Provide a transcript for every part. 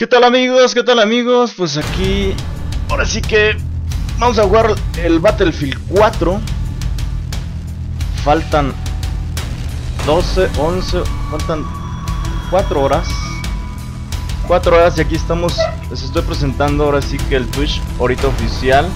¿Qué tal amigos? ¿Qué tal amigos? Pues aquí, ahora sí que vamos a jugar el Battlefield 4. Faltan 12, 11, faltan 4 horas. 4 horas y aquí estamos, les estoy presentando ahora sí que el Twitch ahorita oficial.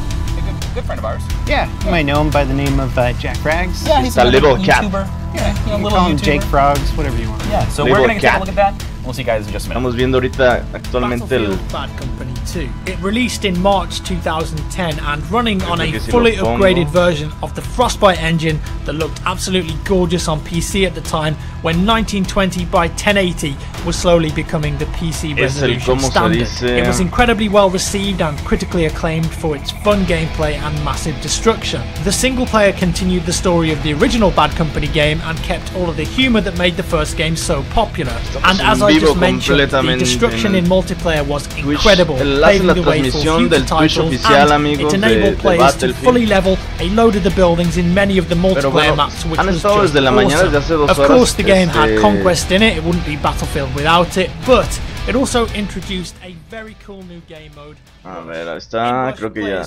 Good friend of ours. Yeah, you might know him by the name of Jack Rags. Yeah, he's a little cat. YouTuber. Yeah, You little call him YouTuber. Jake Frogs, whatever you want. Yeah, so Little we're gonna take cat. a look at that. We'll see you guys in just a minute. Estamos viendo ahorita actualmente el... Battlefield Bad Company 2. It released in March 2010 and running on a que si fully lo pongo. upgraded version of the Frostbite engine that looked absolutely gorgeous on PC at the time when 1920 by 1080 was slowly becoming the PC Es el resolution cómo se standard. dice. It was incredibly well received and critically acclaimed for its fun gameplay and massive destruction. The single player continued the story of the original Bad Company game and kept all of the humor that made the first game so popular. And as I just mentioned, the destruction in multiplayer was incredible, paving the way for future titles, and it enabled players to fully level a load of the buildings in many of the multiplayer maps, which was just awesome. Of course, the game had Conquest in it would be Battlefield without it, but it also introduced a very cool new game mode. A ver, ahí está, creo que ya.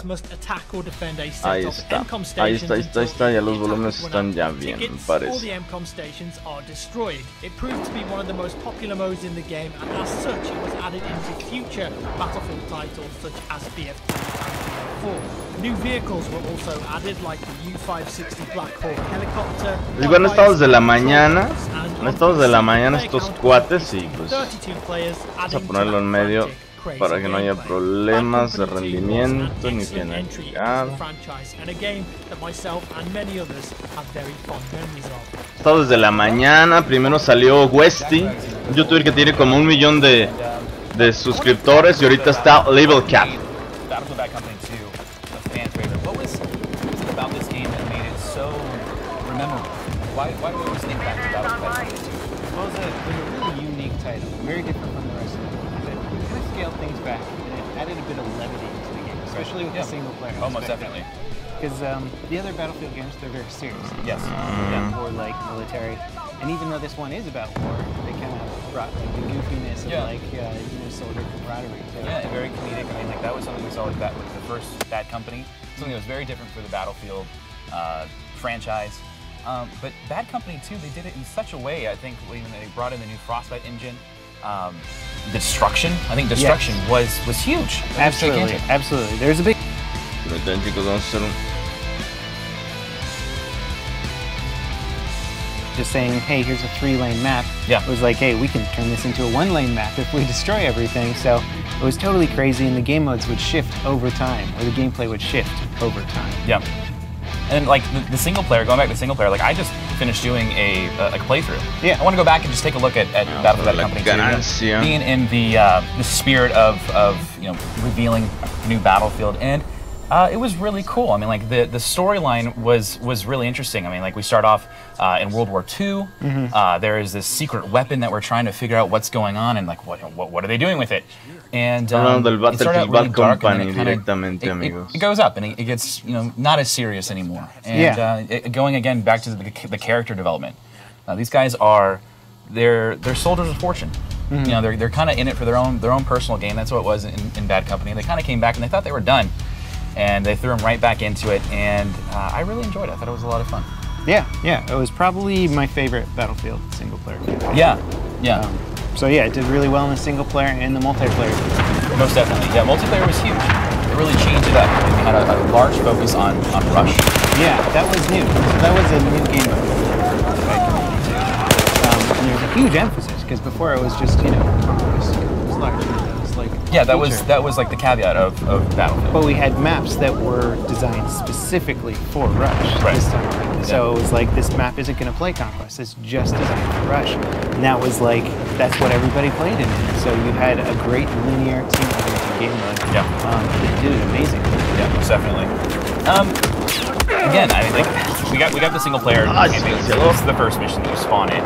Ahí está, ahí está, ya los volúmenes están ya bien, me parece. All the MCOM stations are destroyed. It proved to be one of the most popular modes in the game, and as such, it was added into future Battlefield titles such as BF4 and BF4. New vehicles were also added, like the U-560 Black Hawk helicopter. Digo, han estado desde la mañana, estos cuates y pues vamos a ponerlo en medio para que no haya problemas de rendimiento ni finalidad. Estado desde la mañana, primero salió Westy, un youtuber que tiene como 1 millón de suscriptores, y ahorita está Label Cap. Why do we always think back to Battlefield? Well, it was a really unique title, very different from the rest of them. It kind of scaled things back, and it added a bit of levity to the game, especially with the single player. Oh, most definitely. Because the other Battlefield games, they're very serious. Yes. Or like military. And even though this one is about war, they kind of brought like the goofiness of like soldier camaraderie. So. Yeah, and very comedic. I mean, like that was something we saw with the first Bad Company. Something that was very different for the Battlefield franchise. But Bad Company 2, they did it in such a way, I think, when they brought in the new Frostbite engine. Destruction, I think destruction was huge. Absolutely, absolutely. There's a big... Just saying, hey, here's a 3-lane map. Yeah. It was like, hey, we can turn this into a 1-lane map if we destroy everything. So it was totally crazy, and the game modes would shift over time, or the gameplay would shift over time. Yeah. And like the single player, going back to the single player, like I just finished doing a playthrough. Yeah. I want to go back and just take a look at Battlefield Bad Company 2, being in the spirit of revealing new Battlefield, and it was really cool. I mean, like the storyline was really interesting. I mean, like we start off in World War II. There is this secret weapon that we're trying to figure out what's going on, and like what are they doing with it? And it started out really dark, and then it goes up, and it gets not as serious anymore. And going again back to the character development. These guys they're soldiers of fortune. They're kind of in it for their own personal gain. That's what it was in Bad Company. They kind of came back and they thought they were done, and they threw them right back into it. And I really enjoyed it. I thought it was a lot of fun. Yeah, it was probably my favorite Battlefield single player game. Yeah. So yeah, it did really well in the single player and the multiplayer. Most definitely. Yeah, multiplayer was huge. It really changed it up. They had a large focus on rush. Yeah, that was new. That was a new game mode. And there was a huge emphasis because before it was just conquest. It was large. That was like that was like the caveat of Battlefield. But we had maps that were designed specifically for rush this time around. So it was like, this map isn't going to play Conquest, it's just designed for Rush. And that was like, that's what everybody played in it. So you had a great linear team-oriented game mode. It did it amazingly. Yeah, most definitely. Again, I mean, like, we got the single player. This is the first mission that you spawn in.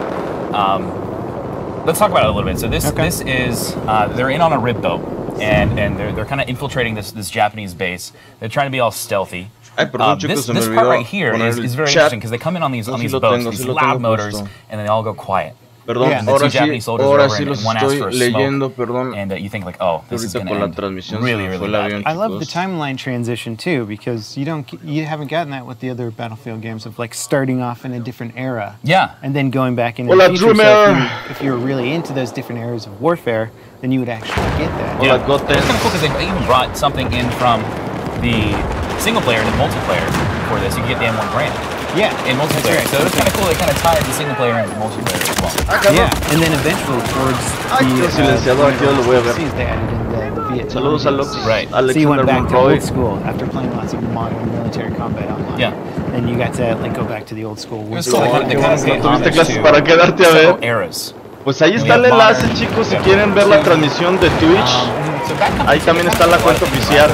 Let's talk about it a little bit. So this is, they're in on a rib boat, and they're kind of infiltrating this Japanese base. They're trying to be all stealthy. This part right here is very interesting because they come in on these boats, these loud motors, and then they all go quiet. Perdón, ahora sí los estoy leyendo, perdón. And you think like, oh, this is con la transmisión really bad. I love the timeline transition too, because you haven't gotten that with the other Battlefield games of like starting off in a different era. Yeah. And then going back into the future. So if you're really into those different eras of warfare, then you would actually get that. Yeah. It's kind of cool because they even brought something in from the single player to the multiplayer for this. You can get the M1 Grand. Yeah, in multiplayer. Right. So it was kind of cool. They kind of tied the single player and the multiplayer as well. Yeah, and then eventually towards silenciador aquí lo voy a ver. They added in the Vietnam. Saludos, Alex. Right. So you went back to old school after playing lots of modern military combat online. Yeah. Then you got to like go back to the old school. It was cool. They kind of tuviste clases para quedarte a ver. Eras. Pues ahí está el enlace, chicos, si quieren ver la transmisión de Twitch. Ahí también está la cuenta oficial.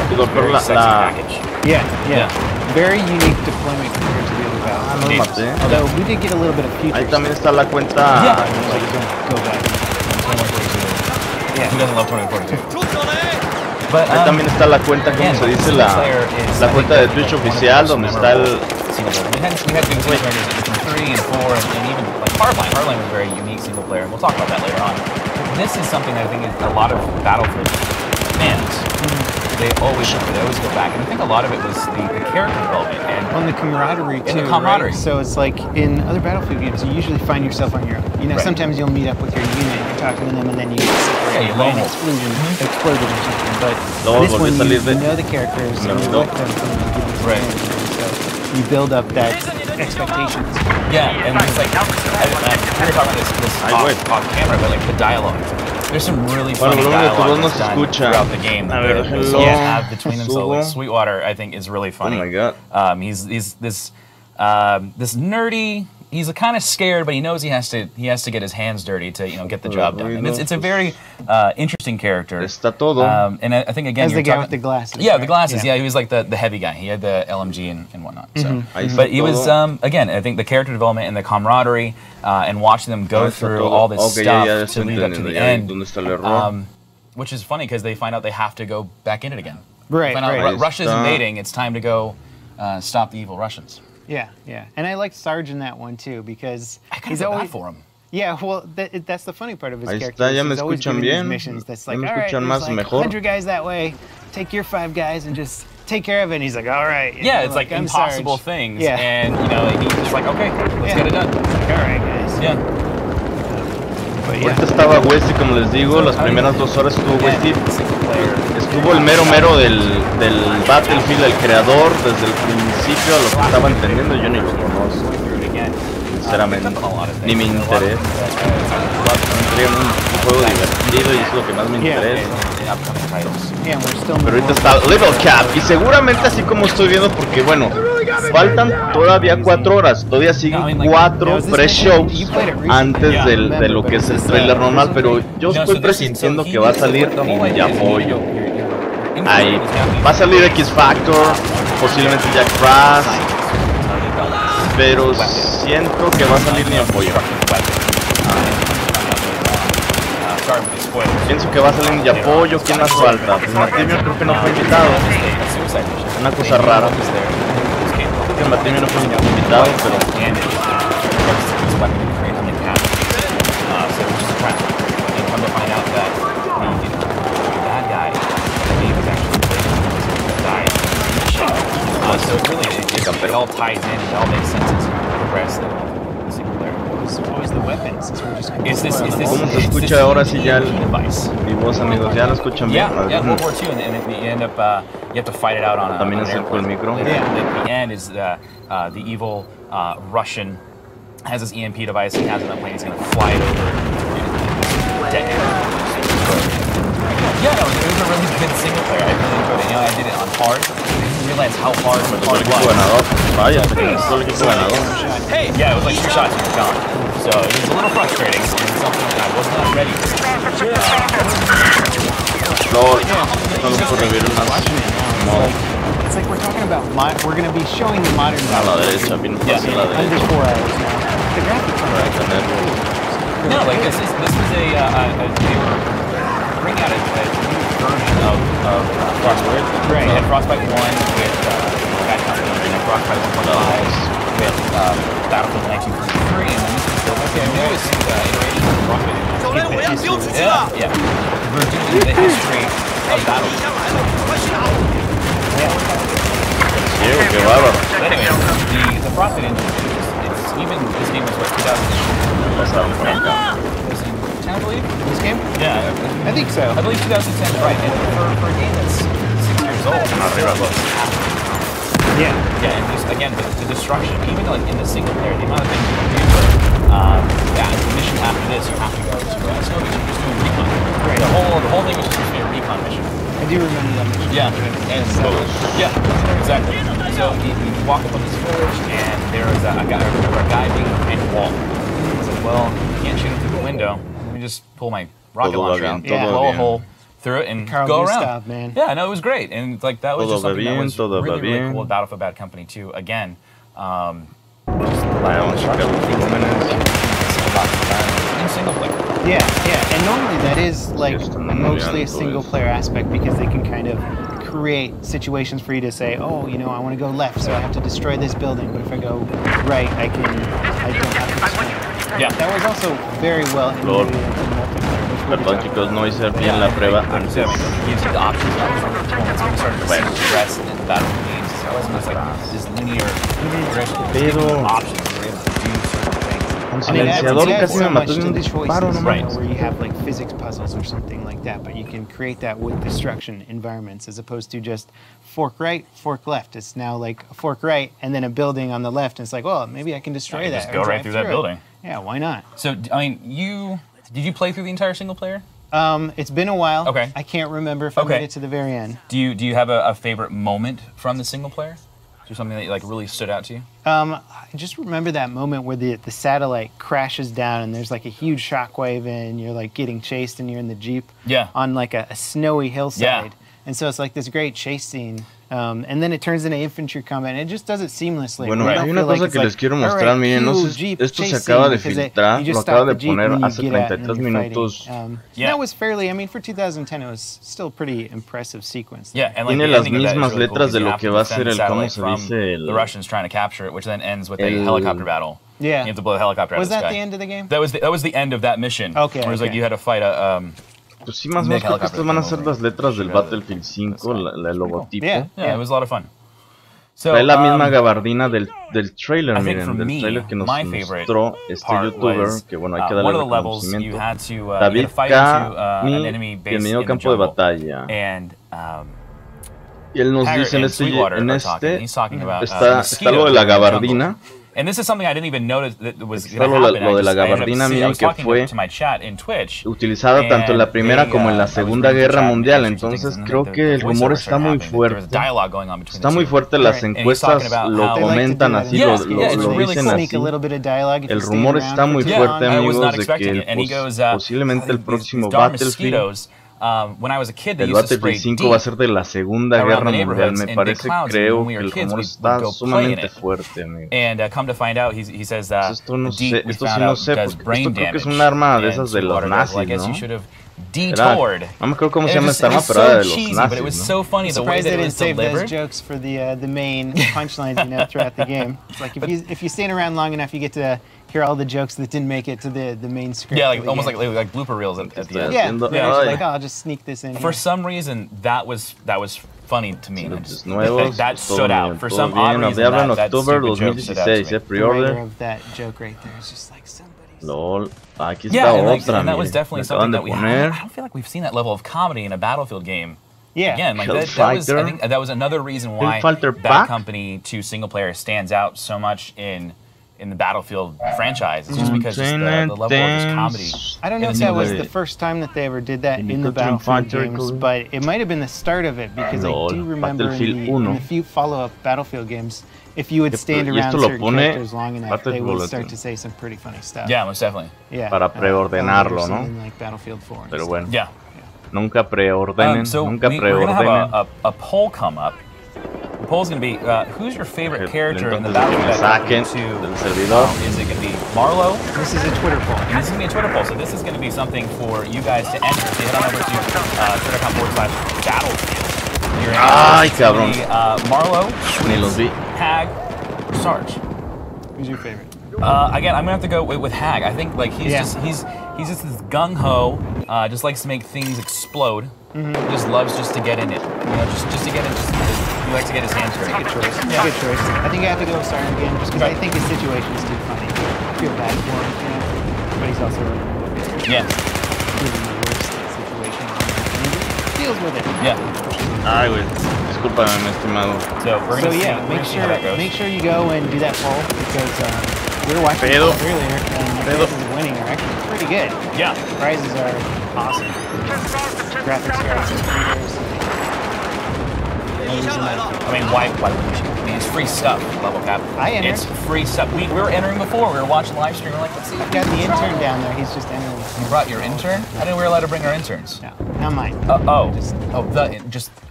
Yeah. Very unique deployment compared to the other battles. Although we did get a little bit of features. Ahí también está la cuenta. Go back. Who doesn't love 2042? Ahí también está la cuenta, como se dice, la cuenta de Twitch oficial, donde está el... We had 3 and 4, and even like Hardline. Hardline was a very unique single player, and we'll talk about that later on. This is something that I think a lot of Battlefield fans, they always go back, and I think a lot of it was the character development and the camaraderie too. And the camaraderie. Right? So it's like in other Battlefield games, you usually find yourself on your own. You know, sometimes you'll meet up with your unit, you're talking to them, and then you you lone exploded or something. But this one, you know the characters, and you like them from the beginning. Right. So you build up that expectations. Yeah, and it's like we were talking about this off camera, but like the dialogue. There's some really funny dialogue that's done throughout the game that the soldiers have between themselves. Like Sweetwater, I think, is really funny. Oh my god. He's this nerdy. He's kind of scared, but he knows he has to get his hands dirty to get the job done. And it's a very interesting character. Está todo. And I think again, as the guy with the glasses. Yeah, right? The glasses. Yeah, he was like the heavy guy. He had the LMG and whatnot. So, but he was again, I think the character development and the camaraderie and watching them go through all this stuff to lead up to the end. Which is funny because they find out they have to go back in it again. Right. Russia's invading. It's time to go stop the evil Russians. Yeah. And I like Sarge in that one too because he's always for him. Yeah, well, that's the funny part of his character. Está, ya me he's always escuchan giving bien. missions that's like, me all right, más there's like 100 guys that way. Take your 5 guys and just take care of it. And he's like, all right. Yeah, it's like impossible things. Yeah. And he's just like, okay, let's get it done. Like, all right, guys. Yeah. Ahorita estaba Westy, como les digo, las primeras 2 horas estuvo Westy. Estuvo el mero del Battlefield, el creador, desde el principio, a lo que estaba entendiendo, yo ni lo conozco. Sinceramente, ni me interesa. Un juego divertido y es lo que más me interesa. Pero ahorita está Little Cap y seguramente así como estoy viendo, porque bueno, faltan todavía 4 horas, todavía siguen 4 pre-shows antes de lo que es el trailer normal, pero yo estoy presintiendo que va a salir Ninja Pollo. Ahí va a salir X Factor, posiblemente Jack Frost, pero siento que va a salir Ninja Pollo. Pienso que va a salir Ninja Pollo. ¿Quién más falta? Pues Matimio creo que no fue invitado. Una cosa rara. Creo que Matimio no fue invitado, pero... So it all ties in, it all makes sense as you progress the single player. What was the weapons? ¿Cómo se escucha ahora sí ya mi voz, amigos? ¿Ya lo escuchan bien? Yeah, World War II, and you end up, you have to fight it out on a... También acerco el micro. At the end is the evil Russian has this EMP device he has on that plane, he's going to fly it over and detonate it. Yeah, no, it was a really good single player. I really enjoyed it. I did it on hard. I didn't realize how hard it was. Hey! Yeah, it was like 2 shots and you're gone. So it was a little frustrating and something that I was not ready for. It's like we're talking about, we're going to be showing the modern under 4 hours now. The graphics are right. No, like this was they were bringing out a new version of Frostbite. Right. So they had Frostbite 1 with Bad Company, and then Frostbite 1.5 with Battlefield 1943, and then this is the newest iteration Yeah, redoing the history of Battlefield. Qué bárbaro. But anyway, the Profit engine, it's even, this game was what, 2010, I believe? This game? Yeah. I think so. I believe 2010, right. And for a game that's 6 years old, yeah. Yeah, and just, again, the destruction, even like in the single player, the amount of things you can do, yeah, the mission after this, you have to go to Snow Beach and just do a recon. Right. The whole thing was just supposed to be a recon mission. I do remember that mission. Yeah, and so, yeah, exactly. So you walk up on this village, and there is a guy being behind a wall. I said, well, you can't shoot him through the window. Let me just pull my rocket launcher out, blow a hole through it, and go around. Man. Yeah, no, it was great, and like that was just something that was really cool about Battlefield Bad Company 2. Again, in single player. Yeah, and normally that is like mostly a single player aspect because they can kind of create situations for you to say, oh, you know, I want to go left, so I have to destroy this building, but if I go right, I don't have to destroy it. Yeah. That was also very well integrated in multiplayer. Perdón chicos, no hice bien la prueba antes. Gives you the options when we started to progress in Battlefield games. So it wasn't just like this linear progression. Options. Silenciador casi me mató de un disparo nomás. Where you have like physics puzzles or something like that, but you can create that with destruction environments as opposed to just fork right, fork left. It's now like a fork right and then a building on the left, and it's like, well, maybe I can destroy that. Just go right through that building. Yeah, why not? So, I mean, did you play through the entire single player? It's been a while. Okay. I can't remember if I made it to the very end. Do you have a favorite moment from the single player? Is there something that like really stood out to you? I just remember that moment where the satellite crashes down and there's like a huge shockwave and you're like getting chased and you're in the Jeep on like a snowy hillside. And so it's like this great chase scene. And then it turns into infantry combat and it just does it seamlessly. Bueno, hay una cosa que les quiero mostrar, miren, no sé, esto se acaba de filtrar, lo acaba de poner hace 33 minutos. That was fairly, I mean, for 2010 it was still a pretty impressive sequence. Yeah, and like tiene las mismas letras de lo que va a ser el, ¿cómo se dice? The Russians trying to capture it, which then ends with a helicopter battle. Yeah. You have to blow the helicopter out of the sky. Was that the end of the game? That was the end of that mission. Okay. Where it was like you had to fight a Pues sí, más o menos creo que estas van a ser las letras del Battlefield 5, el logotipo. Yeah, it was a lot of fun. So, trae la misma gabardina del trailer, miren, del trailer que nos mostró este youtuber, que bueno, hay que darle reconocimiento. David Kami, el medio campo de batalla. Y él nos dice en este está lo de la gabardina. And this is something I didn't even notice that was going to happen. Lo de la gabardina, miren, que fue utilizada tanto en la Primera como en la Segunda Guerra Mundial. Entonces creo que el rumor está muy fuerte. Está muy fuerte, las encuestas lo comentan así, lo dicen así. El rumor está muy fuerte, amigos, de que posiblemente el próximo Battlefield, el Battlefield 5 va a ser de la Segunda Guerra Mundial, me parece, creo que el rumor está sumamente fuerte, amigo. Esto no sé, esto sí no sé, porque esto creo que es un arma de esas de los nazis, ¿no? No me acuerdo cómo se llama esta arma, pero era de los nazis, ¿no? I'm surprised they didn't save those jokes for the main punchlines, you know, throughout the game. It's like if you stand around long enough, you get to hear all the jokes that didn't make it to the main script. Yeah, like almost like blooper reels at the end. Yeah, like, oh, I'll just sneak this in. For some reason, that was funny to me. That stood out. For some odd reason, that stupid joke stood out to me. The writer of that joke right there is just like somebody. LOL, aquí está otra, and that was definitely something that we had. I don't feel like we've seen that level of comedy in a Battlefield game. Yeah. Again, like that was, I think that was another reason why Bad Company 2 single player stands out so much in the Battlefield franchise. It's just because just the level of this comedy. I don't know if that was the first time that they ever did that in the Battlefield games, but it might have been the start of it because I do remember in the few follow-up Battlefield games, if you would stand around certain characters long enough, they would start to say some pretty funny stuff. Yeah, most definitely. Yeah. Para preordenarlo, ¿no? Like Battlefield 4. Pero bueno. Yeah. Nunca preordenen, nunca we're preordenen. Gonna have a poll come up. The poll's going to be, who's your favorite character in the Battlefield 2? Is it going to be Marlowe? This is a Twitter poll. And this is going to be a Twitter poll, so this is going to be something for you guys to enter. So head on over to twitter.com/Battlefield. Ay, cabrón. Marlowe, Ni los vi. Hag, Sarge. Who's your favorite? Again, I'm gonna have to go with Hag. I think like he's He's just this gung-ho, just likes to make things explode. Just loves just to get in it. You know, just to get in, he likes to get his hands dirty. Good choice. Yeah. Good choice. I think I have to go with Sarn again, just because I think his situation is too funny. I feel bad for him, you know, but he's also yeah. in the worst situation. And he deals with it. Yeah. Ay, güey. Discúlpame, mi estimado. So yeah, make sure you go and do that poll, because we were watching it earlier, and the prizes of winning are actually pretty good. Yeah. The prizes are awesome. Graphics cards, computers. I mean, why wouldn't you? I mean, it's free stuff, Level Cap. I entered. It's free stuff. We were entering before. We were watching the live stream. We're like, let's see. I've got the intern down there. He's just entering. You brought your intern? I didn't. We were allowed to bring our interns. No, not mine.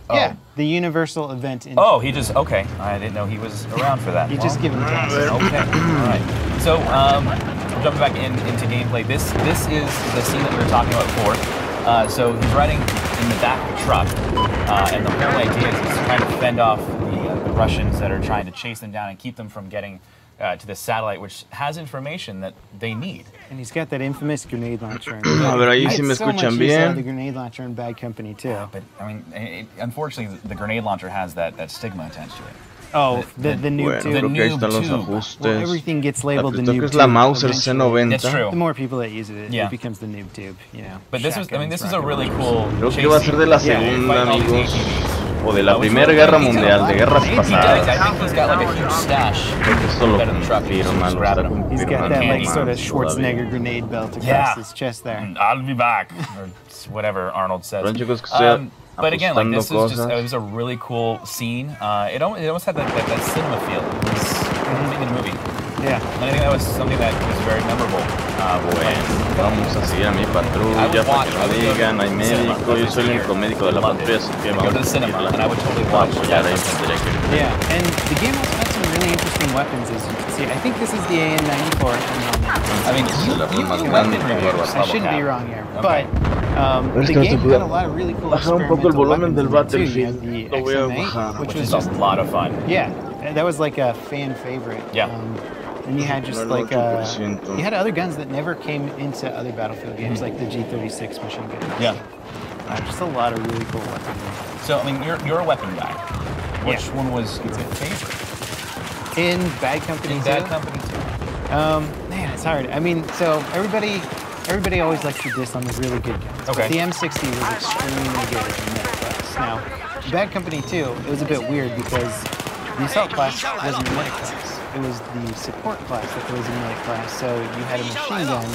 Yeah, the universal event. He just, okay. I didn't know he was around for that. You just give him a chance. Okay, all right. So, jumping back into gameplay, this is the scene that we were talking about before. So he's riding in the back of a truck, and the whole idea is to kind of fend off the Russians that are trying to chase them down and keep them from getting to this satellite, which has information that they need. And he's got that infamous grenade launcher. A ver, ahí sí me escuchan bien. The grenade launcher in Bad Company too. Yeah, but I mean, unfortunately, the grenade launcher has that stigma attached to it. Oh, the noob tube. Creo que ahí están los ajustes. Well, everything gets labeled the noob tube. Creo que es la Mauser C90. That's true. The more people that use it, it becomes the noob tube, you know. But this was a really cool. Creo que va a ser de la segunda, amigos. O de la Primera Guerra Mundial, de guerras pasadas. I think he's got like a huge stash. Creo que esto lo confirma, lo está confirmando. He's got that like sort of Schwarzenegger grenade belt across his chest there. I'll be back, or whatever Arnold says. But again, like this is just, it was a really cool scene. It almost had that cinema feel. It was something in the movie. Yeah. And I think that was something that was very memorable. Bueno, vamos a seguir a mi patrulla para que no digan, hay médico, yo soy el único médico de la patrulla, así que vamos a apoyar a infantería. Yeah, and the game also had some really interesting weapons, as you can see. I think this is the AN-94. I mean, I shouldn't be wrong here, but the game had a lot of really cool experimental weapons in it too. You had the XM8, which was just a lot of fun. Yeah, that was like a fan favorite. Yeah. And you had just like you had other guns that never came into other Battlefield games, like the G36 machine gun. Yeah. Just a lot of really cool weapons. So I mean, you're a weapon guy. Which one was your favorite? In Bad Company 2? In Bad Company 2. Man, it's hard. I mean, so everybody always likes to diss on the really good guns. Okay. But the M60 was extremely good in that class. Now, Bad Company 2, it was a bit weird because the assault class wasn't a medic class. It was the support class that was a medic class. So you had a machine gun and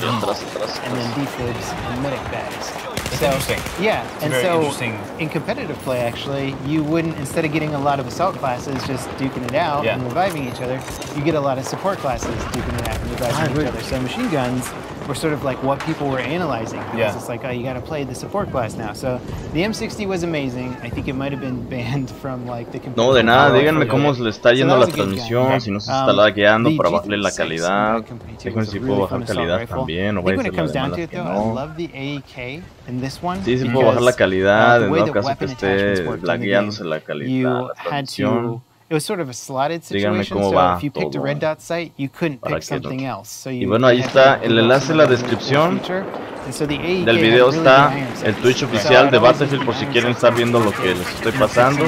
then defibs and medic bags. That's interesting. Yeah, and so in competitive play, actually, you wouldn't, instead of getting a lot of assault classes just duking it out and reviving each other, you get a lot of support classes duking it out and reviving each other. So machine guns were sort of like what people were analyzing. Because it's like, oh, you got to play the support class now. So the M60 was amazing. I think it might have been banned from like the computer. No, de nada, díganme cómo le está yendo la transmisión, si no se está lagueando para bajarle la calidad. Déjenme si puedo bajar calidad también, o when it comes down to it, though, I love the AEK in this one. Sí, sí puedo bajar la calidad, en dado caso que esté lagueándose la calidad, la transmisión. It was sort of a slotted situation, so if you picked a red dot site, you couldn't pick something else. So y bueno, ahí está el enlace en la descripción del video, está el Twitch oficial de Battlefield por si quieren estar viendo lo que les estoy pasando.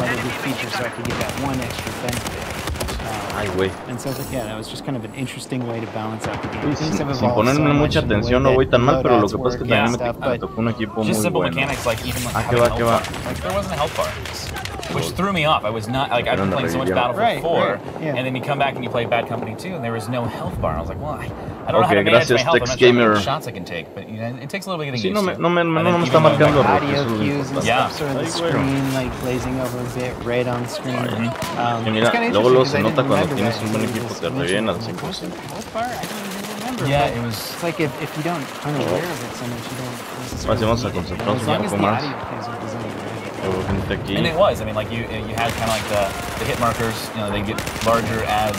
Ay, güey. Sin ponerme mucha atención no voy tan mal, pero lo que pasa es que también me tocó un equipo muy bueno. ¿Qué va? Which threw me off. I was not, like, I've been playing so much Battlefield 4, and then you come back and you play Bad Company 2, and there was no health bar. I was like, well, I don't know how to manage my health. I'm not sure how many shots I can take, but you know, it takes a little bit of getting used to. No me está marcando audio cues and stuff, sort of the screen, like, glazing over a bit, red on screen. Mira, luego se nota cuando tienes un buen equipo, te rellenas. Yeah, it was... It's like if you don't, aren't aware of it so much, you don't... Vamos a concentrarnos un poco más. And it was. I mean, like you had kind of like the hit markers. You know, they get larger as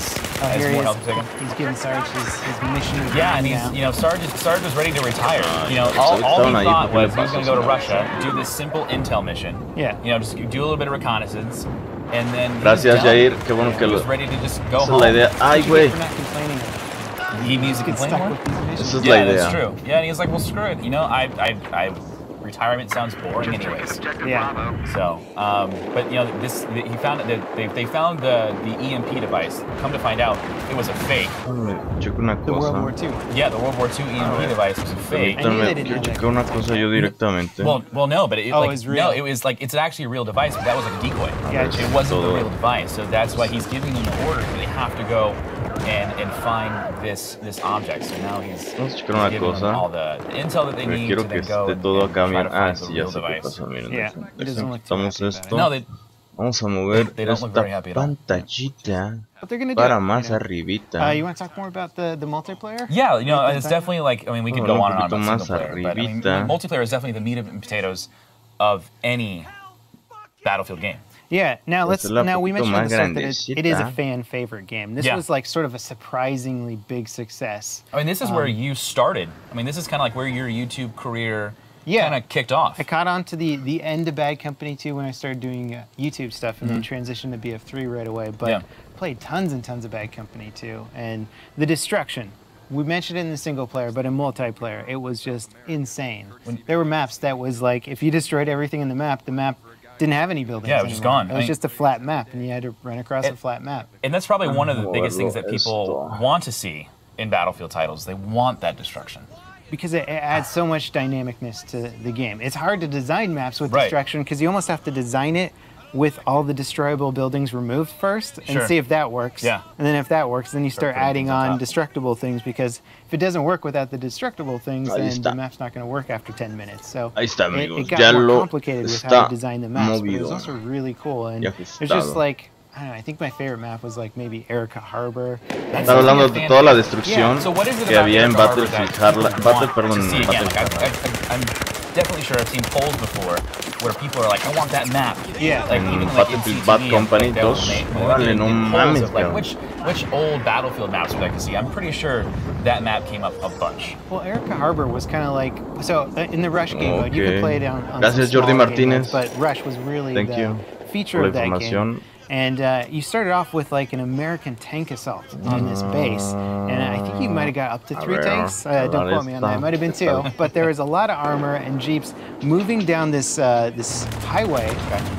more health is taken. He's giving Sarge his mission. Yeah, and he's Sarge was ready to retire. You know, all he thought was he was going to go to Russia, do this simple intel mission. Yeah. You know, just do a little bit of reconnaissance, and then gracias, Jair. Qué bueno que he was ready to just go home. Esa es la idea. Ay, güey. he needs to complain more. Esa es la idea. That's true. Yeah, and he's like, well, screw it. You know, I retirement sounds boring anyways. Yeah. So, but you know, he found that they found the EMP device. Come to find out, it was a fake. Checo una The World cosa. War II. Yeah, the World War II EMP device was a fake. Quiero checar una cosa yo directamente. Well, no, but it, Oh, like, it was real. no, it was like it's actually a real device, but that was like a decoy. Yeah, It wasn't the real device, so that's why he's giving them the order. They have to go and find this object. So now he's Vamos a checar una giving them all cosa. the intel that they Pero need quiero to que then go esté todo and acá try bien. to Ah, find the sí, ya real sé qué device. pasó. Miren, Yeah, it doesn't look too quitamos happy about esto. No, they Vamos a mover they don't look esta very happy at all. pantallita But they're gonna do para it, más you know. arribita. You want to talk more about the multiplayer? Yeah, you know, Like it's that? definitely like, I mean, we could Bueno, go on un and on poquito about más single player, but I mean, arribita. multiplayer is definitely the meat and potatoes of any Battlefield game. Yeah. Now Esta es la we poquito mentioned at the más start that it is a grandecita. fan favorite game. This Yeah. was like sort of a surprisingly big success. I mean, this is where you started. I mean, this is kind of like where your YouTube career Yeah. kind of kicked off. I caught on to the end of Bad Company 2 when I started doing YouTube stuff, and then transitioned to BF3 right away. But Yeah. played tons and tons of Bad Company 2, and the destruction. We mentioned it in the single player, but in multiplayer, it was just insane. There were maps that was like, if you destroyed everything in the map didn't have any buildings. Yeah, it was just anymore. gone. It I was mean- just a flat map, and you had to run across a flat map. And that's probably one of the biggest things that Moverlo people esto. want to see in Battlefield titles. They want that destruction. Because it adds so much dynamicness to the game. It's hard to design maps with Right. destruction because you almost have to design it with all the destroyable buildings removed first and Sure. see if that works. Yeah. And then if that works, then you start putting adding things on on top. destructible things, because if it doesn't work without the destructible things, Ahí then está. the map's not going to work after 10 minutes. So Ahí está, it amigos. got Ya more lo complicated with how está to design the maps, but it was movido. also really cool. And Y it's ajustado. just like, I don't know, I think my favorite map was like maybe Erica Harbor. Estaba hablando de toda la destrucción So what is it que about había en Erica Harbor Battlefield that people Perdón, want to see again? Battlefield Like, I'm definitely sure I've seen polls before where people are like, I want that map. Yeah. Like En even like in Battlefield CTV, Bad Company like, they'll 2, make- órale, in no polls mames, of, like, cabrón. which old Battlefield maps would I like to see? I'm pretty sure that map came up a bunch. Well, Erica Harbor was kind of like, so in the Rush game mode, you could Okay. play it on Gracias, some Jordi smaller game Martínez. modes, but Rush was really Thank the you feature por of la that información. game. And you started off with like an American tank assault on this base, and I think you might have got up to 3 ver, tanks. Don't ¿verdad quote me on that. It might have been 2, but there was a lot of armor and jeeps moving down this this highway,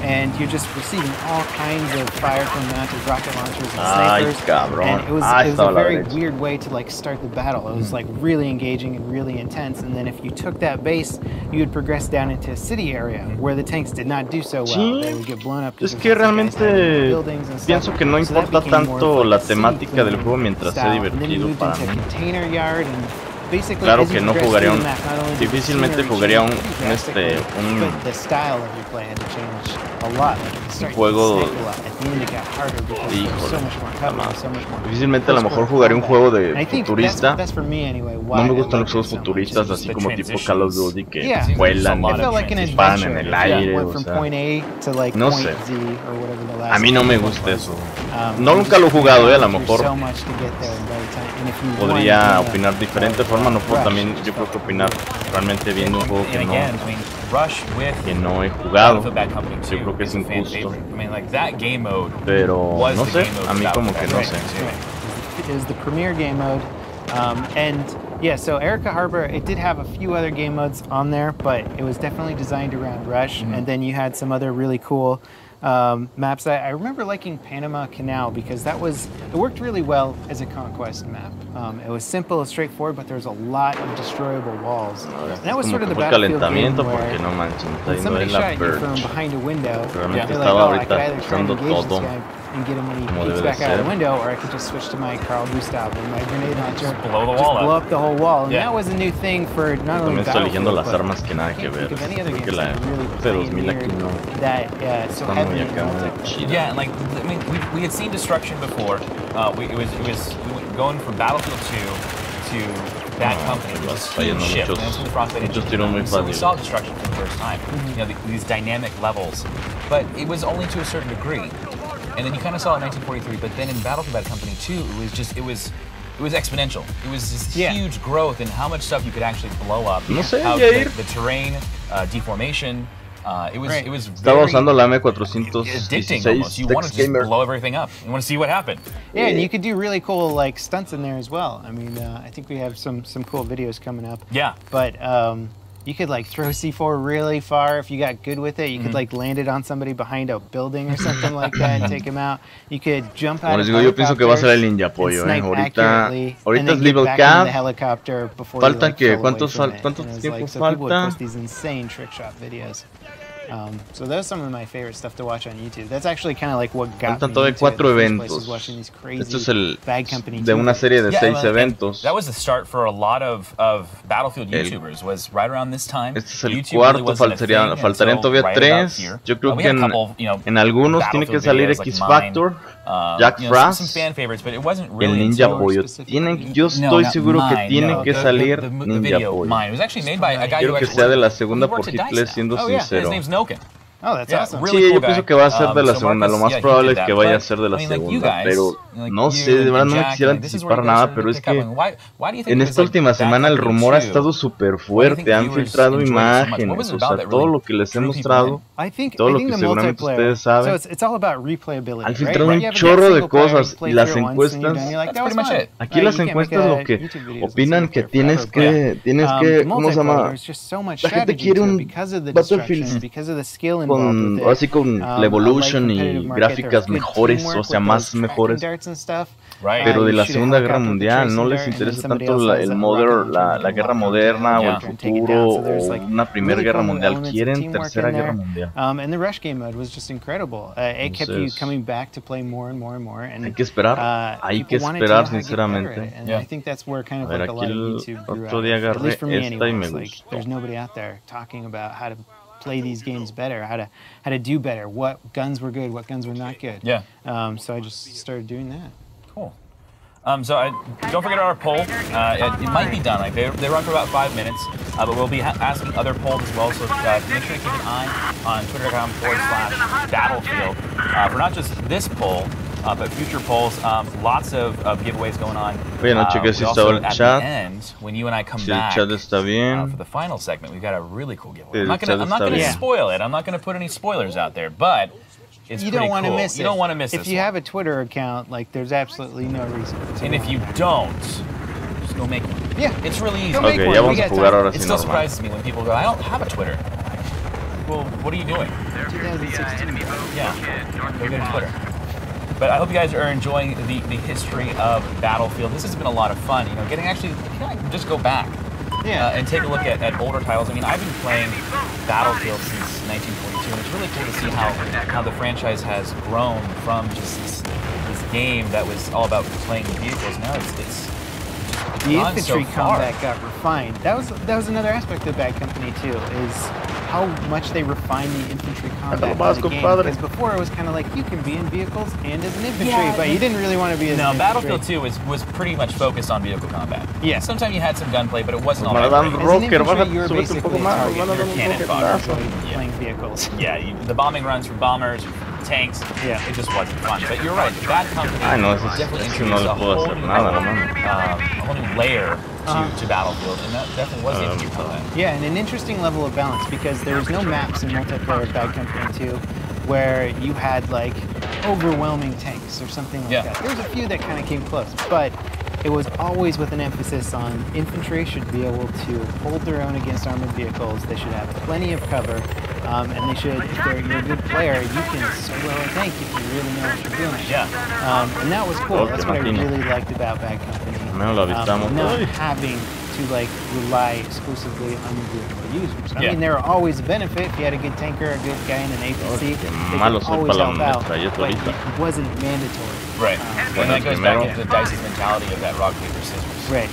and you're just receiving all kinds of fire from mounted rocket launchers and Ay, snipers. cabrón. And it was Ah, a estaba a la very derecha. weird way to like start the battle. It was like really engaging and really intense. And then if you took that base, you would progress down into a city area where the tanks did not do so well. Sí. They would get blown up. Es because que of the guys realmente having buildings and stuff. pienso que no So that importa became more tanto of la like a city temática del cleaning juego mientras sea style. And then you divertido moved para into a mí. container yard and basically Claro as you que no progressed jugaría through un- the map, not only did the difícilmente scenery jugaría change un- pretty drastically, un- but the style of your play had to change a lot. Like at the start, juego- you could snipe a lot. At the end, it got harder because there was so Híjole, much more cover, so much more. Difícilmente a lo close mejor quarter jugaré un combat. juego And de I think futurista. that's for me anyway. Why No me I gustan liked los juegos it so much. futuristas It's así the como tipo Call of Duty que Yeah. vuelan, I I felt like an disparan adventure. en el aire. Went O from sea, point A to like no point sé. Z or whatever the last a mí no me point gusta was. eso. You No, nunca lo he just jugado, a lo went mejor through so much to get there, and by the time- and if you podría wanted to, opinar de diferente forma. No puedo Rush, también, yo creo que opinar realmente viendo un juego And que again, no, I mean, Rush with que no he jugado. Battlefield Bad Company 2 Yo creo que es is a fan injusto. favorite. I mean, like that game mode Pero was no the sé, game mode a mí of como Battlefield que no Bad sé. Company 2. Right. It was the premier game mode. And yeah, so Erica Harbor, it did have a few other game modes on there, but it was definitely designed around Rush. And then you had some other really cool maps. I remember liking Panama Canal because it worked really well as a conquest map. It was simple and straightforward, but there was a lot of destroyable walls. And that was Como sort of que the fue Battlefield game calentamiento where porque no manches, me está when yendo somebody en la shot you from perch. behind a window, Realmente you're estaba like, oh, I could ahorita either try and usando engage this todo guy and get him when he como peeks debe back de out of the ser. window, or I could just switch to my Carl Gustav and my grenade launcher, blow the just wall up. blow up the whole wall. And Yeah. that was a new thing for not only También estoy eligiendo Battlefield, las but armas que nada I que can't ver. think of any other Creo que games la that really F2000 aquí pioneered no that so está heavy muy in acá, muy multiplayer. chida. Yeah, and like I mean, we had seen destruction before. We went going from Battlefield 2 to Bad Company. It was a huge shift. And that's when the Frostbite muchos engine tiros came muy out. So we fáciles. saw destruction for the first time. You know, these dynamic levels, but it was only to a certain degree. And then you kind of saw it in 1943. But then in Battlefield Bad Company 2, it was exponential. It was just huge growth in how much stuff you could actually blow up. No sé, how Jair. the terrain, deformation. It was Estaba very usando la M416 addicting almost. You want to just blow everything up. You want to see what happened. Yeah, and you could do really cool like stunts in there as well. I mean, I think we have some cool videos coming up. Yeah. But you could like throw C4 really far if you got good with it. You could like land it on somebody behind a building or something like that and take him out. You could jump out of yo pienso que va a ser el ninja pollo, Ahorita es level cap. Faltan que ¿cuántos tiempos falta? These insane trick shot videos. So those are some of my favorite stuff to watch on YouTube. That's actually kind of like what got me into it. 4 eventos. Esto es el de una serie de 6 eventos. That was the start for a lot of Battlefield YouTubers. Was right around this time. Este es el cuarto. Faltarían todavía 3. Yo creo que en algunos tiene que salir X Factor, Jack Frost, el Ninja Pollo. Yo estoy seguro que tiene que salir Ninja Pollo. Quiero que sea de la segunda por Hitler, siendo sincero. Oh, that's awesome. Sí, yo pienso que va a ser de la segunda. Lo más probable es que vaya a ser de la segunda. Pero no sé, de verdad no me quisiera anticipar nada. Pero es que en esta última semana el rumor ha estado súper fuerte. Han filtrado imágenes, o sea, todo lo que les he mostrado, todo lo que seguramente ustedes saben. Han filtrado un chorro de cosas. Y las encuestas, aquí las encuestas lo que opinan que tienes que, ¿cómo se llama? La gente quiere un Battlefield así con la Evolution y gráficas mejores, o sea, más mejores. Pero de la Segunda Guerra Mundial, no les interesa tanto la guerra moderna o el futuro o una Primera Guerra Mundial. Quieren Tercera Guerra Mundial. Hay que esperar sinceramente. A ver, aquí el otro día agarré esta y me gustó. Play these games better, how to do better, what guns were good, what guns were not good. Yeah. So I just started doing that. Cool. So don't forget our poll. It might be done. Like they run for about 5 minutes, but we'll be asking other polls as well. So make sure to keep an eye on twitter.com/Battlefield for not just this poll, but future polls. Lots of giveaways going on. Oye, no chequé si está el chat. When you and I come si el back chat está bien. For the final segment, we've got a really cool giveaway. I'm not gonna spoil it. I'm not gonna put any spoilers out there, but it's you don't want to cool. miss it. You don't want to miss it. If you have a Twitter account, like there's absolutely no reason to. And if you don't, just go make one. Yeah, it's really easy. Okay, ya vamos a jugar ahora sí. It still surprises me when people go, I don't have a Twitter. Well, what are you doing? 2016. Yeah, go get a Twitter. But I hope you guys are enjoying the history of Battlefield. This has been a lot of fun. You know, just go back and take a look at older titles. I mean, I've been playing Battlefield since 1942, and it's really cool to see how the franchise has grown from just this game that was all about playing vehicles. Now it's the infantry combat got refined. That was another aspect of Bad Company too, is how much they refined the infantry combat in the game. Because before it was kind of like you can be in vehicles and as an infantry, but you didn't really want to be as an infantry. Battlefield 2 was pretty much focused on vehicle combat. Yeah. Sometimes you had some gunplay, but it wasn't all that great. As an infantry, you were basically cannon fodder playing vehicles. Yeah, the bombing runs for bombers, tanks. Yeah, it just wasn't fun. But you're right, Bad Company definitely introduced a whole new layer to Battlefield, and that definitely was the infantry combat. Yeah, and an interesting level of balance because there was no maps in multiplayer of Bad Company 2 where you had like overwhelming tanks or something like that. There was a few that kind of came close, but it was always with an emphasis on infantry should be able to hold their own against armored vehicles. They should have plenty of cover, and they should, if you're a good player, you can solo a tank if you really know what you're doing. Yeah. And that was cool. That's what I really liked about Bad Company. Not having to like rely exclusively on individual users. I mean, there were always a benefit if you had a good tanker, a good guy in an APC. They could always help out, but it wasn't mandatory. Right. And that goes back into the Dice's mentality of that rock, paper, scissors. Right.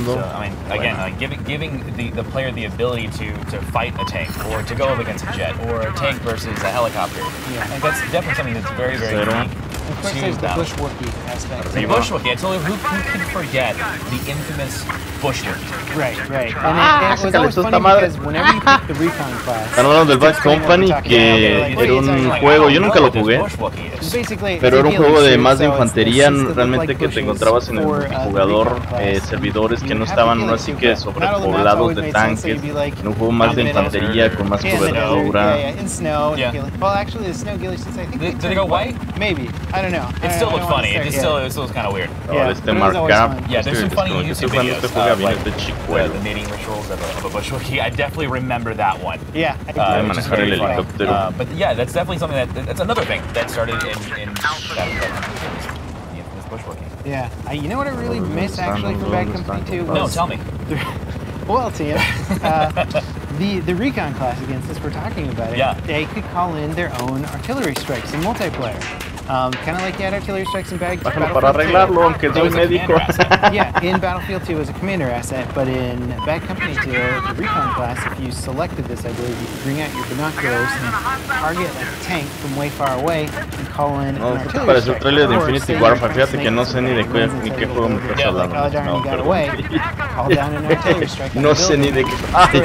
So, I mean, again, like giving the player the ability to fight a tank, or to go up against a jet, or a tank versus a helicopter. Yeah. And that's definitely something that's very, very unique. Of course, there's the bushwookie aspect. The bushwookie. Who can forget the infamous bushwookie? Right. And it was always funny because whenever you pick the recon class... Están hablando del Bad Company, que era un juego, yo nunca lo jugué, pero era un juego de más de infantería, realmente que te encontrabas en el multijugador, servidores que no estaban, no así que sobrepoblados de tanques, en un juego más de infantería, con más cobertura. Well, actually, the snow ghillies, I think... Did they go white? Maybe. I don't know. It still looked funny. It still was kind of weird. Marca. Yeah, there's some funny YouTube videos of like the mating rituals of a bushwookie. I definitely remember that one. Yeah. Manejar el helicóptero. But yeah, that's definitely something that's another thing that started in the infamous bushwookie. Yeah. You know what I really miss actually from Bad Company 2? No, tell me. Well, Tim, the recon class, again, since we're talking about it, they could call in their own artillery strikes in multiplayer. Kind of like you had artillery strikes in Battlefield 2. Para arreglarlo, aunque soy médico. Yeah, in Battlefield 2 as a commander asset, but in Bad Company 2, the recon class, if you selected this, I believe you could bring out your binoculars and target like a tank from way far away and call in an artillery parece un strike. trailer de Infinity Warfare, fíjate que no sé ni de qué juego me estás hablando. Oh darn, you got away. Call down an artillery strike. No sé ni de qué. Ay,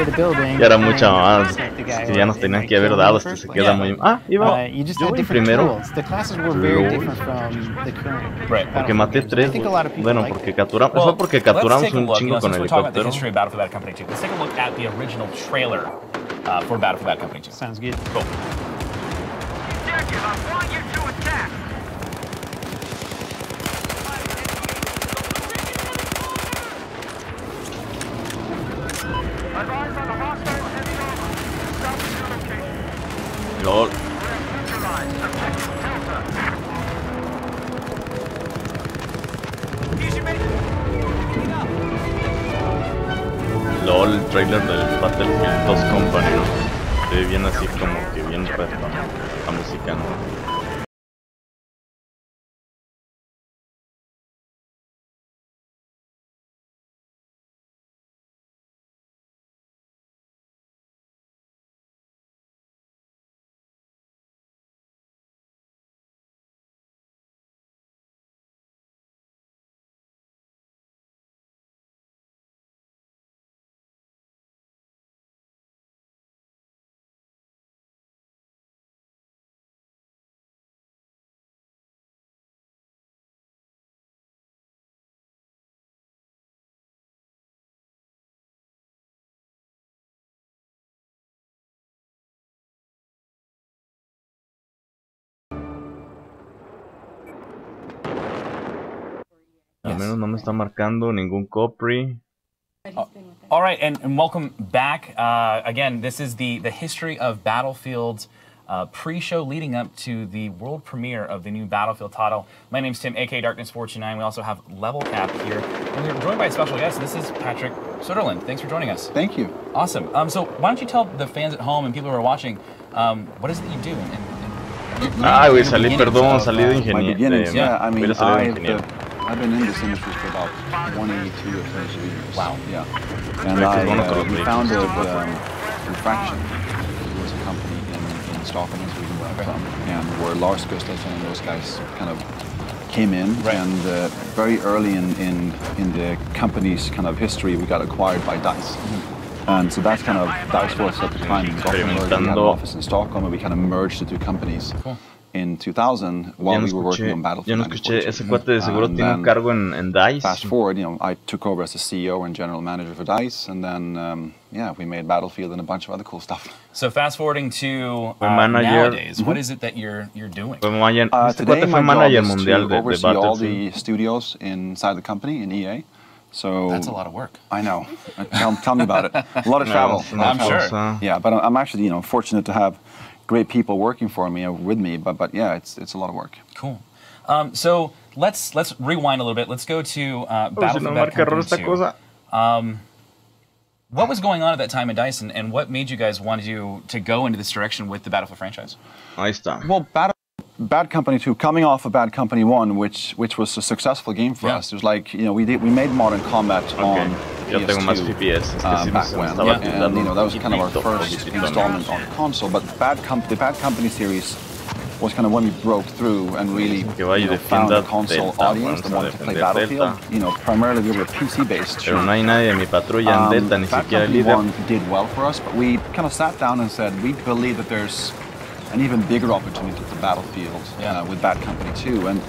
ya era mucha más. Que ya nos tenían que haber dado, se queda muy... iba. Yo voy primero. The classes were very different from the current. Right. Porque maté 3. Bueno, porque capturamos. Fue porque capturamos un chingo con el helicóptero. Let's take a look at the original trailer for Battlefield Bad Company 2. Sounds good. Cool. I want you to attack. Advise on the hostile heavy armor. South of your location. LOL. LOL, el trailer del Battlefield 2 Company, ¿no? Se ve bien así como que bien retro, la música, ¿no? Al menos no me está marcando ningún copy. All right, and welcome back. Again, this is the history of Battlefield's pre-show leading up to the world premiere of the new Battlefield title. My name's Tim, aka Darkness429. We also have Level Cap here, and we're joined by a special guest. This is Patrick Sutherland. Thanks for joining us. Thank you. Awesome. So why don't you tell the fans at home and people who are watching, what is it that you do? Güey, salí, perdón, salí de ingeniero. Yeah, I mean, I've been in this industry for about 22 or 23 years. Wow. Yeah. And we founded Refraction. It was a company in Stockholm, Sweden, where I'm from, and where Lars Gustafsson and those guys kind of came in. Right. And very early in the company's kind of history, we got acquired by DICE. And so that's kind of, DICE was at the time in Gothenburg. We had an office in Stockholm, and we kind of merged the two companies. Cool. In 2000, while we were working on Battlefield. Ya no escuché, ese cuate de seguro tiene un cargo en DICE. Fast forward, you know, I took over as the CEO and general manager for DICE, and then, yeah, we made Battlefield and a bunch of other cool stuff. So fast forwarding to nowadays, what is it that you're doing? Today my job is to oversee all the studios inside the company in EA. So that's a lot of work. I know. Tell me about it. A lot of travel. I'm sure. Yeah, but I'm actually, you know, fortunate to have great people working for me, with me, but yeah, it's a lot of work. Cool. So let's rewind a little bit. Let's go to Battlefield Bad Company 2. What was going on at that time at DICE, and what made you guys want to go into this direction with the Battlefield franchise? Ahí está. Well, Bad Company 2, coming off of Bad Company 1, which was a successful game for us. It was like, you know, we made Modern Combat on PS2 back when, and you know, that was kind of our first installment on console. But the Bad Company series was kind of when we broke through and really found a console audience that wanted to play Battlefield. Primarily we were a PC-based show. Pero no hay nadie de mi patrulla en Delta, ni siquiera el líder. One did well for us, but we kind of sat down and said we believe that there's an even bigger opportunity at the Battlefield with Bad Company 2. And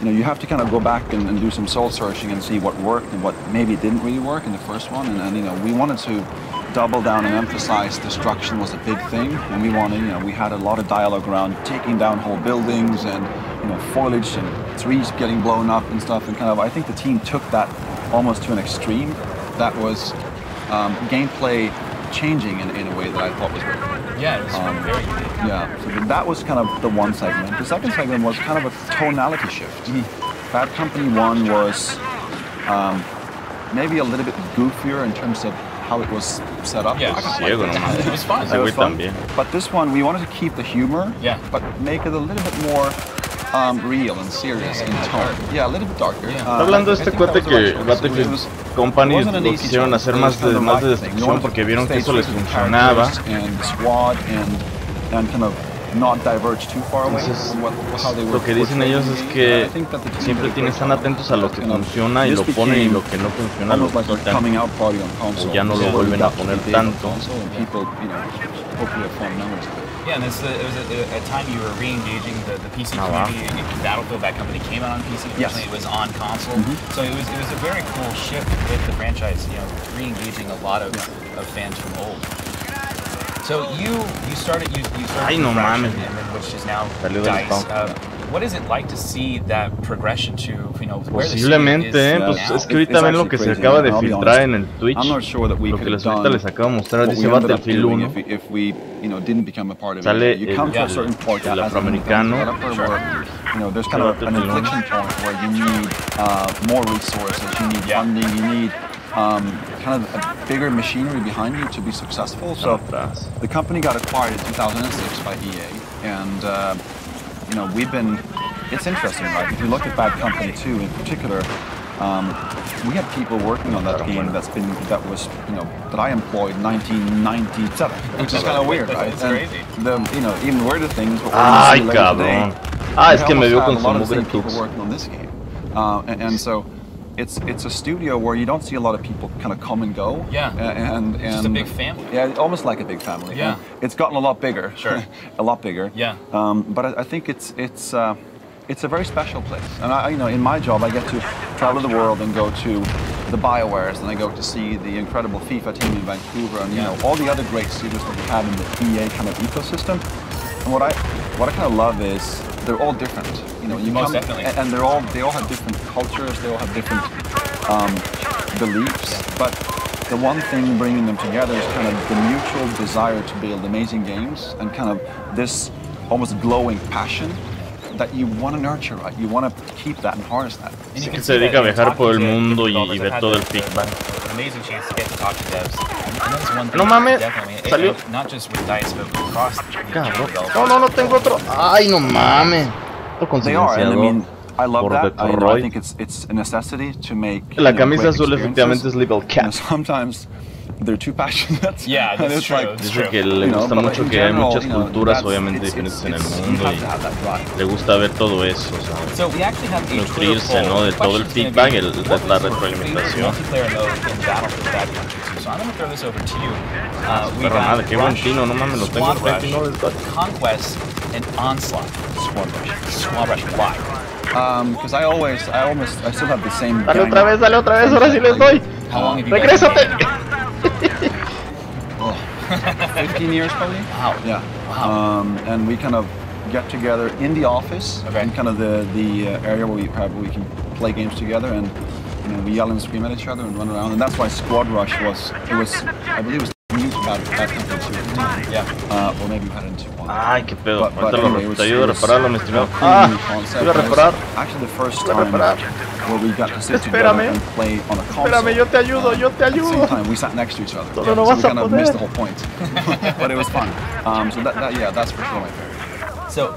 you have to kind of go back and do some soul searching and see what worked and what maybe didn't really work in the first one. And we wanted to double down and emphasize destruction was a big thing, and we had a lot of dialogue around taking down whole buildings and foliage and trees getting blown up and stuff, and I think the team took that almost to an extreme that was gameplay changing in a way that I thought was very good. Yeah, it was very unique. Yeah, so that was kind of the one segment. The second segment was kind of a tonality shift. Bad Company 1 was maybe a little bit goofier in terms of how it was set up. Yeah, it was fun. It was fun. But this one, we wanted to keep the humor, but make it a little bit more real and serious in tone. Yeah, a little bit darker. Está hablando de este cuate que Battlefield Company lo quisieron hacer más de destrucción porque vieron que eso les funcionaba. Entonces, lo que dicen ellos es que siempre tienen que estar atentos a lo que funciona y lo ponen, y lo que no funciona lo quitan, o ya no lo vuelven a poner tanto. Yeah, and it was a time you were re-engaging the PC community. Battlefield, Bad Company came out on PC. Originally it was on console. So it was a very cool shift with the franchise, re-engaging a lot of fans from old. So you started Progression, which is now DICE. What is it like to see that progression to, where Posiblemente, pues es que ahorita ven lo que se acaba de filtrar en el Twitch. Lo que ahorita les acabo de mostrar, dice Battlefield 1. Sale el afroamericano. There's kind of an inflection point where you need more resources, you need funding, you need kind of a bigger machinery behind you to be successful. So the company got acquired in 2006 by EA, and it's interesting, right? If you look at Bad Company 2 in particular, we had people working on that game that I employed in 1997, which is kind of weird, right? That's crazy. Even weirder things. Ay, cabrón. Es que me vio con su mugre people working on this game, and so it's a studio where you don't see a lot of people kind of come and go. Yeah. And it's just a big family. Yeah, almost like a big family. Yeah. It's gotten a lot bigger. Sure. A lot bigger. Yeah. But I think it's a very special place. And in my job, I get to travel the world and go to the BioWares, and I go to see the incredible FIFA team in Vancouver, and all the other great studios that we have in the EA kind of ecosystem. And what I kind of love is they're all different. Most definitely. And they all have different cultures. They all have different beliefs. But the one thing bringing them together is kind of the mutual desire to build amazing games, and kind of this almost glowing passion that you want to nurture, right? You want to keep that and harness that. Sí, que se dedica a viajar por el mundo y ver todo el feedback. Amazing chance to get to talk to devs. No mames, salió. Not just with DICE, but across Cabrón. No tengo otro. Ay, no mames. They are, and I mean, I love that. I think it's a necessity to make. La camisa azul efectivamente es level cap. Sometimes they're too passionate. Yeah, that's true. Dice que le gusta mucho que hay muchas culturas obviamente diferentes en el mundo y le gusta ver todo eso, o sea, nutrirse, ¿no? De todo el feedback, la retroalimentación. Pero nada, qué buen tino, no mames, lo tengo enfrente y no les doy. Conquest and Onslaught. Squad Rush. Why? Because I still have the same. Dale otra vez, ahora sí les doy. How long have you ¡Regrésate! 15 years probably. Wow. Yeah. Wow. And we kind of get together in the office, in kind of the area where we can play games together, and we yell and scream at each other and run around. And that's why Squad Rush I believe it was new to Bad Company 2 at the time. Yeah. Or maybe we had it in 2.1. Ay, qué pedo. Anyway, te ayudo a repararlo, mi estimado. Iba a reparar. Actually, the first time where we got to sit together and play on a console. Espérame, yo te ayudo. At the same time, we sat next to each other. No so vas we a kind of poder. missed the whole point. But it was fun. So that's for sure my favorite. So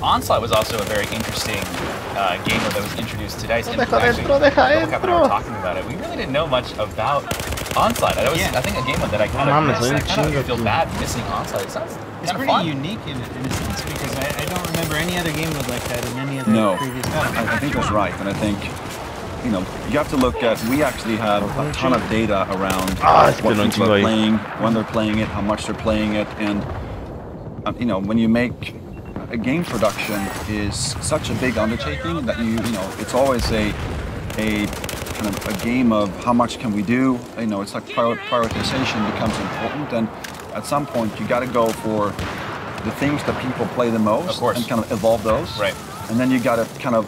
Onslaught was also a very interesting game that was introduced to DICE. Deja dentro. We were talking about it. We really didn't know much about Onslaught. I think a game that I kind of feel bad missing Onslaught. It's pretty unique in a sense, because I don't remember any other game mode like that in any other previous Battlefield. I think that's right, and I think, you know, you have to look at, we actually have a ton of data around what people are playing, when they're playing it, how much they're playing it, and, you know, when you make a game production is such a big undertaking that you know, it's always a kind of a game of how much can we do. You know, it's like prioritization becomes important, and at some point you got to go for the things that people play the most and kind of evolve those. Right. And then you got to kind of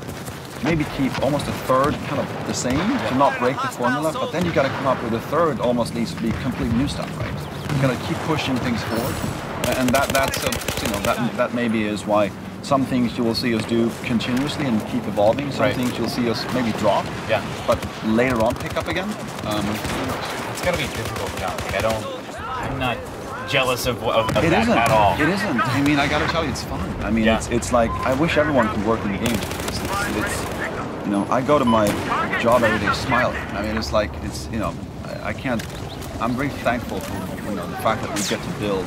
maybe keep almost a third kind of the same to not break the formula, but then you got to come up with a third almost needs to be complete new stuff, right? You got to keep pushing things forward. And that's you know, that maybe is why some things you will see us do continuously and keep evolving. Some things you'll see us maybe drop, but later on pick up again. It's got to be difficult now. Like, I'm not jealous of that at all. It isn't. I mean, I got to tell you, it's fun. I mean, it's like I wish everyone could work in the games. It's you know, I go to my job every day smiling. I mean, it's like you know, I can't. I'm very thankful for, you know, the fact that we get to build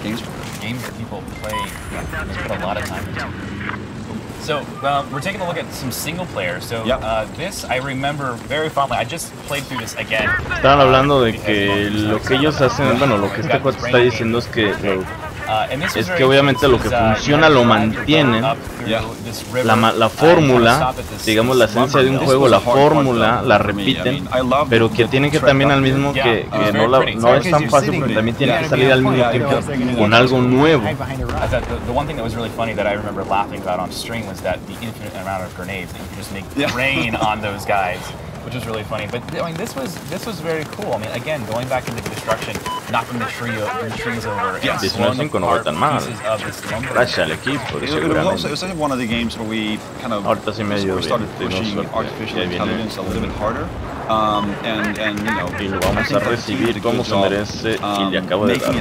games for them. Games that people play, they put a lot of time into. So we're taking a look at some single player. So this I remember very fondly. I just played through this again. Estaban hablando de que lo que ellos hacen, bueno, lo que este cuate está diciendo es que obviamente lo que funciona lo mantienen, la fórmula, digamos la esencia de un juego, la fórmula la repiten, pero que tienen que también al mismo que no es tan fácil, porque también tienen que salir al mismo tiempo con algo nuevo. The one thing that was really funny that I remember laughing about on stream was that the infinite amount of grenades that you could just make rain on those guys, which was really funny. But I mean, this was very cool. I mean, again, going back into the destruction, knocking the trees over, and blowing apart pieces of this lumber. Gracias al equipo, it was one of the games where we kind of started pushing artificial intelligence a little bit harder. And you know, y lo vamos a recibir como se merece, y le acabo de dar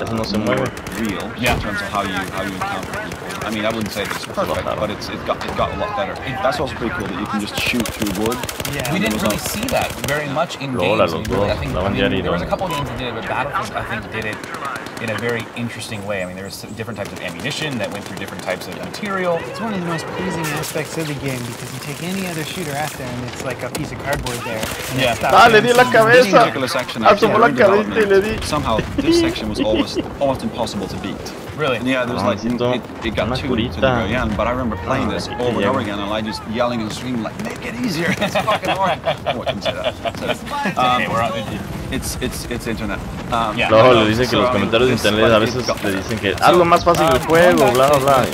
eso no se mueve. Real in terms of how you encounter people. I mean, I wouldn't say it's perfect, but it got a lot better. That's also pretty cool that you can just shoot through wood. Yeah, we didn't really see that very much in games. I mean, there was a couple of games that did it, but Battlefield I think did it in a very interesting way. I mean, there was different types of ammunition that went through different types of material. It's one of the most pleasing aspects of the game, because you take any other shooter out there and it's like a piece of cardboard there. Le di la cabeza. Asomó la cabeza y le di. Somehow this section was almost impossible to beat. Really? Yeah, there was like it got too to the very end. But I remember playing this over and over again, and I just yelling and screaming like, "Make it easier! It's fucking hard!" I wouldn't say that. It's internet. Luego le dice que los comentarios de internet a veces le dicen que algo más fácil del juego, bla bla bla.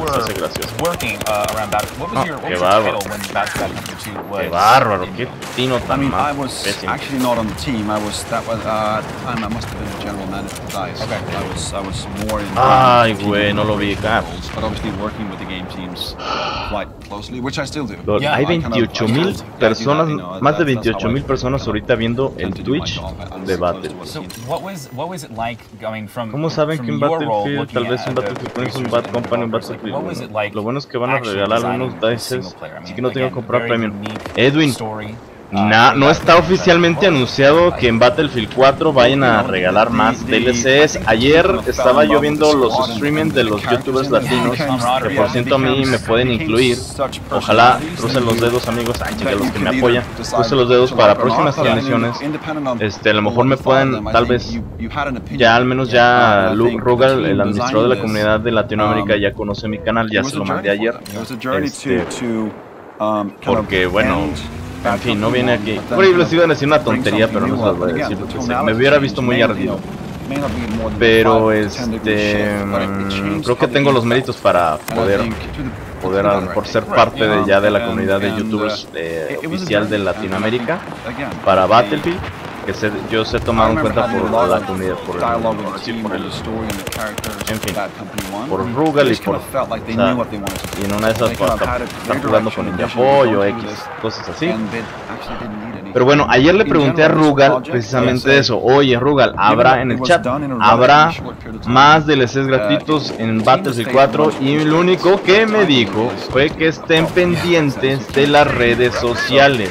Hace gracioso. Qué bárbaro. Qué bárbaro, qué tino tan mal. I was actually not on the team. I must have been the general manager of DICE. Okay. I was more in. Ay, güey, no lo vi acá. But obviously working with the game teams quite closely, which I still do. Hay 28,000 personas, más de 28,000 personas ahorita viendo el Twitch de Battlefield. So what was it like going from? ¿Cómo saben que un Battlefield, tal vez un Battlefield pones un Bad Company, un Battlefield? Lo bueno es que van a regalar unos dices, así que no tengo que comprar premium. Edwin, no está oficialmente anunciado que en Battlefield 4 vayan a regalar más DLCs. Ayer estaba yo viendo los streamings de los youtubers latinos, que por ciento a mí me pueden incluir. Ojalá crucen los dedos, amigos, de los que me apoyan, crucen los dedos para próximas transmisiones. A lo mejor me pueden, tal vez, ya al menos ya Luke Rugal, el administrador de la comunidad de Latinoamérica, ya conoce mi canal, ya se lo mandé ayer. Porque bueno, en fin, no viene aquí. Por ahí les iban a decir una tontería, pero no se las voy a decir porque me hubiera visto muy ardido. Pero creo que tengo los méritos para poder a lo mejor ser parte de la comunidad de youtubers oficial de Latinoamérica para Battlefield, que yo sé tomar en cuenta por la comunidad, en fin, por Rugal y y en una de esas para estar jugando con el apoyo, X, cosas así. Pero bueno, ayer le pregunté a Rugal precisamente eso. Oye, Rugal, ¿habrá en el chat? ¿Habrá más DLCs gratuitos en Battlefield 4? Y lo único que me dijo fue que estén pendientes de las redes sociales.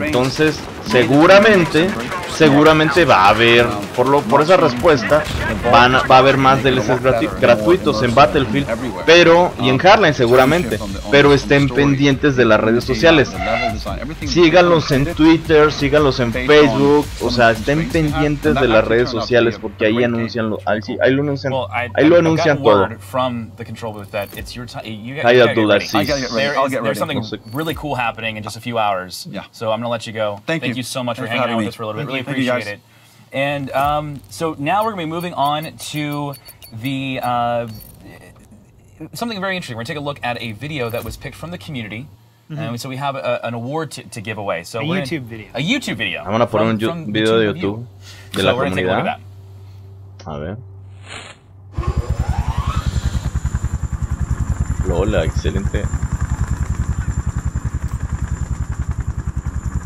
Entonces, seguramente va a haber, por esa respuesta, va a haber más DLCs gratuitos en Battlefield, pero, y en Hardline seguramente, pero estén pendientes de las redes sociales. Síganlos en Twitter, síganlos en Facebook, o sea, estén pendientes de las redes sociales porque ahí anuncian ahí lo anuncian todo. There's something really cool happening in just a few hours. Yeah. So I'm going to let you go. Thank you so much for hanging out with us for a little bit. Really appreciate it. And so now we're going to be moving on to the something very interesting. We're going to take a look at a video that was picked from the community. And so we have an award to give away. So a YouTube video. A YouTube video. Vamos a poner un video de YouTube de la comunidad. A ver. Hola, excelente.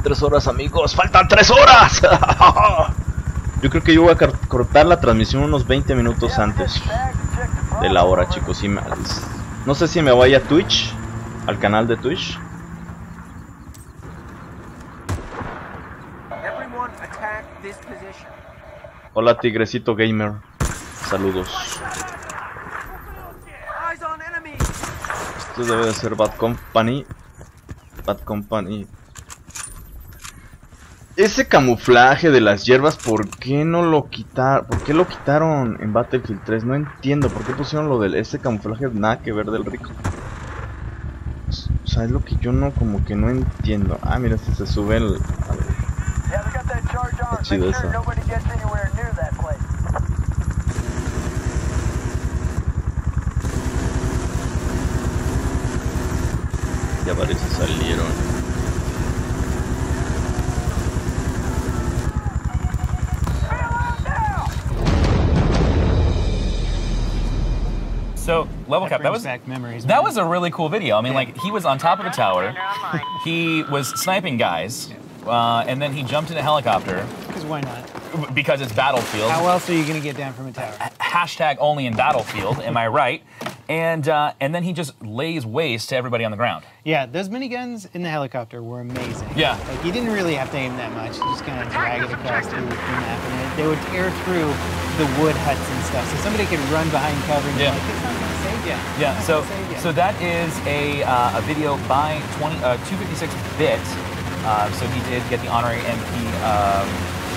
3 horas, amigos. ¡Faltan 3 horas! Yo creo que yo voy a cortar la transmisión unos 20 minutos antes de la hora, chicos. No sé si me voy a Twitch, al canal de Twitch. Hola, Tigrecito Gamer. Saludos. Esto debe de ser Bad Company. Bad Company. Ese camuflaje de las hierbas, ¿por qué no lo quitaron? ¿Por qué lo quitaron en Battlefield 3? No entiendo. ¿Por qué pusieron lo del ese camuflaje? Nada que ver del rico. O sea, es lo que yo no, como que no entiendo. Ah, mira, este se sube el... Está chido eso. Ya parece salieron. So, level cap, that was a really cool video. I mean, like, he was on top of a tower, he was sniping guys, and then he jumped in a helicopter. Because why not? Because it's Battlefield. How else are you going to get down from a tower? Hashtag only in Battlefield, am I right? And then he just lays waste to everybody on the ground. Yeah, those miniguns in the helicopter were amazing. Yeah. Like, you didn't really have to aim that much. You just kind of drag it across the map, and they would tear through the wood huts and stuff. So somebody could run behind cover and be like, it's not going to save you. Yeah, so that is a video by 256-bit. So he did get the honorary MP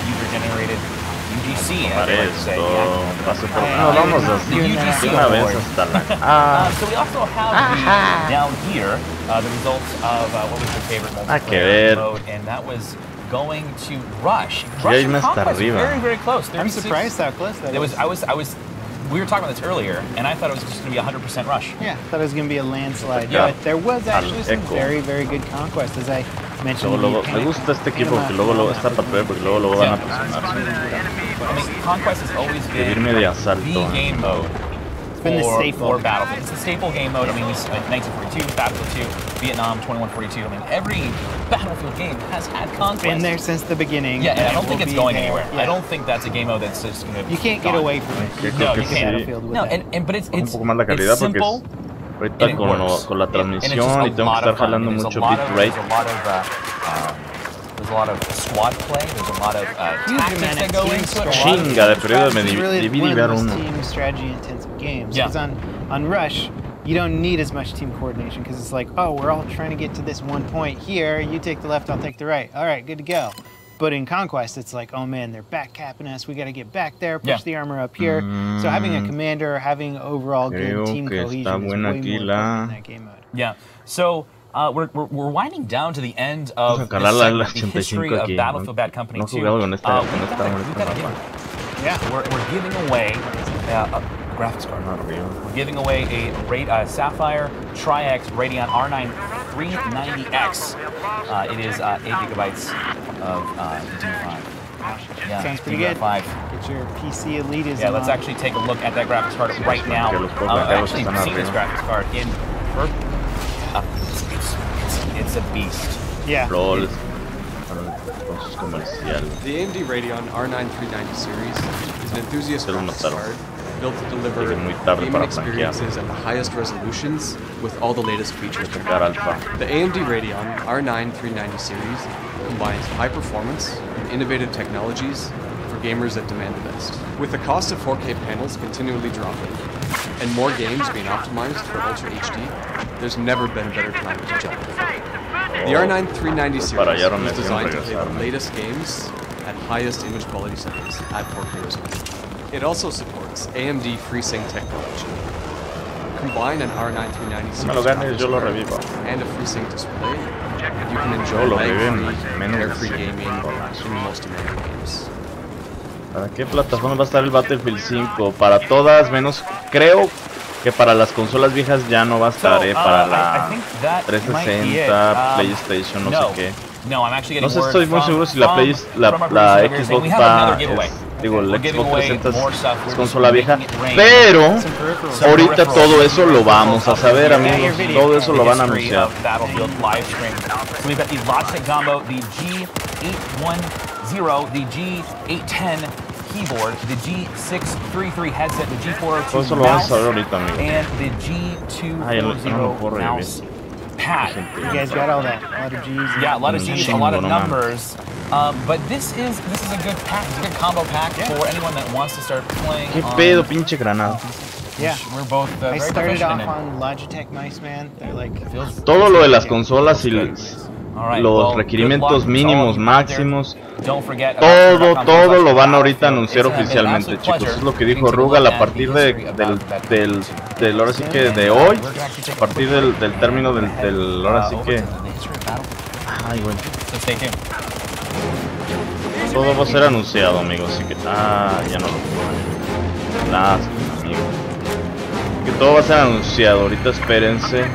user-generated UGC. No, vamos a hacer una vez hasta la... So we also have down here the results of what was your favorite multiplayer mode, and that was going to Rush. Rush and Conquest was very, very close. I'm surprised how close that was. We were talking about this earlier, and I thought it was just going to be 100% Rush. Yeah, I thought it was going to be a landslide. Yeah. But there was actually some very, very good Conquest, as I mentioned. Me gusta este equipo porque luego está para ver, porque luego van a presionar. I mean, Conquest has always been the game mode. It's been the staple. For Battlefield. It's the staple game mode. I mean, we spent 1942, Battlefield 2, Vietnam 2142. I mean, every Battlefield game has had Conquest. Been there since the beginning. Yeah, and I don't think it's going anywhere. Yeah. I don't think that's a game mode that's just going to. You can't get away from it. No, you can't. No, but it's simple. Ahorita con la transmisión y tengo que estar jalando mucho bitrate. There's a lot of squad play. There's a lot of tactics that go into it. Chinga de periodo me dividí ver uno. Team strategy intensive games. Because on Rush, you don't need as much team coordination because it's like, oh, we're all trying to get to this one point here. You take the left, I'll take the right. All right, good to go. But in Conquest, it's like, oh man, they're back capping us. We got to get back there, push the armor up here. So having a commander, having overall good team cohesion is way more important in that game mode. Yeah. So. We're winding down to the end of the history of Battlefield Bad Company 2. Yeah, we're giving away a graphics card. We're giving away a Sapphire Tri-X Radeon R9 390X. It is 8 gigabytes of DDR5. Yeah, sounds pretty good. Get your PC elitism. Yeah, let's actually take a look at that graphics card right now. I've actually seen this graphics card in person. It's a beast. Yeah. The AMD Radeon R9 390 series is an enthusiast graphics card built to deliver gaming experiences at the highest resolutions with all the latest features. The AMD Radeon R9 390 series combines high performance and innovative technologies for gamers that demand the best. With the cost of 4K panels continually dropping and more games being optimized for Ultra HD, there's never been a better time to jump. The R9 390 series is designed to play the latest games at highest image quality settings at 4K resolution. It also supports AMD FreeSync technology. Combine an R9 390 series and a FreeSync display, you can enjoy lag-free, carefree gaming in most demanding games. ¿Para qué plataforma va a estar el Battlefield 5? Para todas, menos creo que para las consolas viejas ya no va a estar, para la 360, PlayStation, no sé qué. No sé, estoy muy seguro si la Xbox va, digo, el Xbox 360 es consola vieja, pero ahorita todo eso lo vamos a saber, amigos, todo eso lo van a anunciar. Keyboard, the G633 headset, the G402 eso lo vamos a saber ahorita, amigos. And the G240 mouse pad. You guys got all that? A lot of G's. Yeah, a lot of G's, a lot of numbers. But this is a good pack. It's a good combo pack for anyone that wants to start playing. ¿Qué pedo, pinche granada? Yeah, we're both I started off on Logitech mice, man. They're like todo lo de las consolas y los requerimientos mínimos, máximos, todo lo van ahora a anunciar oficialmente, chicos. Es lo que dijo Rugal a partir del ahora sí que de hoy, a partir del término del ahora sí que. Ay, güey. Todo va a ser anunciado, amigos, así que ya no lo puedo. Lástima, amigos. Que todo va a ser anunciado, ahorita espérense.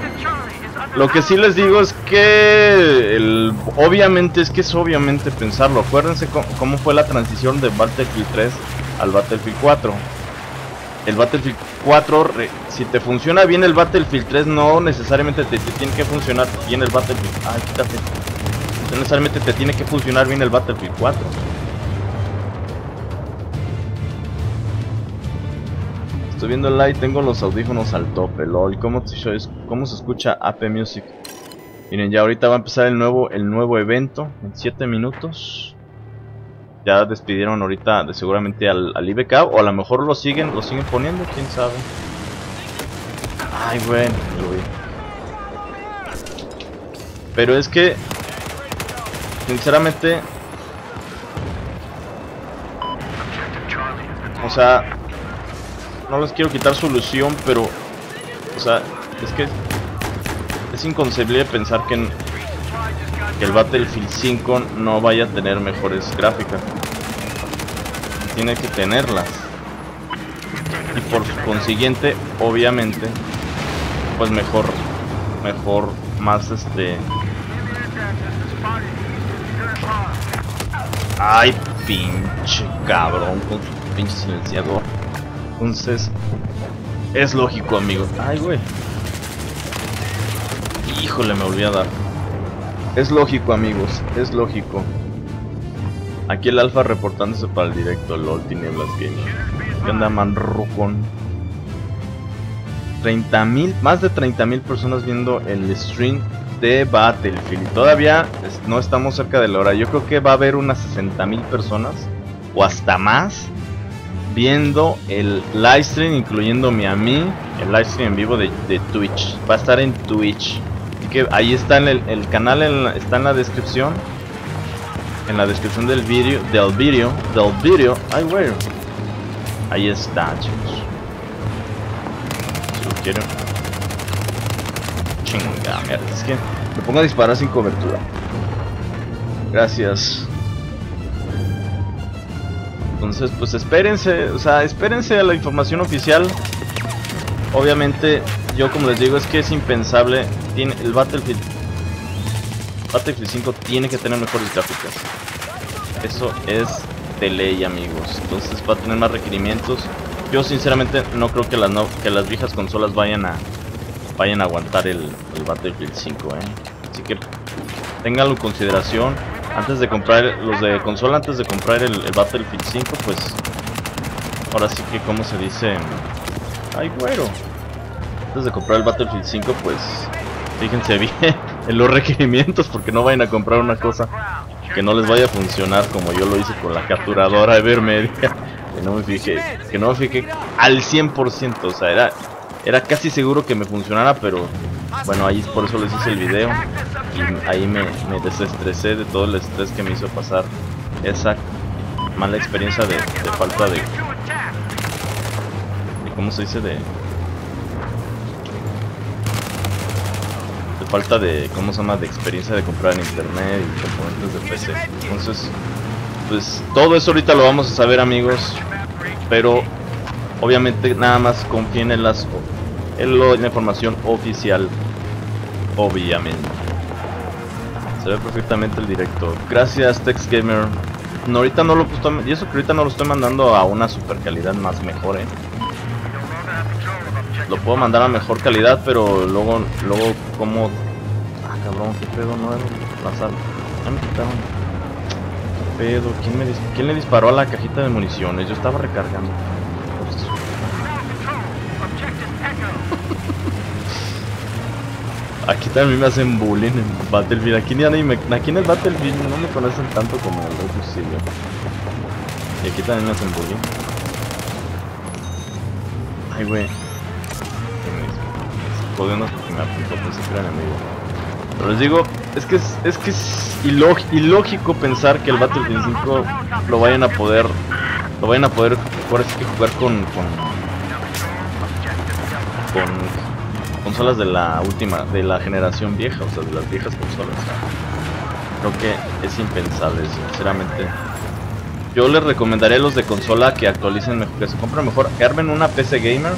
Lo que sí les digo es que obviamente es obviamente pensarlo. Acuérdense cómo fue la transición de Battlefield 3 al Battlefield 4. El Battlefield 4, si te funciona bien el Battlefield 3, no necesariamente te tiene que funcionar bien el Battlefield. Ay, quítate. No necesariamente te tiene que funcionar bien el Battlefield 4. Estoy viendo el live, tengo los audífonos al tope, lol. ¿Cómo se escucha AP Music? Miren, ya ahorita va a empezar el nuevo evento en 7 minutos. Ya despidieron ahorita seguramente al IBK, o a lo mejor lo siguen poniendo, quién sabe. Ay, bueno, lo vi. Pero es que sinceramente, o sea, no les quiero quitar su ilusión, pero, o sea, es que es inconcebible pensar que el Battlefield 5 no vaya a tener mejores gráficas. Tiene que tenerlas. Y por consiguiente, obviamente, pues mejor, más Ay, pinche cabrón, con su pinche silenciador. Entonces, es lógico, amigos. Ay, güey. Híjole, me volví a dar. Es lógico, amigos. Es lógico. Aquí el alfa reportándose para el directo. LOL Tinieblas Gaming. ¿Qué onda, man? Rucón. 30,000, más de 30,000 personas viendo el stream de Battlefield. Y todavía no estamos cerca de la hora. Yo creo que va a haber unas 60,000 personas o hasta más viendo el livestream, incluyéndome a mí, el livestream en vivo de Twitch. Va a estar en Twitch. Así que ahí está el canal, está en la descripción. En la descripción del vídeo. Ay, güey. Ahí está, chicos. Si lo quiero. Chinga, mierda. Es que me pongo a disparar sin cobertura. Gracias. Entonces, pues espérense, o sea, espérense a la información oficial. Obviamente, yo como les digo, es que es impensable. El Battlefield 5 tiene que tener mejores gráficas. Eso es de ley, amigos. Entonces va a tener más requerimientos. Yo sinceramente no creo que las viejas consolas vayan a aguantar el Battlefield 5, Así que ténganlo en consideración. Antes de comprar los de consola, antes de comprar el Battlefield 5, pues ahora sí que, ¿cómo se dice? Ay, güero. Antes de comprar el Battlefield 5, pues fíjense bien en los requerimientos, porque no vayan a comprar una cosa que no les vaya a funcionar como yo lo hice con la capturadora de Media. Que no me fijé al 100%, o sea, era casi seguro que me funcionara, pero bueno, ahí por eso les hice el video. Y ahí me desestresé de todo el estrés que me hizo pasar esa mala experiencia de falta de ¿cómo se dice? De falta de, ¿cómo se llama? De experiencia de comprar en internet y componentes de PC. Entonces, pues todo eso ahorita lo vamos a saber, amigos, pero obviamente nada más confíen en la información oficial, obviamente. Se ve perfectamente el directo. Gracias, TexGamer. No, ahorita no lo estoy, y eso que ahorita no lo estoy mandando a una super calidad más mejor, Lo puedo mandar a mejor calidad, pero luego como... Ah, cabrón, qué pedo nuevo. La sal. Ya me quitaron. Qué pedo. ¿Quién le disparó a la cajita de municiones? Yo estaba recargando. Aquí también me hacen bullying en Battlefield. Aquí en el Battlefield no me conocen tanto como en el Oficial. Y aquí también me hacen bullying. Ay, güey. Jodiendo porque me apuntó, pensé que era enemigo. Pero les digo, es que es ilógico pensar que el Battlefield 5 lo vayan a poder ahora sí que jugar con consolas de la generación vieja, o sea, de las viejas consolas. Creo que es impensable, sinceramente. Yo les recomendaría a los de consola que actualicen mejor, que se compren mejor, que armen una PC gamer.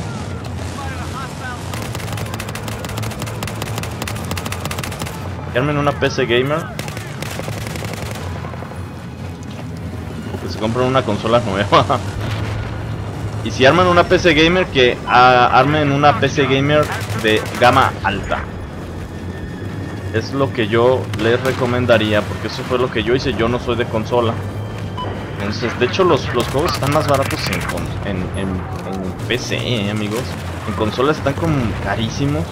Que armen una PC gamer. O que se compren una consola nueva. Y si arman una PC gamer, que armen una PC gamer de gama alta. Es lo que yo les recomendaría, porque eso fue lo que yo hice. Yo no soy de consola. Entonces, de hecho, los juegos están más baratos en PC, amigos. En consolas están como carísimos.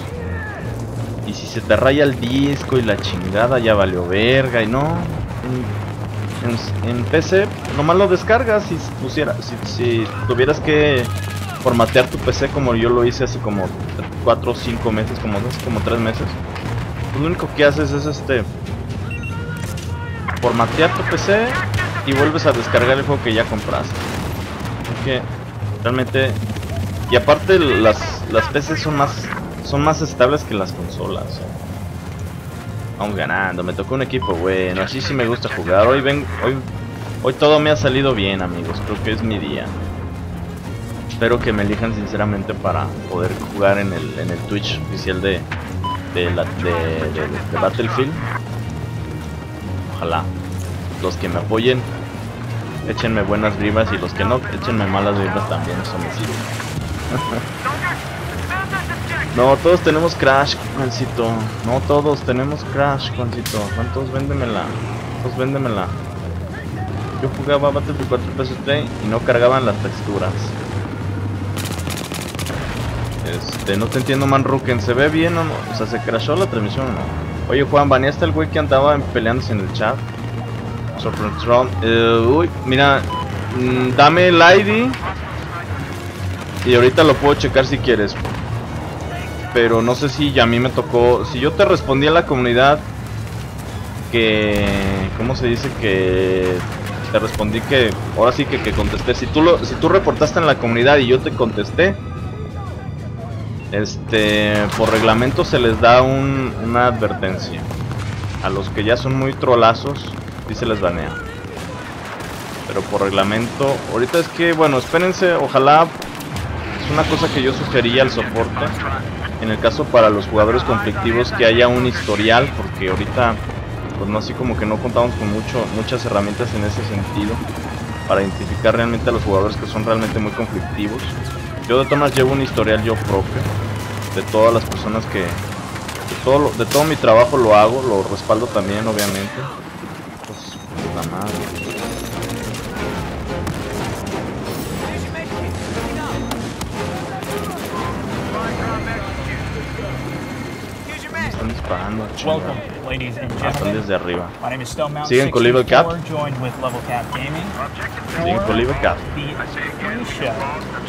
Y si se te raya el disco y la chingada, ya valió verga. Y no, en PC nomás lo descargas. Si tuvieras que formatear tu PC como yo lo hice hace como 4 o 5 meses, como 3 meses, pues lo único que haces es formatear tu PC y vuelves a descargar el juego que ya compraste. Porque realmente, y aparte las PCs son más estables que las consolas. Vamos ganando, me tocó un equipo bueno, así sí me gusta jugar. Hoy todo me ha salido bien, amigos, creo que es mi día. Espero que me elijan sinceramente para poder jugar en el Twitch oficial de Battlefield. Ojalá los que me apoyen échenme buenas vibras, y los que no, échenme malas vibras también, eso me sirve. No, todos tenemos Crash, Juancito. No, todos tenemos Crash, Juancito. ¿Cuántos? Véndemela. Todos véndemela. Yo jugaba Battlefield 4 PS3 y no cargaban las texturas. No te entiendo, Manruken. ¿Se ve bien o no? O sea, ¿se crashó la transmisión o no? Oye, Juan, ¿baneaste al güey que andaba peleándose en el chat? Uy, mira, dame el ID y ahorita lo puedo checar si quieres. Pero no sé si ya a mí me tocó. Si yo te respondí a la comunidad que... ¿Cómo se dice? Que te respondí que... Ahora sí que contesté. Si tú reportaste en la comunidad y yo te contesté, por reglamento se les da una advertencia. A los que ya son muy trolazos, sí se les banea. Pero por reglamento... Ahorita es que, bueno, espérense, ojalá... Es una cosa que yo sugería al soporte. En el caso para los jugadores conflictivos, que haya un historial, porque ahorita pues no, así como que no contamos con muchas herramientas en ese sentido para identificar realmente a los jugadores que son realmente muy conflictivos. Yo de todas maneras llevo un historial yo propio de todas las personas que de todo mi trabajo lo hago, lo respaldo también, obviamente. Pues la madre. disparando. Welcome, ladies and Están desde arriba. My name is Siguen con Level Cap. joined with Level Cap Gaming. Siguen con Level Cap. The pre-show,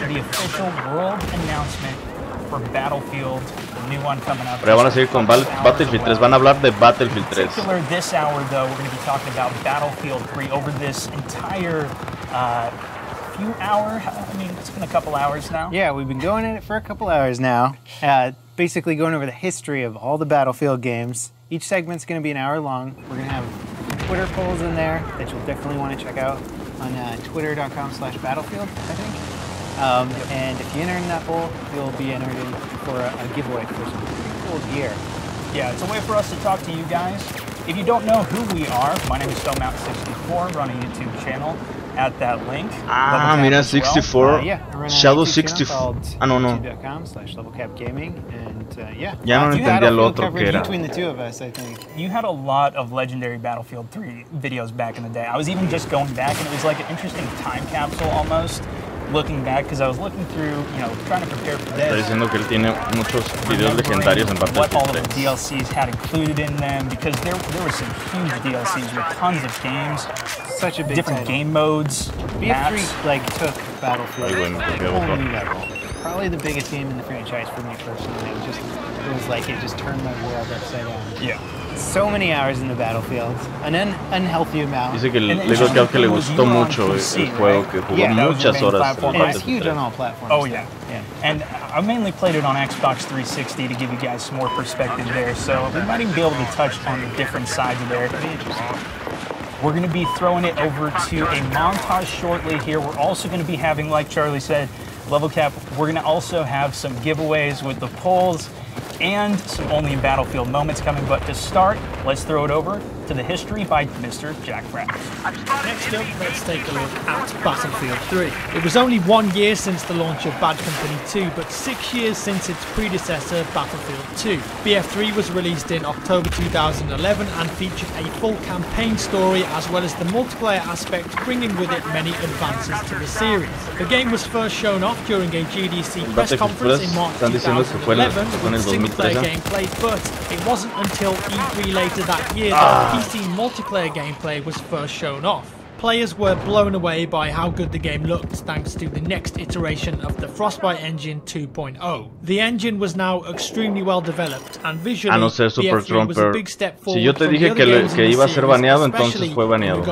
the official world announcement for Battlefield, the new one coming up. Pero van a seguir con Battlefield 3. Van a hablar de Battlefield 3. In particular, this hour though, we're going to be talking about Battlefield 3 over this entire few hours. I mean, it's been a couple hours now. Yeah, we've been going at it for a couple hours now. Basically going over the history of all the Battlefield games. Each segment's going to be an hour long. We're going to have Twitter polls in there that you'll definitely want to check out on twitter.com/battlefield, I think. And if you enter in that poll, you'll be entered in for a giveaway for some pretty cool gear. Yeah, it's a way for us to talk to you guys. If you don't know who we are, my name is Stonematt64, run a YouTube channel at that link. Ah, mira, 64. Shadow 64. Ah, no. youtube.com/levelcapgaming, and yeah. Ya no entendía lo otro que era. Between the two of us, I think. You had a lot of legendary Battlefield 3 videos back in the day. I was even just going back, and it was like an interesting time capsule almost. Looking back, because I was looking through, you know, trying to prepare for this. Está diciendo que él tiene muchos videos legendarios en what all of Battlefield the 3. DLCs had included in them, because there were some huge DLCs with tons of games, Such a big different title. game modes, BF3 maps. like took Battlefield Ay, bueno, to qué a whole horror. new level. Probably the biggest game in the franchise for me personally. It was like it just turned my world upside down. Yeah. So many hours in the Battlefield, an unhealthy amount. Dice que Level Cap que le gustó mucho el juego, que jugó muchas horas en And it's Battlefield huge 3. on all platforms. Oh yeah. And I mainly played it on Xbox 360 to give you guys some more perspective there, so we might even be able to touch on the different sides of there. We're going to be throwing it over to a montage shortly here. We're also going to be having, like Charlie said, Level Cap, we're going to also have some giveaways with the polls and some only in Battlefield moments coming. But to start, let's throw it over to the history by Mr. Jack Fraps. Next up, let's take a look at Battlefield 3. It was only 1 year since the launch of Bad Company 2, but 6 years since its predecessor, Battlefield 2. BF3 was released in October 2011 and featured a full campaign story as well as the multiplayer aspect, bringing with it many advances to the series. The game was first shown off during a GDC press conference in March 2011 with single-player gameplay, but it wasn't until E3 later that year that PC multiplayer gameplay was first shown off. Players were blown away by how good the game looked thanks to the next iteration of the Frostbite engine 2.0. The engine was now extremely well developed and visually BF3 was a big step forward. Si yo te dije que iba a ser baneado, entonces fue baneado.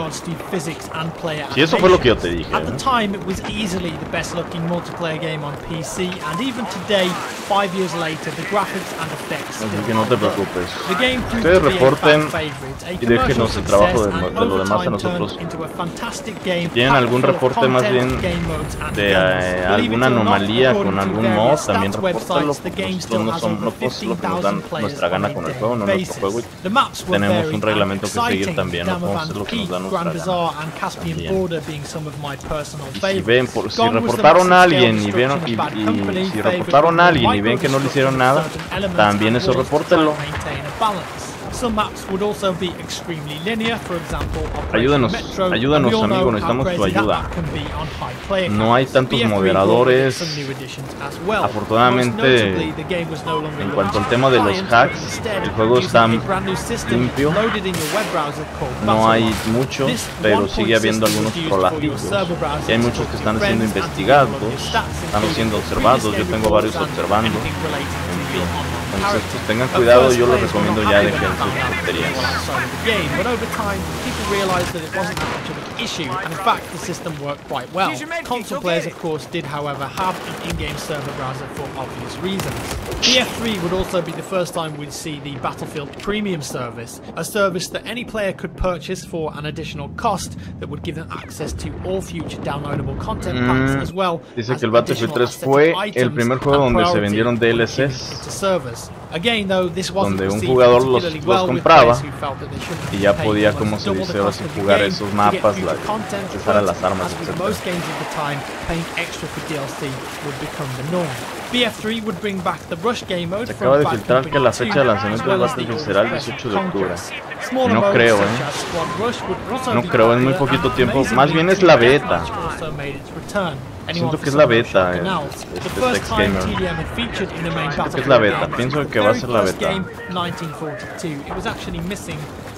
Si eso fue lo que yo te dije. At the time, it was easily the best looking multiplayer game on PC, and even today, 5 years later, the graphics and effects Así que no te preocupes. The game proved Ustedes to be a reporten fan favorite, a y déjenos el trabajo commercial de success, lo demás a and nosotros. over time turned into a fantastic game ¿Tienen algún packed full of reporte más content, bien game modes, and de guns. alguna Believe it or not, anomalía according con to algún various mod? stats También websites, repórtalo. the game Nosotros still no has somos over lo que nos 15,000 dan players nuestra on gana a con el daily juego, no nuestro basis. juego. The maps were Tenemos varied un reglamento and que seguir exciting, también, no podemos hacer lo que nos da Grand nuestra Bazaar gana. and Caspian Bien. Border being some of my personal Si favorites. ven, si Gone was the reportaron a massive alguien scale y vieron destruction of Bad Company, si favored reportaron with a alguien y micro ven que no le hicieron nada, certain elements también and eso walls to try repórtenlo. and maintain a balance. Some maps would also be extremely linear, for example, Ayúdenos, Metro, ayúdanos, and we all know amigo, necesitamos how tu crazy that ayuda. map can be on high player No hay counts. tantos BF3 moderadores. brought some new additions as well. Afortunadamente, Most notably, the game was no longer en cuanto al launched tema de on los client, hacks, but instead el juego using está a brand new system limpio. loaded in your web browser called No hay Battle.net. muchos, This pero one-point sigue habiendo system algunos was used for your trolajillos. server browser Y hay to muchos talk que to están friends siendo and to investigados, download your stats, están including siendo previous observados. Yo game tengo varios reports and observando. anything related to En fin, your online entonces pues tengan At cuidado, first, yo les players were recomiendo not ya happy dejen when they sus found out tonterías. people outside of the game, but over time, people realised that it wasn't that much of an issue, and in fact, the system worked quite well. Console players, of course, did, however, have an in-game server browser for obvious reasons. BF3 would also be the first time we'd see the Battlefield Premium service, a service that any player could purchase for an additional cost that would give them access to all future downloadable content packs as well. Dice que el Battlefield 3 fue el primer juego donde se vendieron DLCs, Again, though, this wasn't donde un received jugador particularly los well with compraba players who felt that they shouldn't y ya pay podía, more como than se double dice, the ahora cost sí of the jugar game esos to get mapas, future content, accesar a las armas, as with etc. most games of the time, paying extra for DLC would become the norm. BF3 would bring back the Rush game mode Se acaba de from Bad filtrar Company que la 2, fecha de lanzamiento as well del as the Battlefield será el Special 18 de octubre. Conquest. Smaller No modes creo, such as Squad Rush would also No be creo, en muy popular, poquito and tiempo. amazingly, Más bien es la Deathmatch beta. also made its return. Siento que es la beta, Tex Gamer. Siento que es la beta, pienso que va a ser la beta.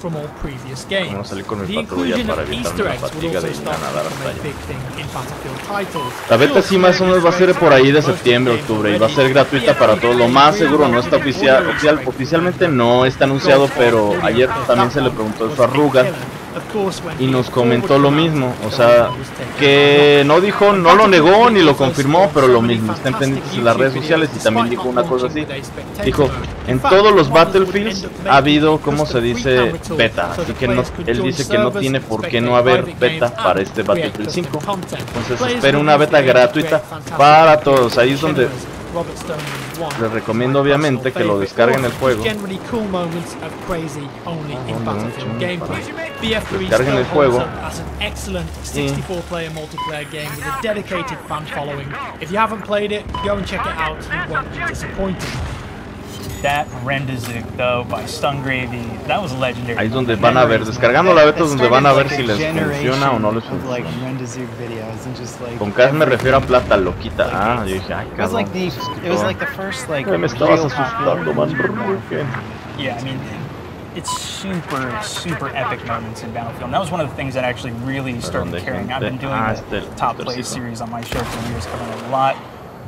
Vamos a salir con mi patrulla para evitar la fatiga de ir a nadar hasta allá. La beta sí más o menos va a ser por ahí de septiembre, octubre, y va a ser gratuita para todos. Lo más seguro no está oficialmente no está anunciado, pero ayer también se le preguntó eso a Ruga y nos comentó lo mismo, o sea, que no dijo, no lo negó ni lo confirmó, pero lo mismo, estén pendientes en las redes sociales. Y también dijo una cosa así, dijo, en todos los Battlefields ha habido, ¿cómo se dice?, beta, así que no, él dice que no tiene por qué no haber beta para este Battlefield 5, entonces espera una beta gratuita para todos. Ahí es donde les recomiendo obviamente que lo descarguen el juego. Descarguen el juego. That Rendazik though by Stun Gravy, that was legendary. Ahí es donde van a ver, descargando la beta es donde van a ver si les funciona o no les funciona. Con Cas me refiero a plata loquita. Ah, yo dije, ay cabrón. Me estabas asustando, man. Yeah, I mean, it's super epic moments in Battlefield. And that was one of the things that actually really started carrying. I've been doing the Top Play series on my show for years, covering a lot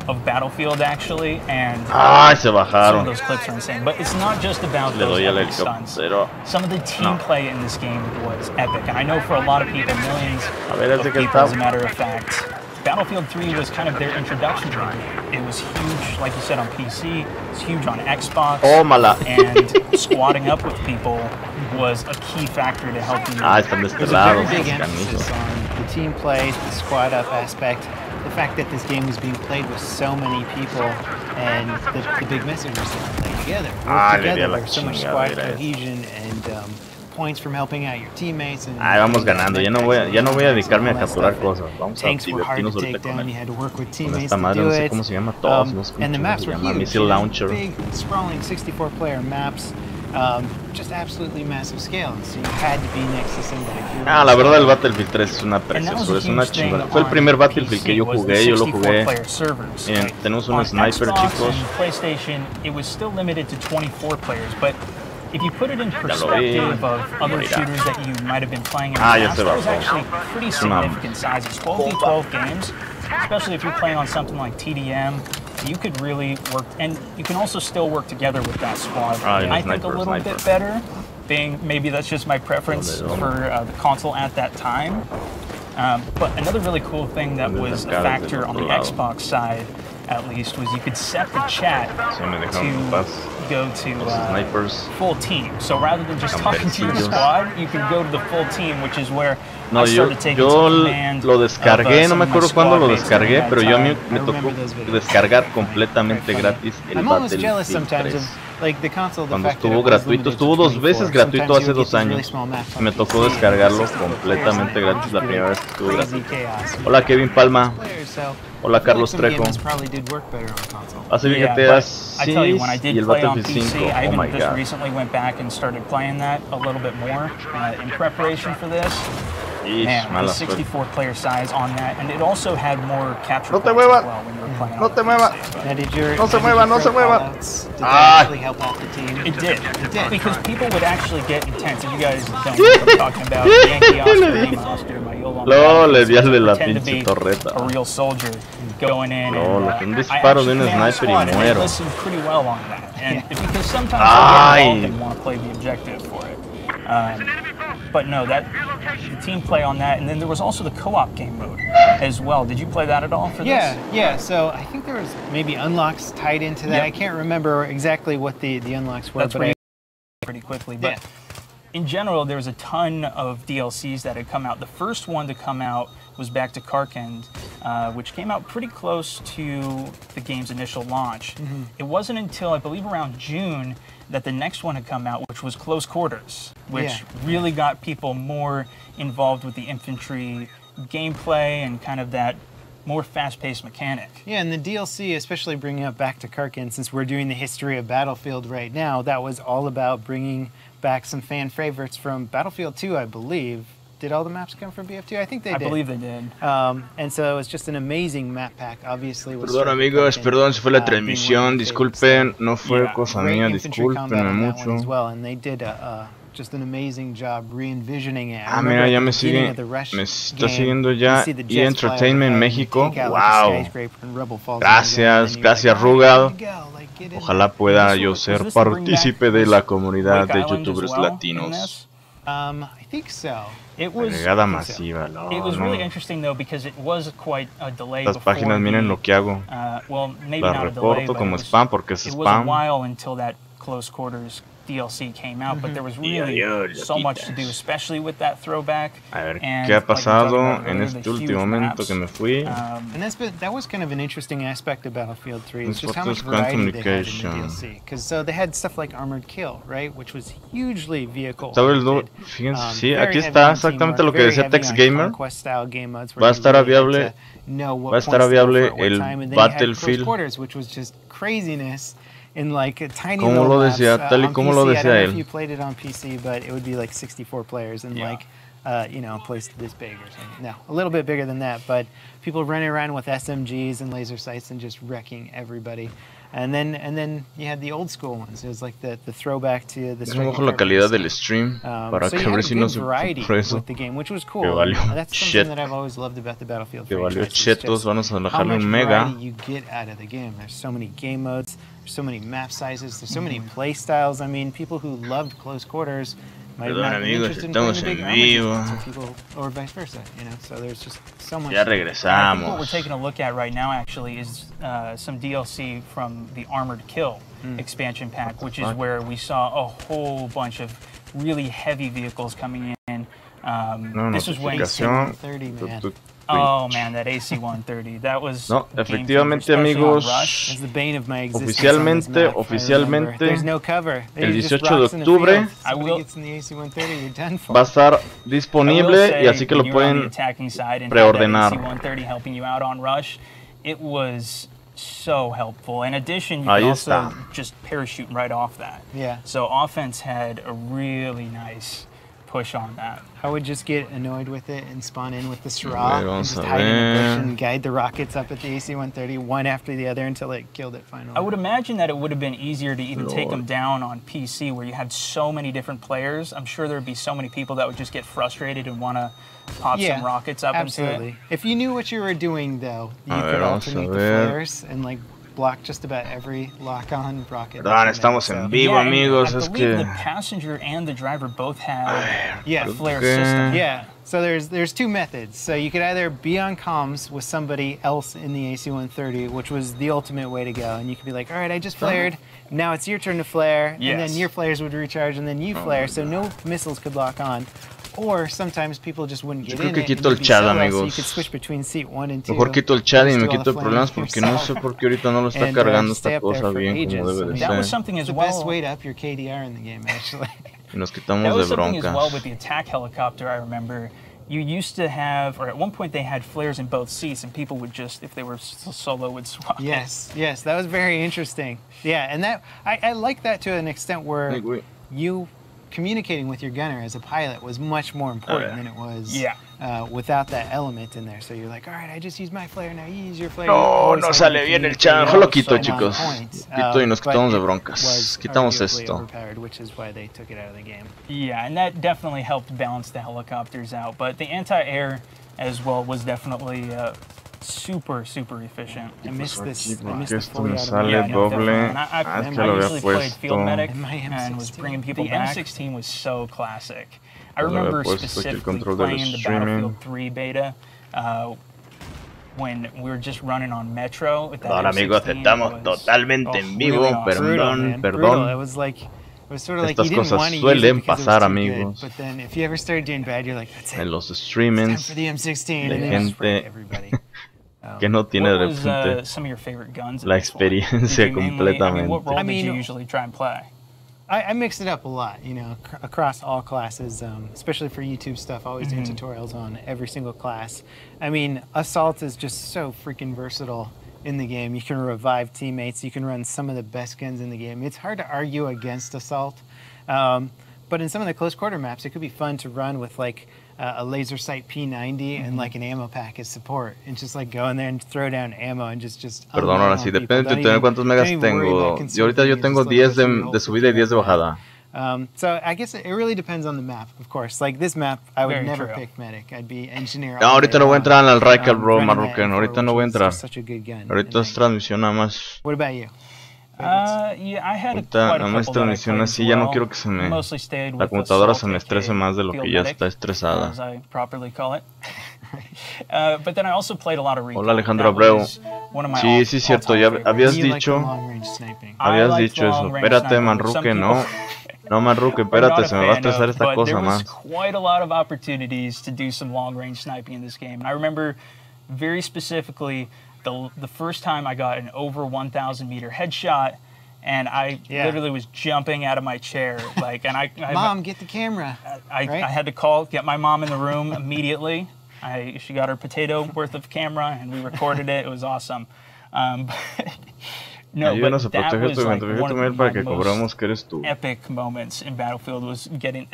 of Battlefield actually, and some of those clips are insane. But it's not just about those epic stunts. Some of the team play in this game was epic, and I know for a lot of people, millions of people, as a matter of fact, Battlefield 3 was kind of their introduction to the game. It was huge, like you said, on PC. It's huge on Xbox. And squatting up with people was a key factor to help you. There's a very big emphasis on the team play, the squad up aspect. The fact that this game was being played with so many people, and the big message was to play together, work together. There's so much squad cohesion and points from helping out your teammates. And vamos ganando. Ya no voy a dedicarme a capturar cosas. Vamos a divertirnos ahorita con esta madre. No sé cómo se llama todos. No sé cómo se llama. Missile Launcher. Big, sprawling 64-player maps. Just absolutely massive scale, so you had to be next to somebody. La verdad el Battlefield 3 es una preciosura, es una chingada. Fue el primer Battlefield que yo lo jugué. Tenemos un sniper, chicos. PlayStation, it was still limited to 24 players, but if you put it in perspective of other shooters that you might have been playing in the past, that was actually pretty significant sizes. 12v12 games, especially if you're playing on something like TDM, you could really work, and you can also still work together with that squad. I think a little bit better, being maybe that's just my preference for the console at that time. But another really cool thing that was a factor on the Xbox side, at least, was you could set the chat to go to full team. So rather than just talking to your squad, you can go to the full team, which is where I started taking command. Lo descargué, no me acuerdo cuándo lo descargué, pero yo a mí me tocó descargar completamente gratis el Battlefield 3. Cuando estuvo gratuito, estuvo 2 veces gratuito hace 2 años. Me tocó descargarlo completamente gratis la primera vez que estuvo gratuito. Hola Kevin Palma. Hola Carlos Trejo. Hace GTA 6 y el Battlefield 5. Oh my god. I recently went back and started playing that a little bit more in preparation for this. Man, the 64-player size on that, and it also had more capture points as well when you were playing. No te muevas. No se mueva, no se mueva. Did that actually help out the team? It did. It did. Because people would actually get intense. If you guys don't know what I'm talking about, Yankee Oscar, my No, le di al de la pinche torreta. A real soldier going in. No, un disparo de un sniper y muero. Listen pretty well on that, and because sometimes I get involved and want to play the objective for it. But no, the team play on that, and then there was also the co-op game mode as well. Did you play that at all for this? Yeah. So I think there was maybe unlocks tied into that. I can't remember exactly what the unlocks were, but pretty quickly. But in general, there was a ton of DLCs that had come out. The first one to come out was Back to Karkand, which came out pretty close to the game's initial launch. It wasn't until, I believe, around June that the next one had come out, which was Close Quarters, which really got people more involved with the infantry gameplay and kind of that more fast-paced mechanic. Yeah, and the DLC, especially bringing up Back to Karkand, since we're doing the history of Battlefield right now, that was all about bringing back some fan favorites from Battlefield 2, I believe. did all the maps come from BF2? I think they did. I believe they did. And so it was just an amazing map pack. Obviously, perdón amigos, perdón si fue la transmisión, disculpen, no fue cosa mía, discúlpenme mucho. And they did just an amazing job re-envisioning it. Ah, mira, ya me sigue, me está siguiendo ya y Entertainment México. Wow. Gracias, gracias Rugado. Ojalá pueda yo ser partícipe de la comunidad de youtubers latinos. I think so. Agregada masiva, no, It was no. really interesting though because it was quite a delay. Las páginas, miren lo que hago. Well, maybe Las not a delay, reporto but como it was, spam porque es it was a spam. while until that Close Quarters DLC came out, but there was really so much to do, especially with that throwback. A ver, and, ¿qué ha pasado like en este último momento que me fui? And that was kind of an interesting aspect of Battlefield 3. It's just how Fotos much variety they had in the communication. DLC. Because so they had stuff like Armored Kill, right, which was hugely vehicle. Fíjense, sí, aquí está exactamente lo que decía Tex Gamer. Va a estar viable, el Battlefield. Which was just craziness. In like a tiny como lo decía, tal y como lo decía él. I don't know él. if you played it on PC, but it would be like 64 players and like, you know, a place this big or something. No, a little bit bigger than that, but people running around with SMGs and laser sights and just wrecking everybody. And then you had the old school ones. It was like the throwback to the. Bajo la calidad del stream para que a ver si no se preso. The game, which was cool. Que valió That's shit. something that I've always loved about the Battlefield. Que valió franchise, chetos, vamos a how dejarle much un mega. variety you get out of the game. There's so many game modes. There's so many map sizes. There's so many play styles. I mean, people who loved Close Quarters might Perdón, not be amigos, interested in playing estamos the big en armor vivo. systems, so people, or vice versa, you know. So there's just so much. Ya I think what we're regresamos. taking a look at right now actually is some DLC from the Armored Kill expansion pack, which is where we saw a whole bunch of really heavy vehicles coming in. This was when Notificación. oh man, that AC-130, that was No, efectivamente amigos, It's the bane of my existence oficialmente, on this map, I remember. There's no cover. el There's just 18 de rocks in the octubre field. Somebody gets in the AC-130, you're done for. va a estar I will disponible say, y así que lo when you're on the pueden attacking side and preordenar. have that AC-130 helping you out on Rush, it was so helpful. In addition, you Ahí can also está. just parachute right off that. Yeah. So offense had a really nice push on that. I would just get annoyed with it and spawn in with the straw and vamos just a hide in a bush ver. and guide the rockets up at the AC-130 one after the other until it killed it finally. I would imagine that it would have been easier to even take them down on PC where you had so many different players. I'm sure there would be so many people that would just get frustrated and want to pop some rockets up absolutely. into it. If you knew what you were doing, though, you A could ver, vamos a alternate the ver. flares and like block just about every lock-on rocket. Perdón, estamos en vivo and amigos, I es believe que... the passenger and the driver both have Yeah. a flare Okay. system. Yeah. So there's two methods. So you could either be on comms with somebody else in the AC-130, which was the ultimate way to go, and you could be like, all right, I just flared. Now it's your turn to flare, and then Yes. your flares would recharge, and then you flare, so no missiles could lock on. Or sometimes people just wouldn't get Yo creo in que it, quito and el you'd be chat, solo, so you amigos. could switch between seat 1 and 2. Mejor quito el chat y just me do all quito the problemas flames porque no yourself. sé por qué ahorita no lo está And, cargando stay esta up there cosa for bien como ages. debe I de mean, That was ser. something It's as the best well. way to up your KDR in the game, actually. Y nos That quitamos was de something as well broncas. with the attack helicopter, I remember. You used to have, or at one point they had flares in both seats, and people would just, if they were solo, would swap. Yes, that was very interesting. Yeah, and that I like that to an extent where Ay, güey. you communicating with your gunner as a pilot was much more important than it was without that element in there. So you're like, all right, I just use my flare, now you use your flare. No, no sale bien el chat. Mejor lo quito, chicos. Quito y nos quitamos de broncas. Quitamos esto. Which is why they took it out of the game. Yeah, and that definitely helped balance the helicopters out. But the anti-air as well was definitely super efficient. I missed this. I missed Que this esto me fully sale doble. I Es que lo había usually played Field puesto. Medic And my and was M16. bringing people The back. M16 M16 was so classic. I Lo había remember puesto aquí el specifically control del playing the streaming. Battlefield 3 beta when we were just running on Metro. With that Ahora amigos, M16. estamos It was, totalmente en vivo. really awesome. Perdón, Brutal. It perdón. was like, it was sort of like Estas you didn't cosas want to use suelen it because pasar, it was too amigos. good, but then if you ever started doing bad, you're like, that's it. En los Time streamings for the M16, de and then you just wreck gente everybody. que no tiene de What was repente some of your favorite guns? la at this point? experiencia Did you mainly- I mean, what role completamente. did you usually try and play? I mixed it up a lot, you know, across all classes, especially for YouTube stuff, always doing tutorials on every single class. I mean, Assault is just so freaking versatile in the game. You can revive teammates, you can run some of the best guns in the game. It's hard to argue against Assault, But in some of the close quarter maps, it could be fun to run with like a laser sight P90 and like an ammo pack as support, and just like go in there and throw down ammo and just. Perdón, ahora sí, depende de tener cuántos megas tengo. Y ahorita yo tengo 10 de subida y 10 de bajada. So I guess it really depends on the map, of course. Like this map, I would never pick medic. I'd be engineer. No, ahorita no voy a entrar al Rifle, bro, Marroquín. Ahorita no voy a entrar. Ahorita es transmisión nada más. What about you? Yeah, I had ahorita nada más transmisión así, ya no quiero que se me... La computadora se me estrese más de lo que ya está estresada. Hola Alejandro Abreu. Sí, sí es cierto, ya habías dicho eso. Espérate, Manruque, no. No, Manruque, espérate, se me va a estresar esta cosa más. Quite a lot of opportunities to do some long range sniping in this game. And I remember very specifically the first time I got an over 1,000 meter headshot, and I literally was jumping out of my chair, like, and I Mom, get the camera. I had to get my mom in the room immediately. She got her potato worth of camera, and we recorded it. It was awesome. No, but that was like one of the most epic moments in Battlefield was getting.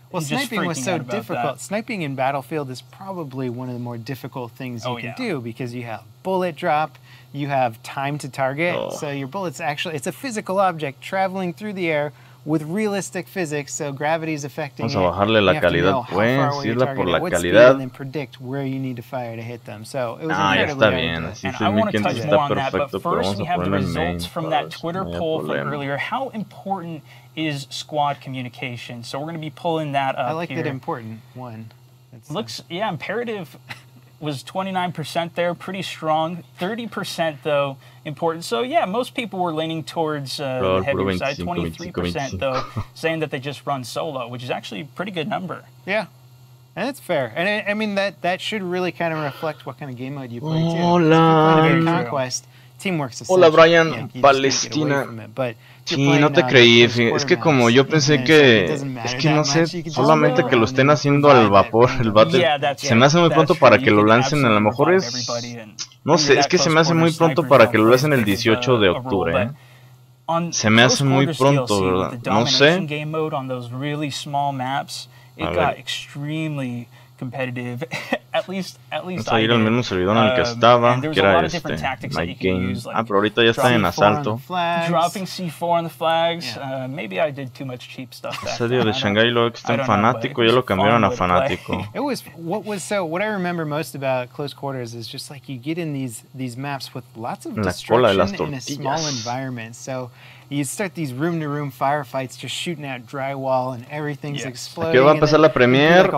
Well, sniping was so difficult. Sniping in Battlefield is probably one of the more difficult things you can do, because you have bullet drop, you have time to target, so your bullets actually, it's a physical object traveling through the air with realistic physics, so gravity is affecting it. Vamos a bajarle la calidad, pues, irla por la calidad. And then predict where you need to fire to hit them. So it was ya está bien, así se me queda, está perfecto, pero vamos a ponerlo en main. From that Twitter poll from earlier, how important is squad communication? So we're going to be pulling that up. I like here. that important one. Looks, imperative was 29% there, pretty strong. 30% though, important. So yeah, most people were leaning towards the heavier side. 23% though, saying that they just run solo, which is actually a pretty good number. Yeah, and it's fair. And I mean that should really kind of reflect what kind of game mode you play too. Hola. Conquest, teamwork's essential. Hola Brian, Palestina. Sí, no te creí, es que como yo pensé que, es que no sé, solamente que lo estén haciendo al vapor, el battle, se me hace muy pronto para que lo lancen, a lo mejor es, no sé, es que se me hace muy pronto para que lo lancen el 18 de octubre, ¿eh? Se me hace muy pronto, ¿verdad? No sé. A ver. Competitive, at least vamos a ir al mismo servidor en el que estaba, que era My Game. Pero ahorita ya está en asalto. Dropping C4 on the flags. Maybe I did too much cheap stuff. Asedio de Shanghái, luego que está en fanático, ya lo cambiaron a fanático. What I remember most about close quarters is just like you get in these maps with lots of destruction in a small environment. So you start these room-to-room firefights, just shooting out drywall and everything's exploding. Aquí va a empezar la Premiere.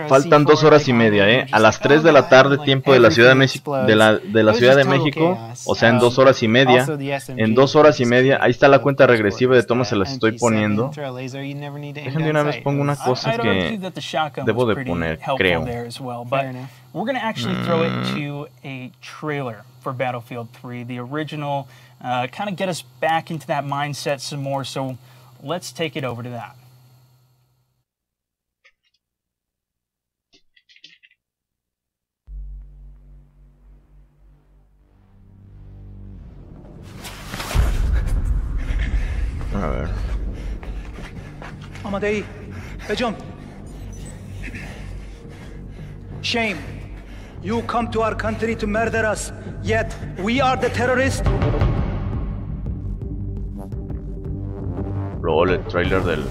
Faltan 2 horas y media, ¿eh? A las 3 de la tarde, tiempo de la Ciudad de México, de la Ciudad de México, o sea, en 2 horas y media. En 2 horas y media, ahí está la cuenta regresiva de tomas, se las estoy poniendo. Déjenme una vez pongo una cosa que debo de poner, creo. We're going to actually throw it to a trailer for Battlefield 3, the original, kind of get us back into that mindset some more, so let's take it over to that. A ver. Amadei, jump. Shame. You come to our country to murder us, yet we are the terrorists. Luego el trailer del...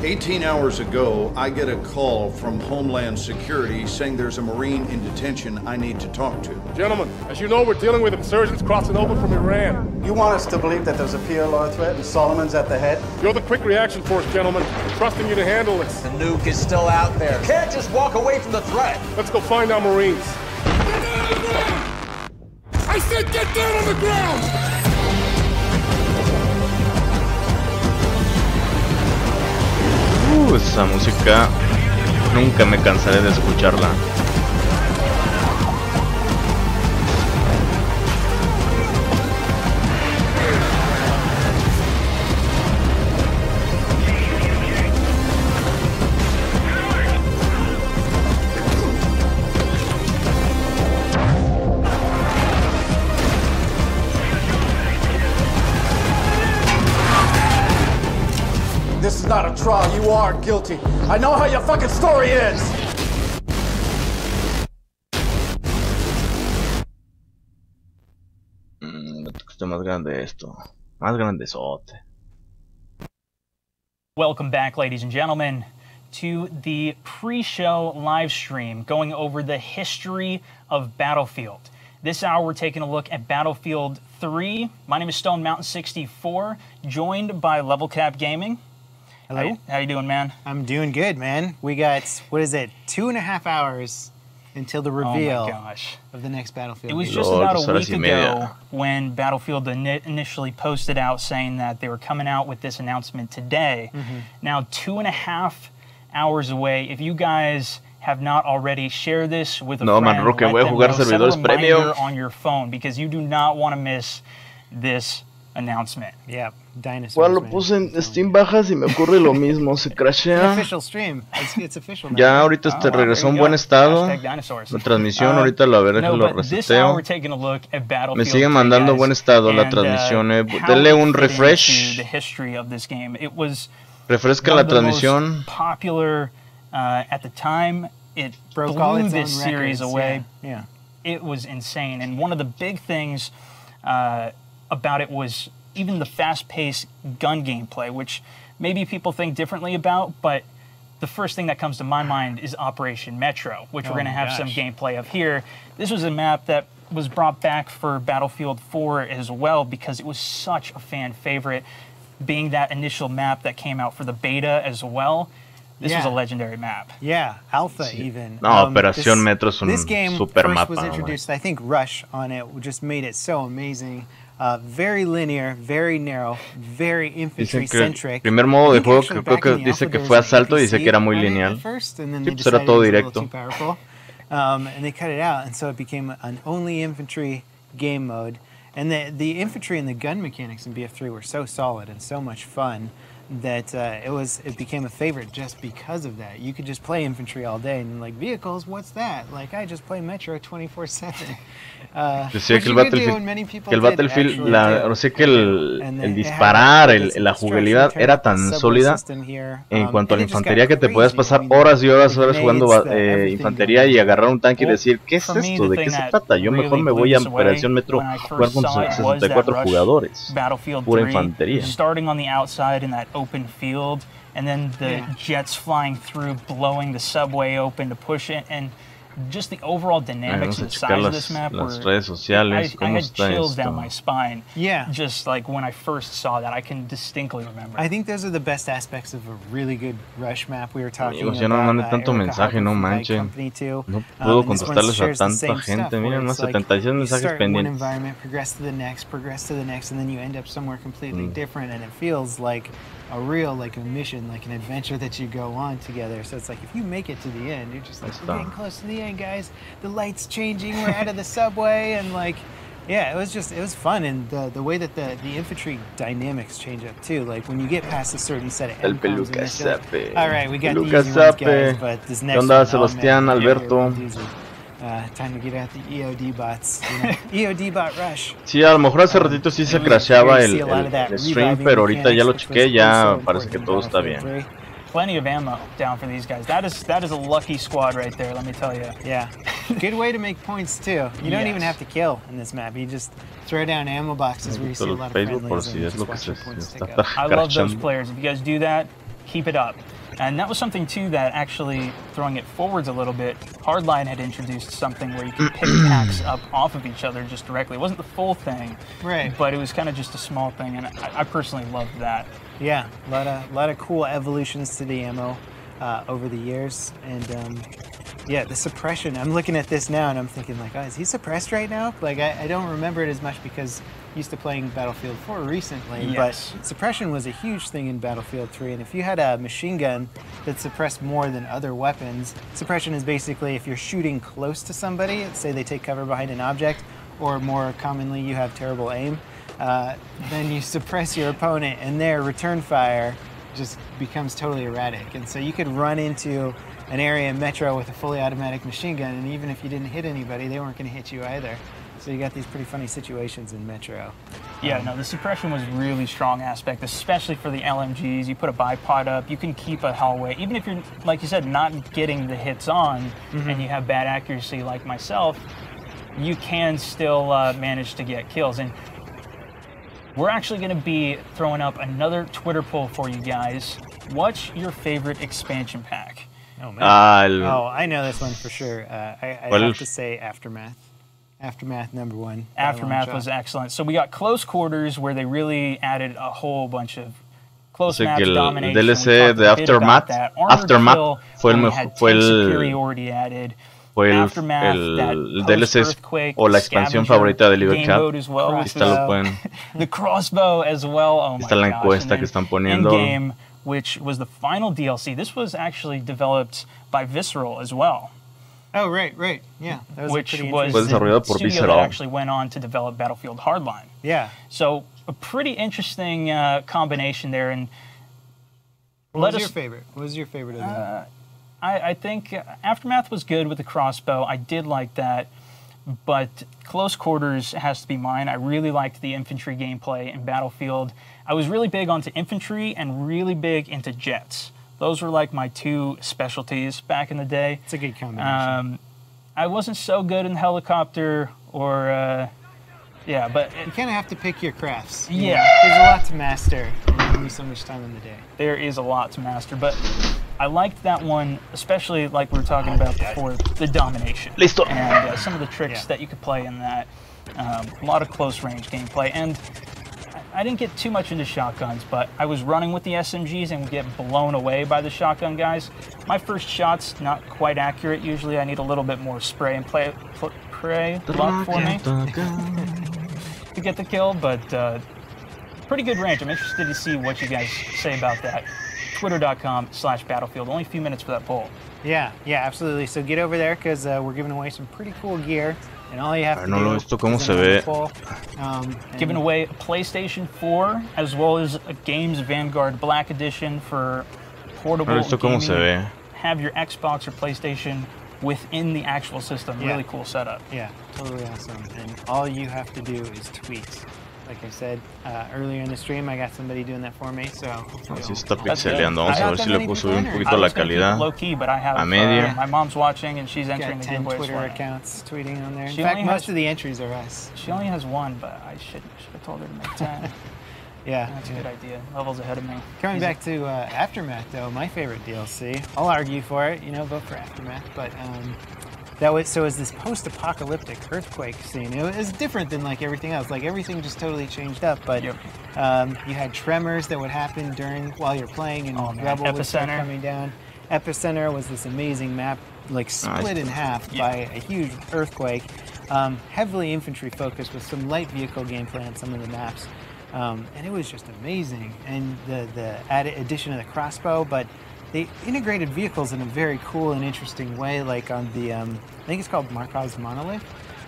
18 hours ago, I get a call from Homeland Security saying there's a Marine in detention I need to talk to. Gentlemen, as you know, we're dealing with insurgents crossing over from Iran. You want us to believe that there's a PLO threat and Solomon's at the head? You're the quick reaction force, gentlemen. Trusting you to handle this. The nuke is still out there. You can't just walk away from the threat. Let's go find our Marines. I said get down on the ground! Esa música nunca me cansaré de escucharla. is not a trial. You are guilty. I know how your fucking story is. Más grande esto. Más grandezote. Welcome back, ladies and gentlemen, to the pre-show live stream going over the history of Battlefield. This hour, we're taking a look at Battlefield 3. My name is Stone Mountain 64, joined by Level Cap Gaming. Hello. How you doing, man? I'm doing good, man. We got, what is it, 2.5 hours until the reveal of the next Battlefield. It was just about a week ago when Battlefield initially posted out saying that they were coming out with this announcement today. Now, 2.5 hours away. If you guys have not already, share this with a friend. Man, Roque, voy a jugar servidores premium on your phone because you do not want to miss this announcement. Yeah, dinosaurs. Bueno, lo puse en Steam bajas y me ocurre lo mismo, se crashea. Official stream. It's official now. Ya ahorita regresó en buen estado. La transmisión ahorita lo reseteo. Me sigue mandando buen estado la transmisión. Denle un refresh. Refresca la transmisión. Popular at the time, it blew this series away. Yeah. It was insane, and one of the big things about it was even the fast-paced gun gameplay, which maybe people think differently about, but the first thing that comes to my mind is Operation Metro, which we're going to have some gameplay of here. This was a map that was brought back for Battlefield 4 as well because it was such a fan favorite, being that initial map that came out for the beta as well. This was a legendary map. Yeah, alpha even. No, Operación Metro es un this game super first mapa. Was introduced, I think Rush on it just made it so amazing. Very linear, very narrow, very infantry centric. El primer modo de juego que creo que dice que fue asalto y dice que era muy lineal. Sí, pues era todo directo. And they cut it out, and so it became an only infantry game mode. And the infantry and the gun mechanics in BF3 were so solid and so much fun that it became a favorite just because of that. You could just play infantry all day and like vehicles, what's that? Like I just play Metro 24/7. Decía que el Battlefield, o sea que el disparar, la jugabilidad era tan sólida en cuanto a la infantería que te podías pasar horas y horas jugando infantería y agarrar un tanque y decir, ¿qué es esto? ¿De qué se trata? Yo mejor me voy a Operación Metro a jugar con 64 jugadores, pura infantería. Open field, and then the jets flying through, blowing the subway open to push it, and just the overall dynamics and the size of this map las redes sociales, I had chills down my spine. Yeah. Just like when I first saw that, I can distinctly remember. I think those are the best aspects of a really good Rush map. We were talking about. Ya no manden tanto mensaje, no manchen. No puedo contestarles a tanta gente. Miren, más 76 mensajes pendientes. One environment, progress to the next, and then you end up somewhere completely different, and it feels like a real, like a mission, like an adventure that you go on together. So it's like if you make it to the end, you're just like, we're getting close to the end, guys. The light's changing, we're out of the subway, and like, yeah, it was fun, and the way that the infantry dynamics change up too. Like when you get past a certain set of MCOs, all right, we got the easy ones, guys, but this next one, Sebastián, Alberto. Time to get out the EOD bots, EOD bot rush. Sí, a lo mejor hace ratito sí se crasheaba el stream, pero ahorita ya lo chequé, ya parece que todo está bien. Plenty of ammo down for these guys. That is a lucky squad right there, let me tell you. Yeah, good way to make points too. You don't even have to kill in this map. You just throw down ammo boxes where you see a lot of friendlies and just watch your points tick up. I love those players. If you guys do that, keep it up. And that was something too that actually, throwing it forwards a little bit, Hardline had introduced something where you could pick packs up off of each other just directly. It wasn't the full thing, right? But it was kind of just a small thing, and I personally loved that. Yeah, a lot of cool evolutions to the ammo over the years, and yeah, the suppression. I'm looking at this now and I'm thinking like, oh, is he suppressed right now? Like I don't remember it as much because I used to playing Battlefield 4 recently, but suppression was a huge thing in Battlefield 3, and if you had a machine gun that suppressed more than other weapons, suppression is basically if you're shooting close to somebody, say they take cover behind an object, or more commonly you have terrible aim, then you suppress your opponent and their return fire just becomes totally erratic. And so you could run into an area in Metro with a fully automatic machine gun, and even if you didn't hit anybody, they weren't going to hit you either. So you got these pretty funny situations in Metro. Yeah, no, the suppression was really strong aspect, especially for the LMGs. You put a bipod up, you can keep a hallway. Even if you're, like you said, not getting the hits on and you have bad accuracy like myself, you can still manage to get kills. And we're actually going to be throwing up another Twitter poll for you guys. What's your favorite expansion pack? Oh, man. Oh, I know this one for sure. I have to say Aftermath. Aftermath #1. Aftermath was excellent. So we got Close Quarters, where they really added a whole bunch of close maps, domination. El DLC de Aftermath, fue el DLC o la expansión favorita de Libertad. Está lo pueden. The Crossbow as well. Oh my Está la encuesta que están poniendo. Endgame, which was the final DLC. This was actually developed by Visceral as well. Oh, right. Yeah. That was which was the studio that actually went on to develop Battlefield Hardline. Yeah. So a pretty interesting combination there. And what was your favorite? What was your favorite of them? I think Aftermath was good with the crossbow. I did like that. But Close Quarters has to be mine. I really liked the infantry gameplay in Battlefield. I was really big onto infantry and really big into jets. Those were like my two specialties back in the day. It's a good combination. I wasn't so good in helicopter or, yeah, but... You kind of have to pick your crafts. Yeah. There's a lot to master and only so much time in the day. There is a lot to master, but I liked that one, especially like we were talking about before, the domination. Listo. And some of the tricks that you could play in that. A lot of close range gameplay. And I didn't get too much into shotguns, but I was running with the SMGs and would get blown away by the shotgun guys. My first shot's not quite accurate. Usually I need a little bit more spray and pray luck for me to get the kill, but pretty good range. I'm interested to see what you guys say about that. Twitter.com/Battlefield. Only a few minutes for that poll. Yeah, absolutely. So get over there because we're giving away some pretty cool gear. And all you have to do is giving away a PlayStation 4 as well as a Games Vanguard Black Edition for portable gaming. Have your Xbox or PlayStation within the actual system. Yeah. Really cool setup. Yeah, totally awesome. And all you have to do is tweet. Like I said earlier in the stream, I got somebody doing that for me, so... Así está pixeleando. Vamos a ver si le puedo subir un poquito la calidad a media. My mom's watching and she's entering the 10 Twitter accounts tweeting on there. In fact, most of the entries are us. She only has one, but I should have told her to make 10. Yeah. That's a good idea. Levels ahead of me. Coming back to Aftermath, though, my favorite DLC. I'll argue for it, vote for Aftermath, but... it was this post-apocalyptic earthquake scene. It was different than like everything else. Like everything just totally changed up. But you had tremors that would happen while you're playing, and rubble would start coming down. Epicenter was this amazing map, like split in half by a huge earthquake. Heavily infantry focused with some light vehicle gameplay on some of the maps, and it was just amazing. And the added addition of the crossbow, but they integrated vehicles in a very cool and interesting way, like on the, I think it's called Markov's Monolith.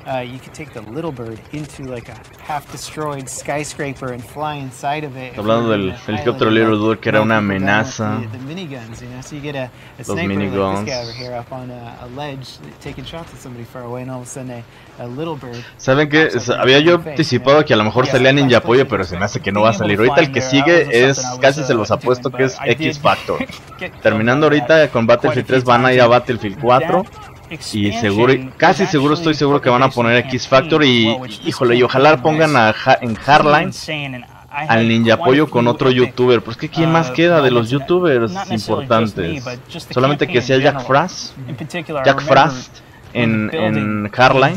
You could take the Little Bird into like a half-destroyed skyscraper and fly inside of it. Hablando del helicóptero Little Bird, que era una amenaza. The miniguns, so you get a sniper like this guy over here up on a ledge taking shots at somebody far away, and all of a sudden a Little Bird. Saben que había yo anticipado que a lo mejor salía Ninja Pollo, pero se me hace que no va a salir. Ahorita el que sigue es, casi se los apuesto que es X Factor. Terminando ahorita con Battlefield 3 van a ir a Battlefield 4. Y casi seguro estoy seguro que van a poner X Factor y híjole, y ojalá pongan en Hardline al Ninja Pollo con otro youtuber, pues que quién más queda de los youtubers importantes. Solamente que sea Jack Frost en Hardline,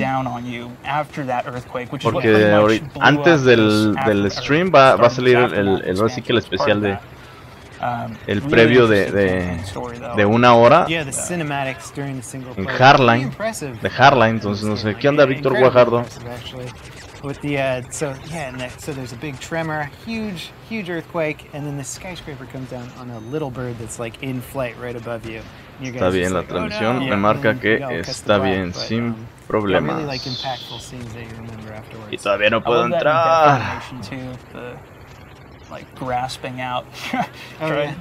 porque antes del stream va a salir el especial de el previo de una hora en Hardline, entonces no sé, ¿qué onda Víctor Guajardo? So there's a big tremor, huge earthquake, and then the skyscraper comes down on a Little Bird that's like in flight right above you. Está bien la transmisión, me marca que está bien, sin problemas. Y todavía no puedo entrar. Like grasping out,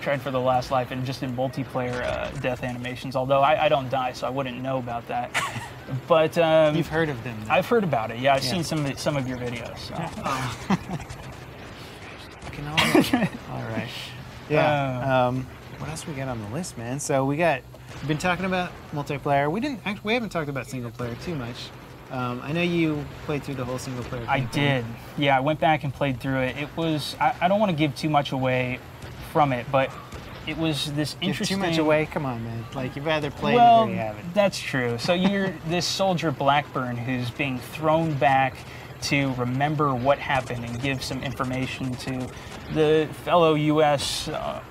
trying for the last life, and just in multiplayer death animations. Although I don't die, so I wouldn't know about that. But you've heard of them, though. I've heard about it. Yeah, I've seen some of your videos. So. All right. Yeah. What else we got on the list, man? So we've been talking about multiplayer. We haven't talked about single player too much. I know you played through the whole single player campaign. I did. Yeah, I went back and played through it. It was, I don't want to give too much away from it, but it was this interesting... Give too much away? Come on, man. Like, you've either played it or you haven't. That's true. So you're this soldier Blackburn who's being thrown back to remember what happened and give some information to the fellow U.S.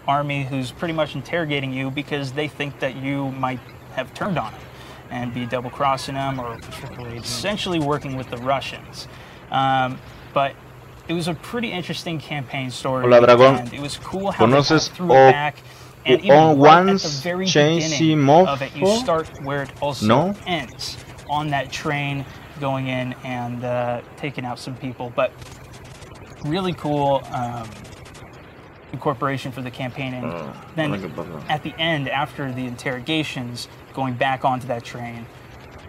Army who's pretty much interrogating you because they think that you might have turned on him and be double-crossing them or essentially working with the Russians. But it was a pretty interesting campaign story. Hola, Dragón. And it was cool how they threw it back. And even right at the very beginning of it, you start where it also ends, on that train going in and taking out some people. But really cool incorporation for the campaign. And then at the end, after the interrogations, going back onto that train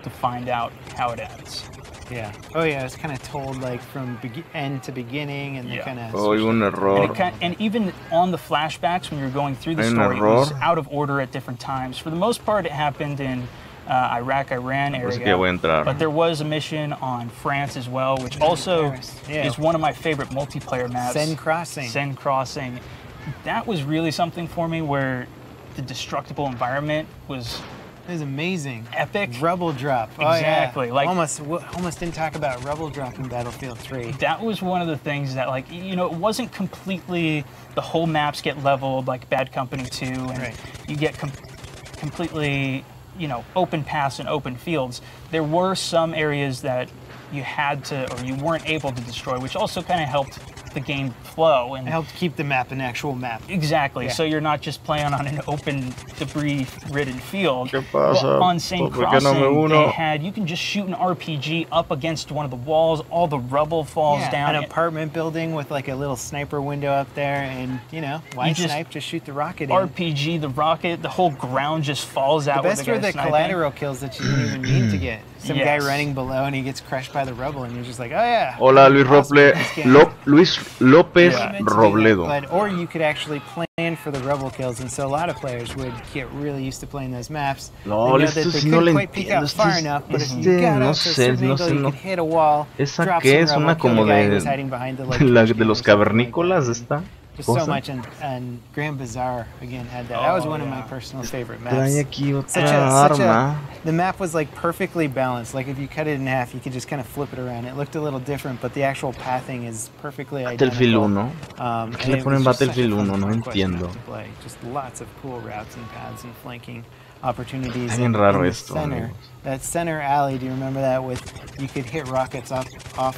to find out how it ends. Yeah. Oh yeah, it's kind of told like from end to beginning, and they kind of. Oh, un error. And even on the flashbacks when you're going through the story, it was out of order at different times. For the most part, it happened in Iraq, Iran area. But there was a mission on France as well, which also is one of my favorite multiplayer maps. Sen Crossing. That was really something for me, where the destructible environment was. It was amazing. Epic. Rubble drop. Exactly. Oh, yeah. Like almost didn't talk about rubble drop in Battlefield 3. That was one of the things that, like, you know, it wasn't completely, the whole maps get leveled like Bad Company 2, and you get completely, you know, open paths and open fields. There were some areas that you had to, or you weren't able to destroy, which also kind of helped the game flow. And it helped keep the map an actual map. Exactly. Yeah. So you're not just playing on an open, debris-ridden field. On Sen Crossing, they had, you can just shoot an RPG up against one of the walls, all the rubble falls down. An apartment building with like a little sniper window up there, and you know, why snipe? Just shoot the rocket in. RPG, the rocket, the whole ground just falls out. The best were the collateral kills that you didn't even mean to get. Some guy running below and he gets crushed by the rubble, and you're just like, oh yeah. Hola, Luis López Robledo. Or you could actually plan for the rubble kills, and so a lot of players would get really used to playing those maps. No, esto sí no le entiendo. No sé, no sé. ¿Esa qué es? Una como de los cavernícolas esta. Just so much, and Grand Bazaar again had that. That was one of my personal favorite maps. The map was like perfectly balanced. Like if you cut it in half, you could just kind of flip it around. It looked a little different, but the actual pathing is perfectly identical. Battlefield 1. ¿Qué le ponen Battlefield 1? No entiendo. Just lots of cool routes and paths and flanking opportunities. Es bien raro esto. That center alley, do you remember that? With you could hit rockets off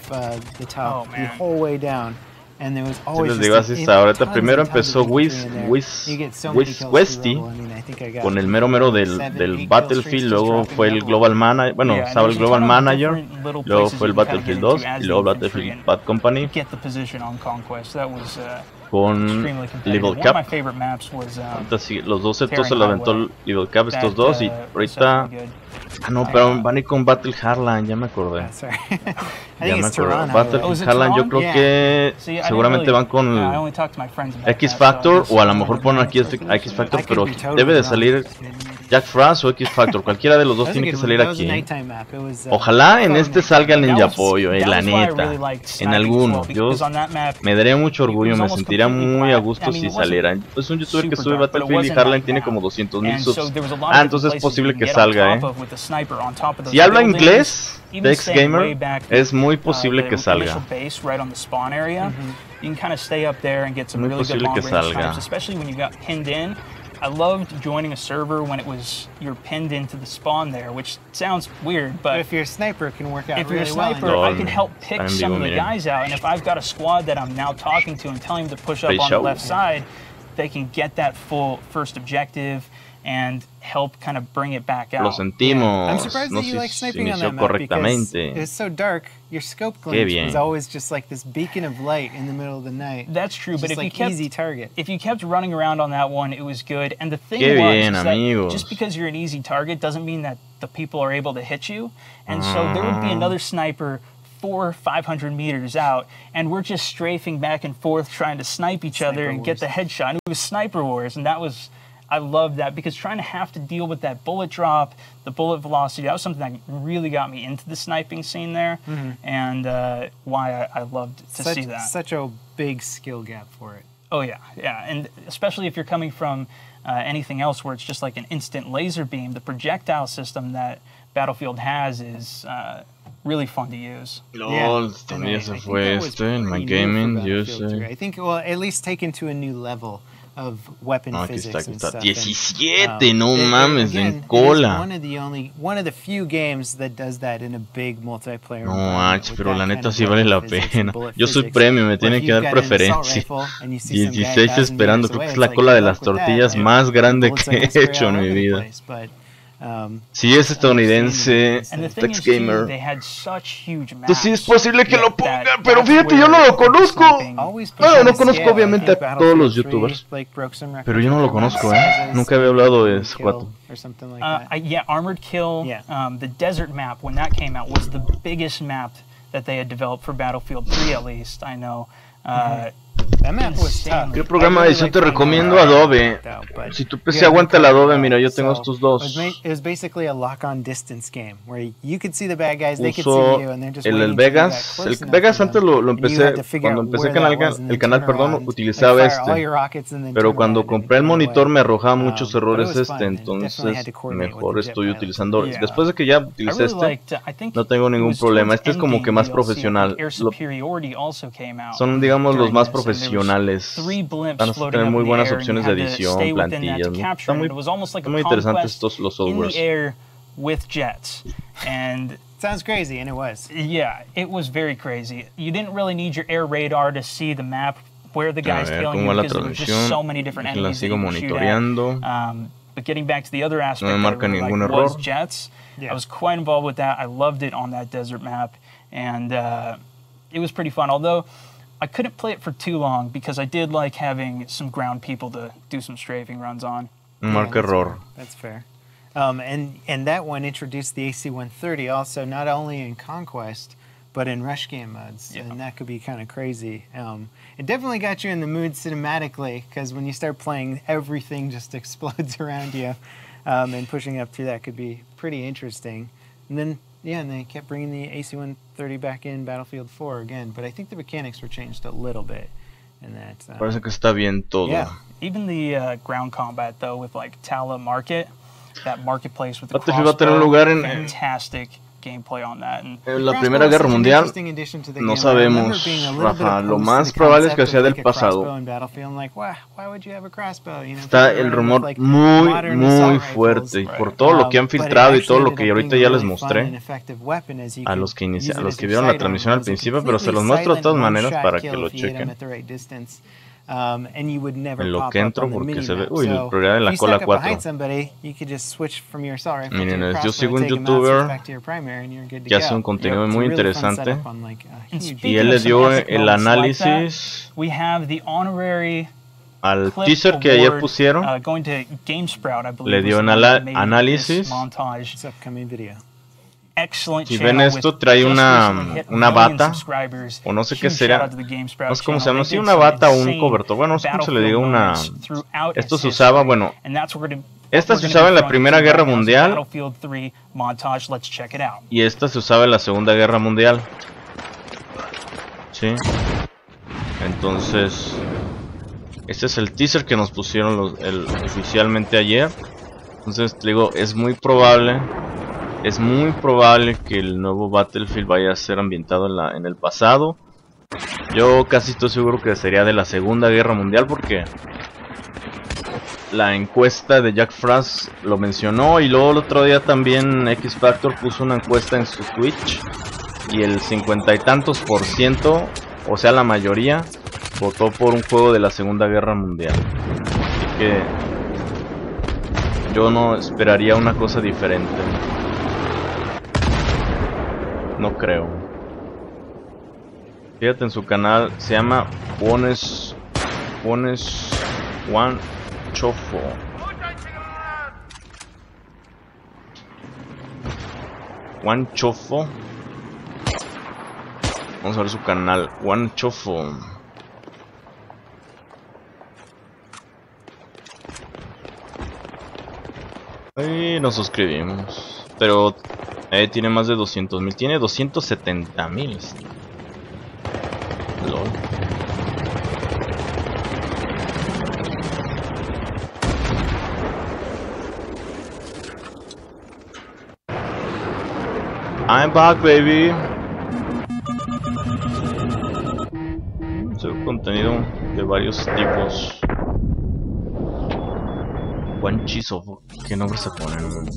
the top the whole way down. And there was always les digo así hasta ahorita. Primero empezó Westy con el mero del Battlefield, luego fue el Global Manager, bueno, estaba el Global Manager, luego fue el Battlefield 2 y luego Battlefield Bad Company con Level Cap. Los dos setos se lo aventó Level Cap estos dos, y ahorita no, pero van a ir con Battle Hardline, ya me acordé. Ya me acordé. Battle Hardline, yo creo que seguramente van con X Factor, o a lo mejor ponen aquí X Factor, pero debe de salir Jack Frost o X Factor, cualquiera de los dos tiene que salir aquí. Ojalá en este salga el Ninja Pollo, la neta, en alguno. Yo me daría mucho orgullo, me sentiría muy a gusto si saliera. Es un youtuber que sube Battlefield y Hardline tiene como 200,000 subs. Ah, entonces es posible que salga, Si habla inglés, Dex Gamer, es muy posible que salga. Muy posible que salga. I loved joining a server when you're pinned into the spawn there, which sounds weird, but if you're a sniper, it can work out really well. If you're a sniper, I can help pick some of the guys out, and if I've got a squad that I'm now talking to and telling them to push up on the left side, they can get that full first objective, and help kind of bring it back out. Lo sentimos. I'm surprised no that you like se sniping on that inició map correctamente. because it's so dark. Your scope Qué glitch bien. was always just like this beacon of light in the middle of the night. That's true, It's but just if like you kept easy target. if you kept running around on that one, it was good. And the thing Qué was bien, is that amigos. just because you're an easy target doesn't mean that the people are able to hit you. And so there would be another sniper 400 or 500 meters out, and we're just strafing back and forth trying to snipe each other and get the headshot. It was sniper wars, and that was, I loved that, because trying to have to deal with that bullet drop, the bullet velocity, that was something that really got me into the sniping scene there, and why I loved to see that. Such a big skill gap for it. Oh yeah, yeah, and especially if you're coming from anything else where it's just like an instant laser beam, the projectile system that Battlefield has is really fun to use. LOL, también se fue en my gaming user. I think, well, at least taken to a new level of weapon physics and stuff. 17, no mames, en cola. One of the few games that does that in a big multiplayer. No, pero la neta sí vale la pena. Yo soy premium, me tiene que dar preferencia. 16 esperando, creo que es la cola de las tortillas más grande que he hecho en mi vida. Si es estadounidense, Tex Gamer. Entonces sí es posible que lo ponga, pero fíjate, yo no lo conozco. Bueno, no conozco obviamente a todos los youtubers, pero yo no lo conozco, nunca había hablado de ese cuatro. Yeah, Armored Kill, the desert map, when that came out, was the biggest map that they had developed for Battlefield 3, at least, I know. ¿Qué programa de edición te recomiendo? Adobe. Si tu PC aguanta el Adobe, mira, yo tengo estos dos. Uso el Vegas. El Vegas antes lo empecé, cuando empecé el canal, perdón, utilizaba este. Pero cuando compré el monitor me arrojaba muchos errores entonces mejor estoy utilizando. Después de que ya utilicé no tengo ningún problema. Este es como que más profesional. Son, digamos, los más profesionales. Van a tener muy buenas opciones de edición, plantillas. Están muy interesantes los softwares. Sounds crazy, and it was. Yeah, it was very crazy. You didn't really need your air radar to see the map where the guy's tailing you because there were just so many different enemies that you could shoot at. But getting back to the other aspect that I really liked was jets. I was quite involved with that. I loved it on that desert map, and it was pretty fun. Although I couldn't play it for too long because I did like having some ground people to do some strafing runs on. Marca error. That's fair. And that one introduced the AC-130 also, not only in Conquest, but in rush game modes, and that could be kind of crazy. It definitely got you in the mood cinematically, because when you start playing, everything just explodes around you, and pushing up through that could be pretty interesting. And then, yeah, and they kept bringing the AC-130 back in Battlefield 4 again, but I think the mechanics were changed a little bit. And that, parece que está bien todo. Yeah, even the ground combat, though, with like Tala Market, that marketplace with the crossbow, fantastic gameplay on that. En la Primera Guerra Mundial no sabemos, Rafa, lo más probable es que sea del pasado. Está el rumor muy fuerte, y por todo lo que han filtrado y todo lo que ahorita ya les mostré a los que vieron la transmisión al principio, pero se los muestro de todas maneras para que lo chequen. En lo que entro porque se ve, uy, el prioridad de la cola 4. Miren, yo sigo un youtuber que hace un contenido muy interesante y él le dio el análisis al teaser que ayer pusieron, le dio un análisis. Si ven esto, trae una bata, o no sé qué será, no sé cómo se llama, sí, una bata o un cobertor, bueno, no sé cómo se le diga, esto se usaba, bueno, esta se usaba en la Primera Guerra Mundial, y esta se usaba en la Segunda Guerra Mundial, sí, entonces, este es el teaser que nos pusieron oficialmente ayer, entonces, digo, es muy probable que el nuevo Battlefield vaya a ser ambientado en el pasado. Yo casi estoy seguro que sería de la Segunda Guerra Mundial porque la encuesta de Jack Frost lo mencionó, y luego el otro día también X Factor puso una encuesta en su Twitch y el 50 y tantos %, o sea la mayoría, votó por un juego de la Segunda Guerra Mundial. Así que Yo no esperaría una cosa diferente. No creo. Fíjate en su canal, se llama Pones One Chofo. One Chofo. Vamos a ver su canal, One Chofo. Y nos suscribimos. Pero tiene más de 200,000. Tiene 270,000. LOL. I'm back, baby. Subo contenido de varios tipos. Juan Chiso, ¿qué nombre se ponen?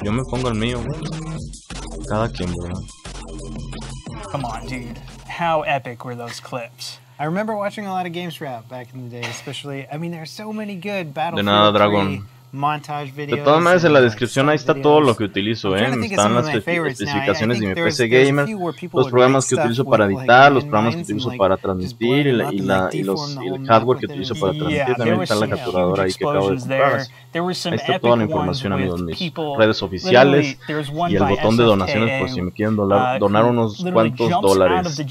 Yo me pongo el mío. Cada quien, bro. Come on, dude. How epic were those clips? I remember watching a lot of games rap back in the day, especially. I mean, there's so many good Battlefield De nada, Dragon. montage videos. De todas maneras, en la descripción ahí está todo lo que utilizo, Están las especificaciones de mi PC Gamer, los programas que utilizo para editar, los programas que utilizo para transmitir y el hardware que utilizo para transmitir. También está la capturadora ahí que acabo de comprar. Ahí está toda la información, amigos, mis redes oficiales y el botón de donaciones por si me quieren donar unos cuantos dólares. Ay,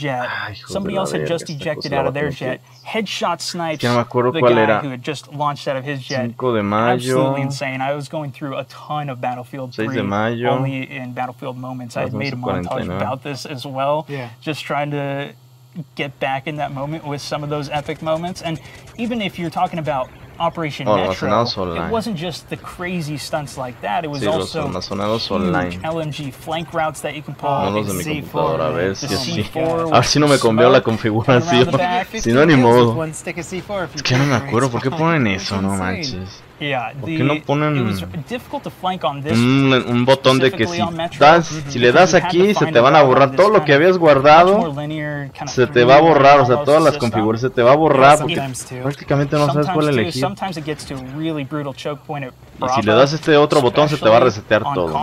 hijo de la verga, esta cosa la voy a tener que no me acuerdo cuál era. 5 de mayo. Insane. I was going through a ton of Battlefield 3 6 de mayo. only in Battlefield moments. I had made a montage about this as well. Yeah. Just trying to get back in that moment with some of those epic moments. And even if you're talking about Operation Metro, it wasn't just the crazy stunts like that. It was also huge LMG flank routes that you can pull. No los de mi computadora, a ver si no me cambió la configuración. Si no, ni modo. Es que no me acuerdo por qué ponen eso, no manches. ¿Por qué no ponen un botón de que si le das aquí se te van a borrar todo lo que habías guardado? Se te va a borrar, o sea, todas las configuraciones se te va a borrar porque prácticamente no sabes cuál elegir. Y si le das este otro botón se te va a resetear todo.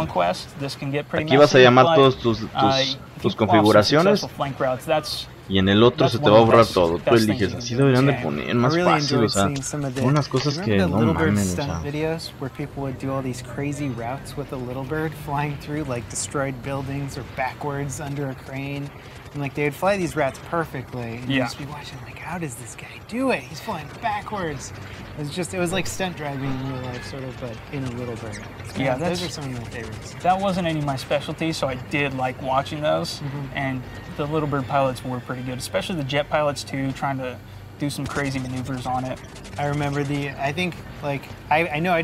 Aquí vas a llamar todas tus configuraciones. Y en el otro se te va a borrar todo. Tú eliges. Así deberían de poner más fácil. O sea, unas cosas que no mamen. O sea. Videos where people would do all these crazy routes with a little bird flying through like destroyed buildings or backwards under a crane. And like they would fly these routes perfectly. And you'd just be watching like, how does this guy do it? He's flying backwards. It was like stunt driving in real life, sort of, but in a little bird. So yeah, those are some of my favorites. That wasn't any of my specialties, so I did like watching those. And the little bird pilots were pretty good, especially the jet pilots too, trying to do some crazy maneuvers on it. I remember I think like I know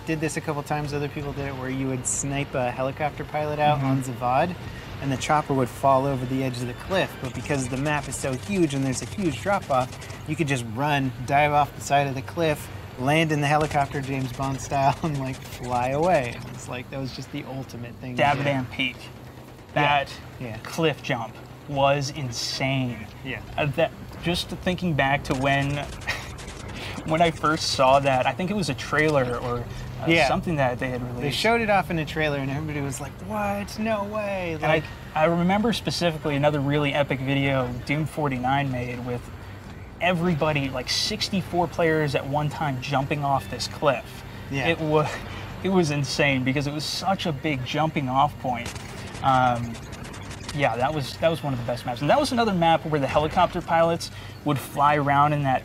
did this a couple times. Other people did it where you would snipe a helicopter pilot out on Zavad, and the chopper would fall over the edge of the cliff. But because the map is so huge and there's a huge drop off, you could just run, dive off the side of the cliff, land in the helicopter James Bond style, and like fly away. It's like that was just the ultimate thing. Dabadan Peak, that cliff jump was insane. Yeah. Just thinking back to when I first saw that, I think it was a trailer or something that they had released. They showed it off in a trailer and everybody was like, what? No way. Like, and I remember specifically another really epic video Doom 49 made with everybody, like 64 players at one time jumping off this cliff. Yeah. It was insane because it was such a big jumping off point. Yeah, that was one of the best maps. And that was another map where the helicopter pilots would fly around in that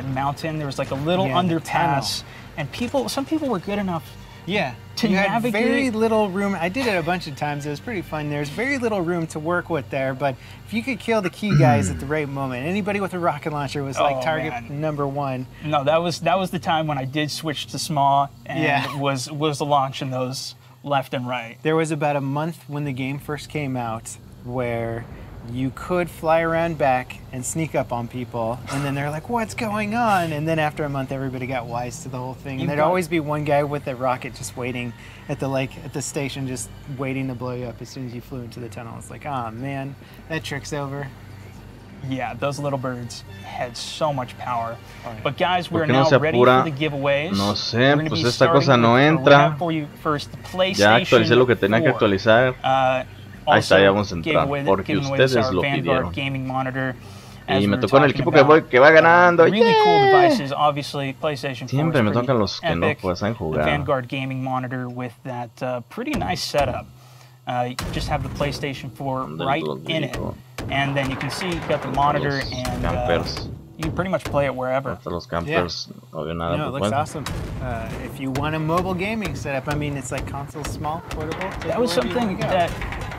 mountain. There was like a little underpass, and some people were good enough to navigate. Had very little room. I did it a bunch of times. It was pretty fun. There's very little room to work with there, but if you could kill the key guys at the right moment, anybody with a rocket launcher was like target number one. No, that was the time when I did switch to small and was launching those left and right. There was about a month when the game first came out where you could fly around back and sneak up on people, and then they're like, what's going on? And then after a month everybody got wise to the whole thing, and there'd always be one guy with a rocket just waiting at the station, just waiting to blow you up as soon as you flew into the tunnel. It's like, oh man, that trick's over. Yeah, those little birds had so much power. But guys, we're ¿Por qué no now se ready apura? for the giveaways. No sé, pues esta cosa no entra. Ya actualicé lo que tenía que actualizar. Ahí está, ya vamos a entrar. Porque ustedes lo pidieron. Y me tocó en el equipo que va ganando. Really cool devices, obviously. PlayStation 4 Siempre me tocan los que no pueden jugar. Vanguard gaming monitor with that pretty nice setup. You just have the PlayStation 4 right in it, and then you can see you've got the monitor, and you can pretty much play it wherever. Hasta los campers, no veo nada. No, it looks awesome. If you want a mobile gaming setup, I mean, it's like console small, portable. That was something that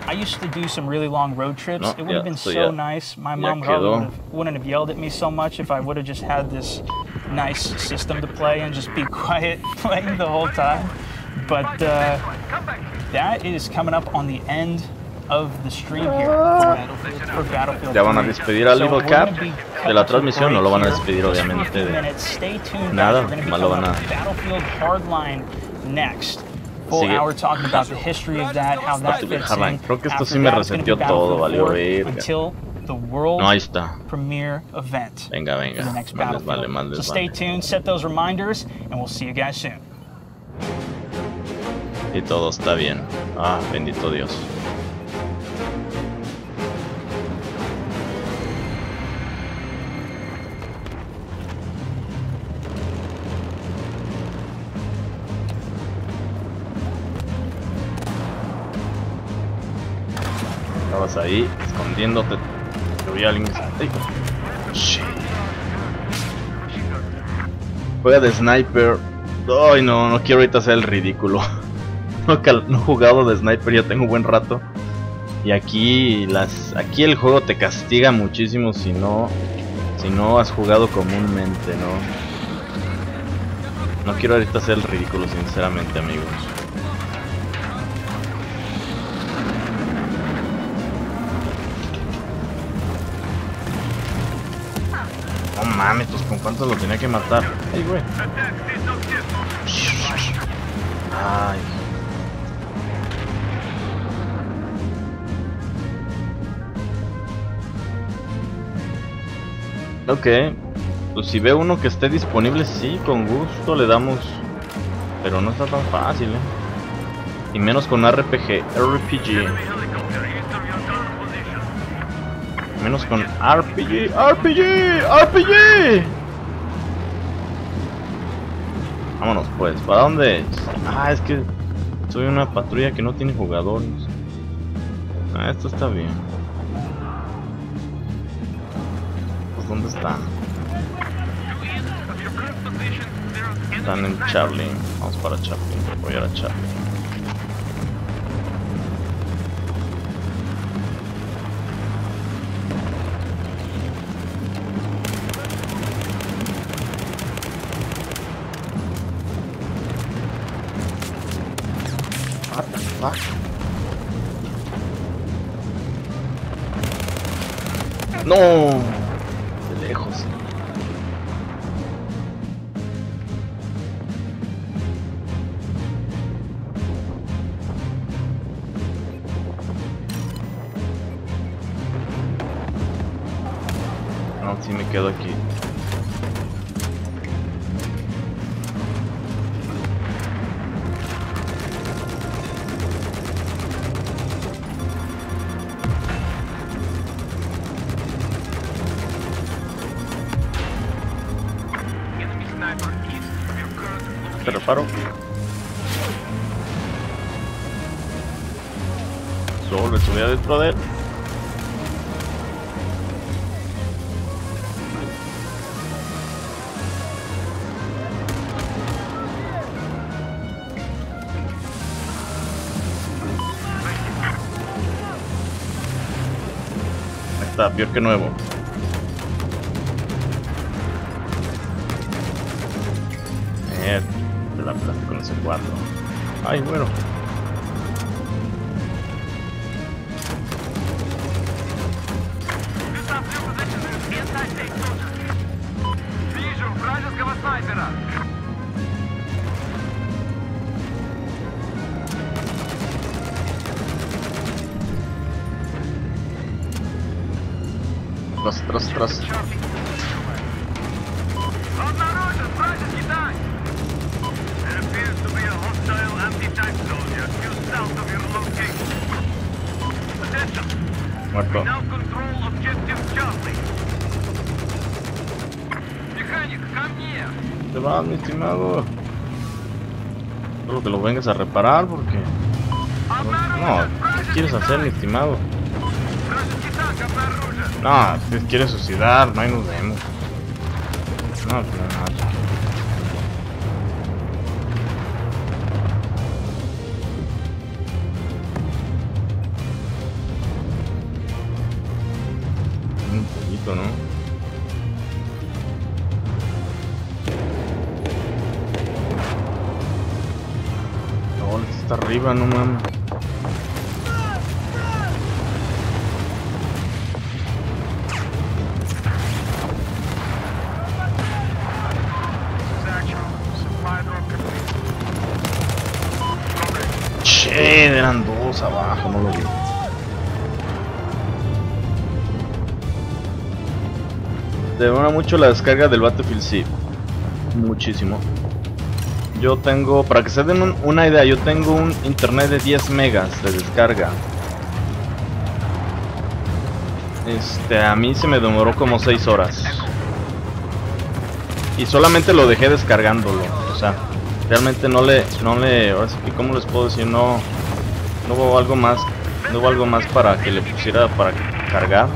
I used to do some really long road trips. It would have been so nice. My mom wouldn't have yelled at me so much if I would have just had this nice system to play and just be quiet playing the whole time. But that is coming up on the end of the stream here for Battlefield. Ya van a despedir al Little Cap de la transmisión, no lo van a despedir obviamente de nada, más lo van a... Battlefield Hardline next. Full hour talking about the history of that, how that fits in. Creo que esto sí me resetió todo, valió verga. Until the world ahí está. Premiere event. Venga, venga. Más les vale. So stay tuned, set those reminders, and we'll see you guys soon. Y todo está bien. Ah, bendito Dios. Estabas ahí, escondiéndote. Te vi a alguien. Shit. Juega de sniper. Ay, no quiero ahorita hacer el ridículo. No he jugado de sniper, ya tengo un buen rato. Y aquí el juego te castiga muchísimo si no has jugado comúnmente, no quiero ahorita hacer el ridículo, sinceramente, amigos. No mames, pues con cuántos lo tenía que matar. Ay, güey. Ay. Ok, pues si ve uno que esté disponible, sí, con gusto le damos. Pero no está tan fácil, y menos con RPG. Menos con RPG. Vámonos pues, ¿para dónde es? Ah, es que soy una patrulla que no tiene jugadores. Ah, esto está bien. ¿Dónde están? Están en Charlie. Vamos para Charlie. Voy a ir a Charlie. What the fuck? No. Lejos. No, sí me quedo aquí. Te reparo. Solo estuve adentro de él. Ahí está, peor que nuevo. Te la aplaste con ese 4. Ay, bueno. atrás. Muerto. Te vas, mi estimado. Solo que lo vengas a reparar porque... No, ¿qué quieres hacer, mi estimado? No, si quieres suicidar, no, ahí nos vemos. No, pues nada. Un poquito, ¿no? No, está arriba, no mames. Eran dos abajo, no lo vi. Demora mucho la descarga del Battlefield, sí. Muchísimo. Yo tengo, para que se den una idea, yo tengo un internet de 10 megas de descarga. A mí se me demoró como 6 horas. Y solamente lo dejé descargándolo, o sea, realmente no le, ahora sí que, ¿cómo les puedo decir? No hubo algo más, para que le pusiera para cargar,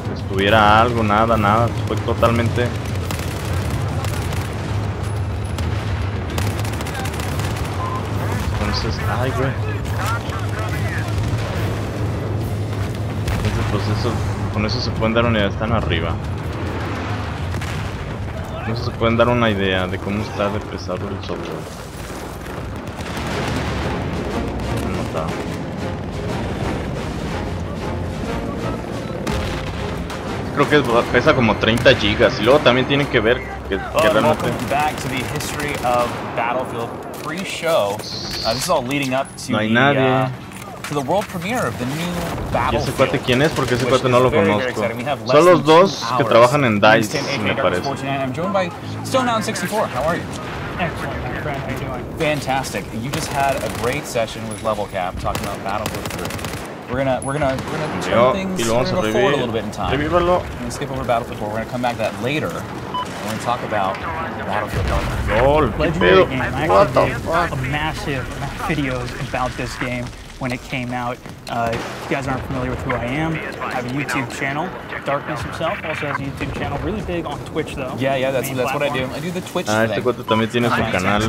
que estuviera algo, nada, fue totalmente. Entonces, ay, güey. Ese proceso, con eso se pueden dar una idea, están arriba. Con eso se pueden dar una idea de cómo está de pesado el software. Creo que pesa como 30 gigas y luego también tienen que ver que realmente... No hay nadie. ¿Y ese cuate quién es? Porque ese cuate no lo conozco. Son los dos que trabajan en DICE, me parece. Excellent, my friend. How you doing? Fantastic. You just had a great session with Level Cap talking about Battlefield 3. We're gonna turn things. We're gonna go forward a little bit in time. We're gonna skip over Battlefield 4. We're gonna come back to that later. We're gonna talk about Battlefield 4. Legendary game. I actually did a massive videos about this game when it came out. If you guys aren't familiar with who I am, I have a YouTube channel. Darkness himself also has a YouTube channel, really big on Twitch though. Yeah, that's what I do. I do the Twitch thing. Este cuate también tiene su canal.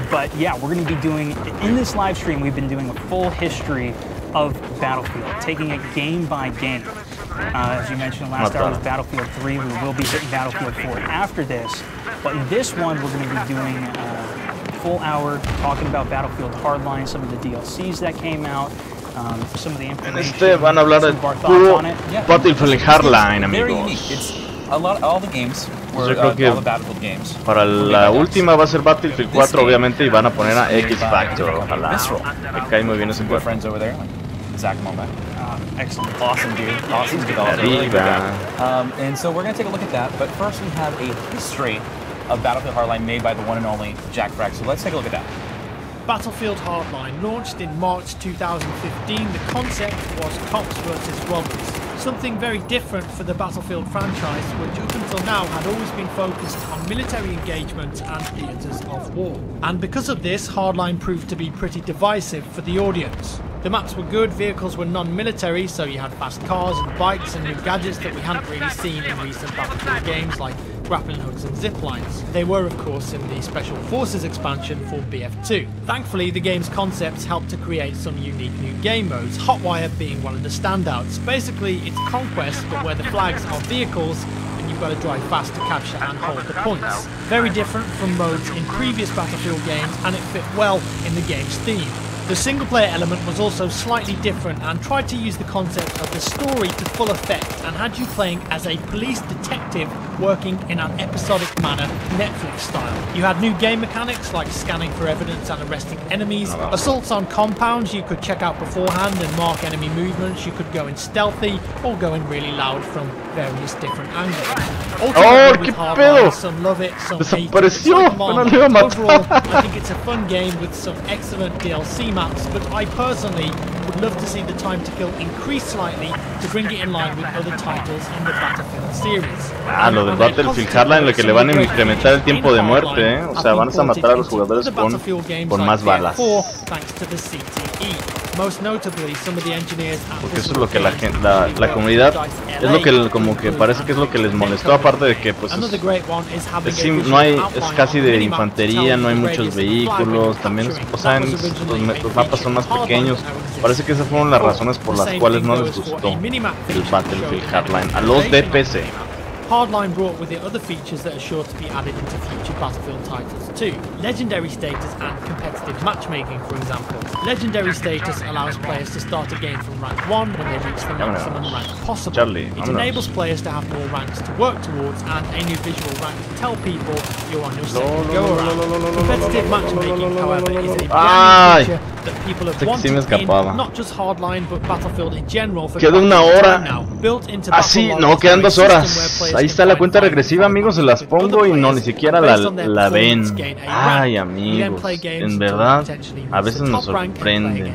But yeah, we're going to be doing, in this live stream, we've been doing a full history of Battlefield, taking it game by game. As you mentioned last hour was Battlefield 3, we will be hitting Battlefield 4 after this. But in this one, we're going to be doing full hour talking about Battlefield Hardline, some of the DLCs that came out, some of the information. Van a hablar de puro Battlefield Hardline, amigos. All the games were Yo creo que all the Battlefield games. Para la última va a ser Battlefield 4, obviamente, y van a poner a X-Factor. Ojalá. Me cae muy bien ese cuerpo. Friends over there, like Zach Momack. Excellent, awesome dude, awesome developer. Really good guy. And so we're going to take a look at that, but first we have a history of Battlefield Hardline made by the one and only Jack Frack. So let's take a look at that. Battlefield Hardline launched in March 2015. The concept was cops versus robbers. Something very different for the Battlefield franchise, which up until now had always been focused on military engagement and theatres of war. And because of this, Hardline proved to be pretty divisive for the audience. The maps were good, vehicles were non-military, so you had fast cars and bikes and new gadgets that we hadn't really seen in recent Battlefield games like grappling hooks and zip lines. They were of course in the Special Forces expansion for BF2. Thankfully, the game's concepts helped to create some unique new game modes, Hotwire being one of the standouts. Basically, it's Conquest, but where the flags are vehicles and you've got to drive fast to capture and hold the points. Very different from modes in previous Battlefield games, and it fit well in the game's theme. The single-player element was also slightly different and tried to use the concept of the story to full effect and had you playing as a police detective working in an episodic manner, Netflix style. You had new game mechanics like scanning for evidence and arresting enemies, assaults on compounds you could check out beforehand and mark enemy movements, you could go in stealthy or go in really loud from various different angles. Ultimately, with Hardline, some love it, some hate it. Overall, I think it's a fun game with some excellent DLC maps, but I personally would love to see the time to kill increase slightly to bring it in line with other titles in the Battlefield series. Ah, lo de Battlefield Hardline, lo que le van a incrementar el tiempo de muerte, o sea, van a matar a los jugadores con más balas. Thanks to the CTE. Most notably, some of the engineers porque eso es lo que la gente, la comunidad, es lo que como que parece que es lo que les molestó, aparte de que pues no hay, es casi de infantería, no hay muchos vehículos, también, o sea, los mapas son más pequeños. Parece que esas fueron las razones por las cuales no les gustó el Battlefield Hardline a los de PC. Hardline brought with it other features that are sure to be added into future Battlefield titles too. Legendary status and competitive matchmaking, for example. Legendary status allows players to start a game from rank 1 when they reach the maximum rank possible. It enables players to have more ranks to work towards and a new visual rank to tell people you're on your second go-around. Competitive matchmaking, however, is a brand new feature that people have wanted in not just Hardline but Battlefield in general for queda una hora. now. Built into Así, no, quedan 2 horas. Ahí está la cuenta regresiva, amigos, se las pongo y no, ni siquiera la ven. Ay, amigos, en verdad, a veces me sorprende.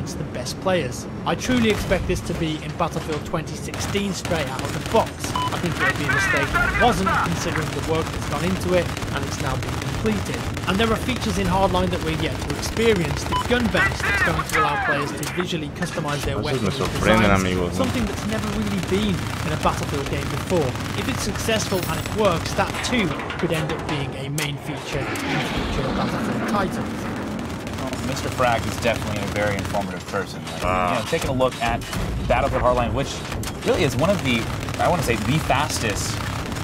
I truly expect this to be in Battlefield 2016 straight out of the box. I think it would be a mistake if it wasn't, considering the work that's gone into it and it's now been completed. And there are features in Hardline that we're yet to experience. The gun bench that's going to allow players to visually customize their weapons and designs, something that's never really been in a Battlefield game before. If it's successful and it works, that too could end up being a main feature in future Battlefield titles. Mr. Frag is definitely a very informative person. Like, taking a look at Battlefield Hardline, which really is one of the, I want to say, the fastest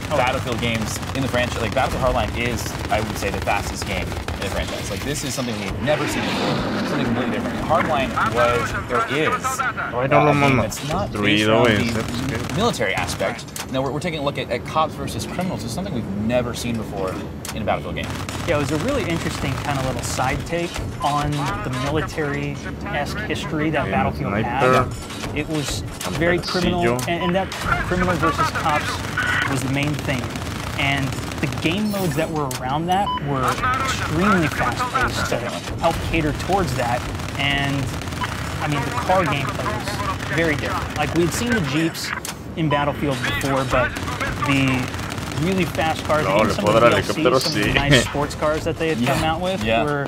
Battlefield games in the franchise. Like, Battlefield Hardline is, I would say, the fastest game in the franchise. Like, this is something we've never seen before. Something completely different. Hardline was, or is, a game that's not based on the military aspect. No, we're taking a look at cops versus criminals. It's something we've never seen before in a Battlefield game. Yeah, it was a really interesting kind of little side take on the military-esque history that Battlefield had. It was very criminal, and that criminal versus cops was the main thing. And the game modes that were around that were extremely fast-paced to help cater towards that. And, I mean, the car gameplay was very different. Like, we'd seen the Jeeps in Battlefield before, but the really fast cars, and some of the DLC, some of the nice sports cars that they had come out with were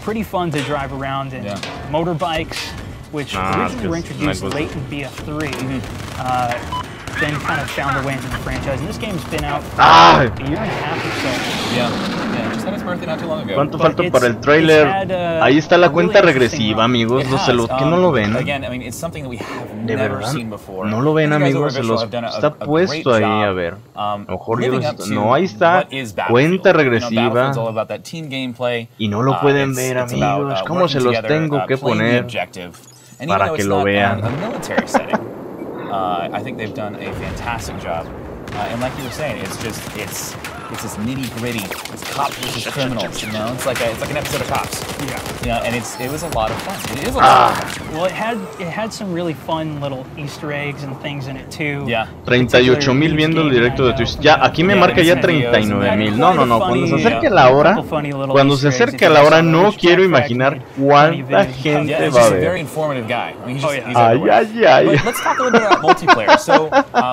pretty fun to drive around in. Motorbikes, which originally were introduced late in BF3, then kind of found their way into the franchise. And this game's been out for a year and a half or so. Yeah, just had its birthday not too long ago. ¿Cuánto falta para el trailer? Ahí está la cuenta regresiva, amigos. ¿Que no lo ven? Again, I mean, it's something that we have never seen before. No lo ven, amigos. Está puesto ahí, a ver. A lo mejor no, ahí está. Cuenta regresiva. Y no lo pueden ver, amigos. ¿Cómo se los tengo que poner para que lo vean? I think they've done a fantastic job. And like you were saying, it's this nitty-gritty. It's cops versus criminals, you know? It's like an episode of Cops. Yeah. You know, and it was a lot of fun. It is a lot of fun. Well, it had some really fun little Easter eggs and things in it too. Yeah. 38,000 viendo el directo de Twitch. Ya, aquí me marca ya 39,000. No. Cuando se acerque la hora, no quiero imaginar cuánta gente va a ver. He's a very informative guy. I mean, But let's talk a little bit about multiplayer. So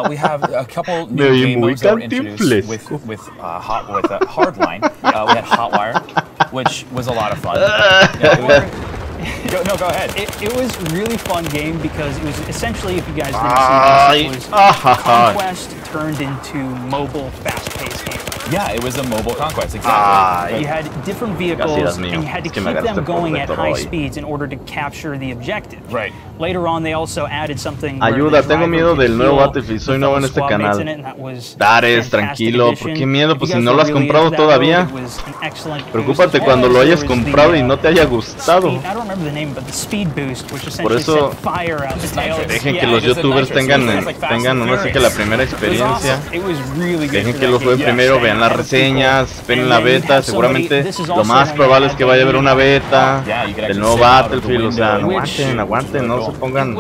we have a couple new game modes that were introduced with Hardline. We had Hotwire, which was a lot of fun. Go ahead. It was a really fun game because it was essentially, if you guys didn't see this, it was Conquest turned into mobile, fast-paced gameplay. Yeah, it was a mobile conquest, exactly. You had different vehicles, and you had to keep them going at high speeds in order to capture the objective. Right. Later on, they also added something. Ayuda, tengo miedo del nuevo Battlefield, soy nuevo en este canal. Dares, tranquilo, ¿por qué miedo? Pues si no lo has comprado todavía. Preocúpate cuando lo hayas comprado y no te haya gustado. Por eso, dejen que los youtubers tengan no sé, que la primera experiencia. Dejen que lo jueguen primero, vean las reseñas, ven la beta. Seguramente lo más probable es que vaya a haber una beta del nuevo Battlefield. O sea, aguanten, no se pongan.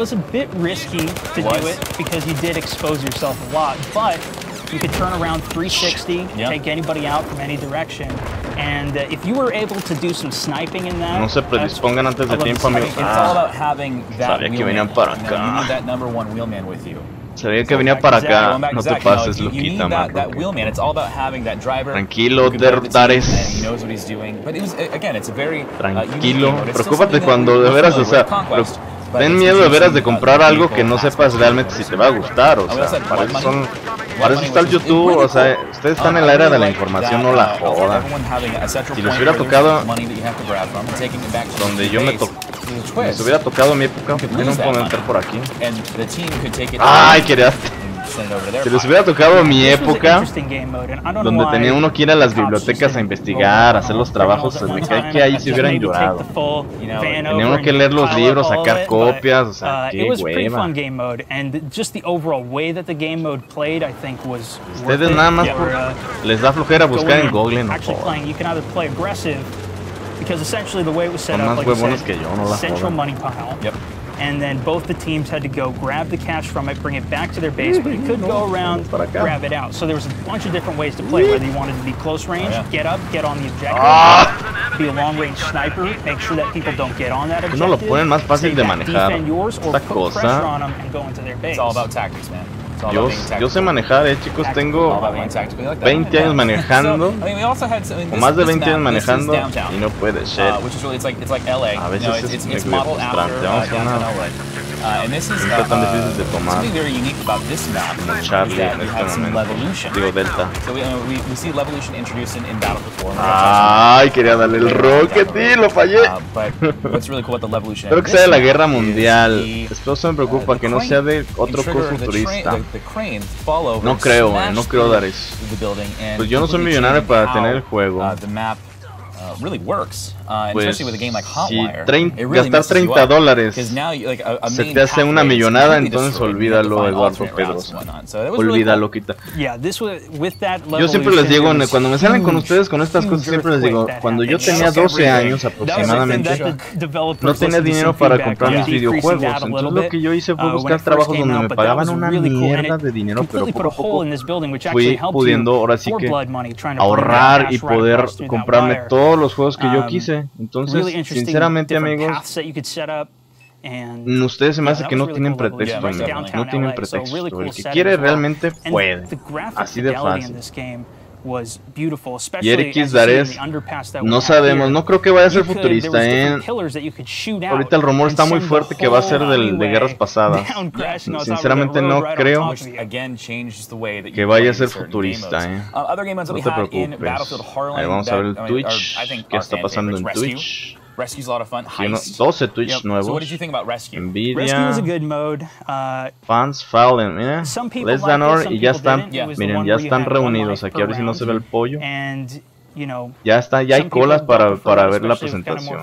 You could turn around 360, take anybody out from any direction, and if you were able to do some sniping in that, no se predispongan antes de tiempo, amigos. Sabía que venían para acá. Sabía que venía para acá. No te pases, Luquita, man. Tranquilo, Dares. Tranquilo. Preocúpate cuando de veras, o sea, ten miedo de veras de comprar algo que no sepas realmente si te va a gustar. O sea, para eso está el YouTube. O sea, ustedes están en la era de la información, no la jodan. Si les hubiera tocado donde yo me tocó, si hubiera tocado mi época, ¿por qué no puedo entrar por aquí? Ay, quería. Si les hubiera tocado mi época, donde tenía uno que ir a las bibliotecas a investigar, a hacer los trabajos, me cae que ahí se hubieran llorado. Tenía uno que leer los libros, sacar copias, o sea, qué hueva. Ustedes nada más les da flojera buscar en Google, no jodan. Son más huevones que yo, no la jodan. And then both the teams had to go grab the cash from it, bring it back to their base, but you could go around, grab it out. So there was a bunch of different ways to play, whether you wanted to be close range, get up, get on the objective, be a long range sniper, make sure that people don't get on that objective, no lo ponen más fácil de manejar. Esta cosa. It's all about tactics, man. Yo sé manejar, chicos, tengo 20 años manejando, o más de 20 años manejando, y no puede ser. A veces es muy frustrante. Vamos a una... No está tan difícil de tomar como Charlie en este momento. Digo, Delta. Ay, quería darle el rocket y lo fallé. Espero que sea de la guerra mundial. Esto se me preocupa, que no sea de otro curso futurista. No creo dar eso. Pues yo no soy millonario para tener el juego. Pues si gastar $30 se te hace una millonada, entonces olvídalo, Eduardo Pedrosa. Olvídalo, quita. Yo siempre les digo, cuando me salen con ustedes con estas cosas, siempre les digo, cuando yo tenía 12 años aproximadamente, no tenía dinero para comprar mis videojuegos. Entonces lo que yo hice fue buscar trabajos donde me pagaban una mierda de dinero, pero poco a poco fui pudiendo ahora sí que ahorrar y poder comprarme todos los juegos que yo quise. Entonces, sinceramente, amigos, ustedes se me hace que no tienen pretexto, no tienen pretexto. El que quiere realmente puede, así de fácil. Y RX Dares, no sabemos, no creo que vaya a ser futurista, Ahorita el rumor está muy fuerte que va a ser de guerras pasadas. Sinceramente no creo que vaya a ser futurista, No te preocupes. Ahí vamos a ver el Twitch. ¿Qué está pasando en Twitch? Rescue's a lot of fun. 12 Twitch nuevos. So what did you think about Rescue? Nvidia. Rescue was a good mode. Fans fallen, mira. Les dan y ya están, miren, ya están reunidos. Aquí a ver si no se ve el pollo. Ya está, ya hay colas para ver la presentación.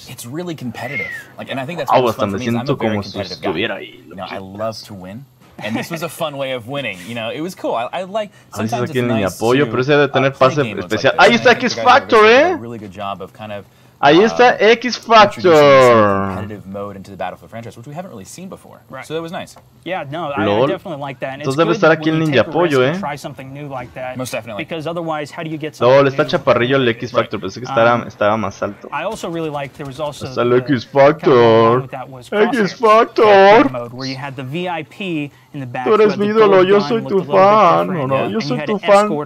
It's really competitive. Like, and I think that's hasta me siento como si estuviera ahí. I love to win. And this was a fun way of winning, it was cool. I like sometimes it's nice apoyo, pero ese debe tener pase especial. Ahí está X Factor, Really good job of kind of ahí está X Factor. Competitive mode into the Battlefield franchise, which we haven't really seen before. So that was nice. Yeah, no, I definitely like that. Entonces debe estar aquí el Ninja Pollo, Try something new like that. Most definitely. Because otherwise, how do you get something LOL, está chaparrillo el X Factor, pensé que estaba más alto. I also really like there was also está el X Factor. X Factor. Mode where you had the VIP in the back. Tú eres mi ídolo, yo soy tu fan. No, yo soy tu fan. Tú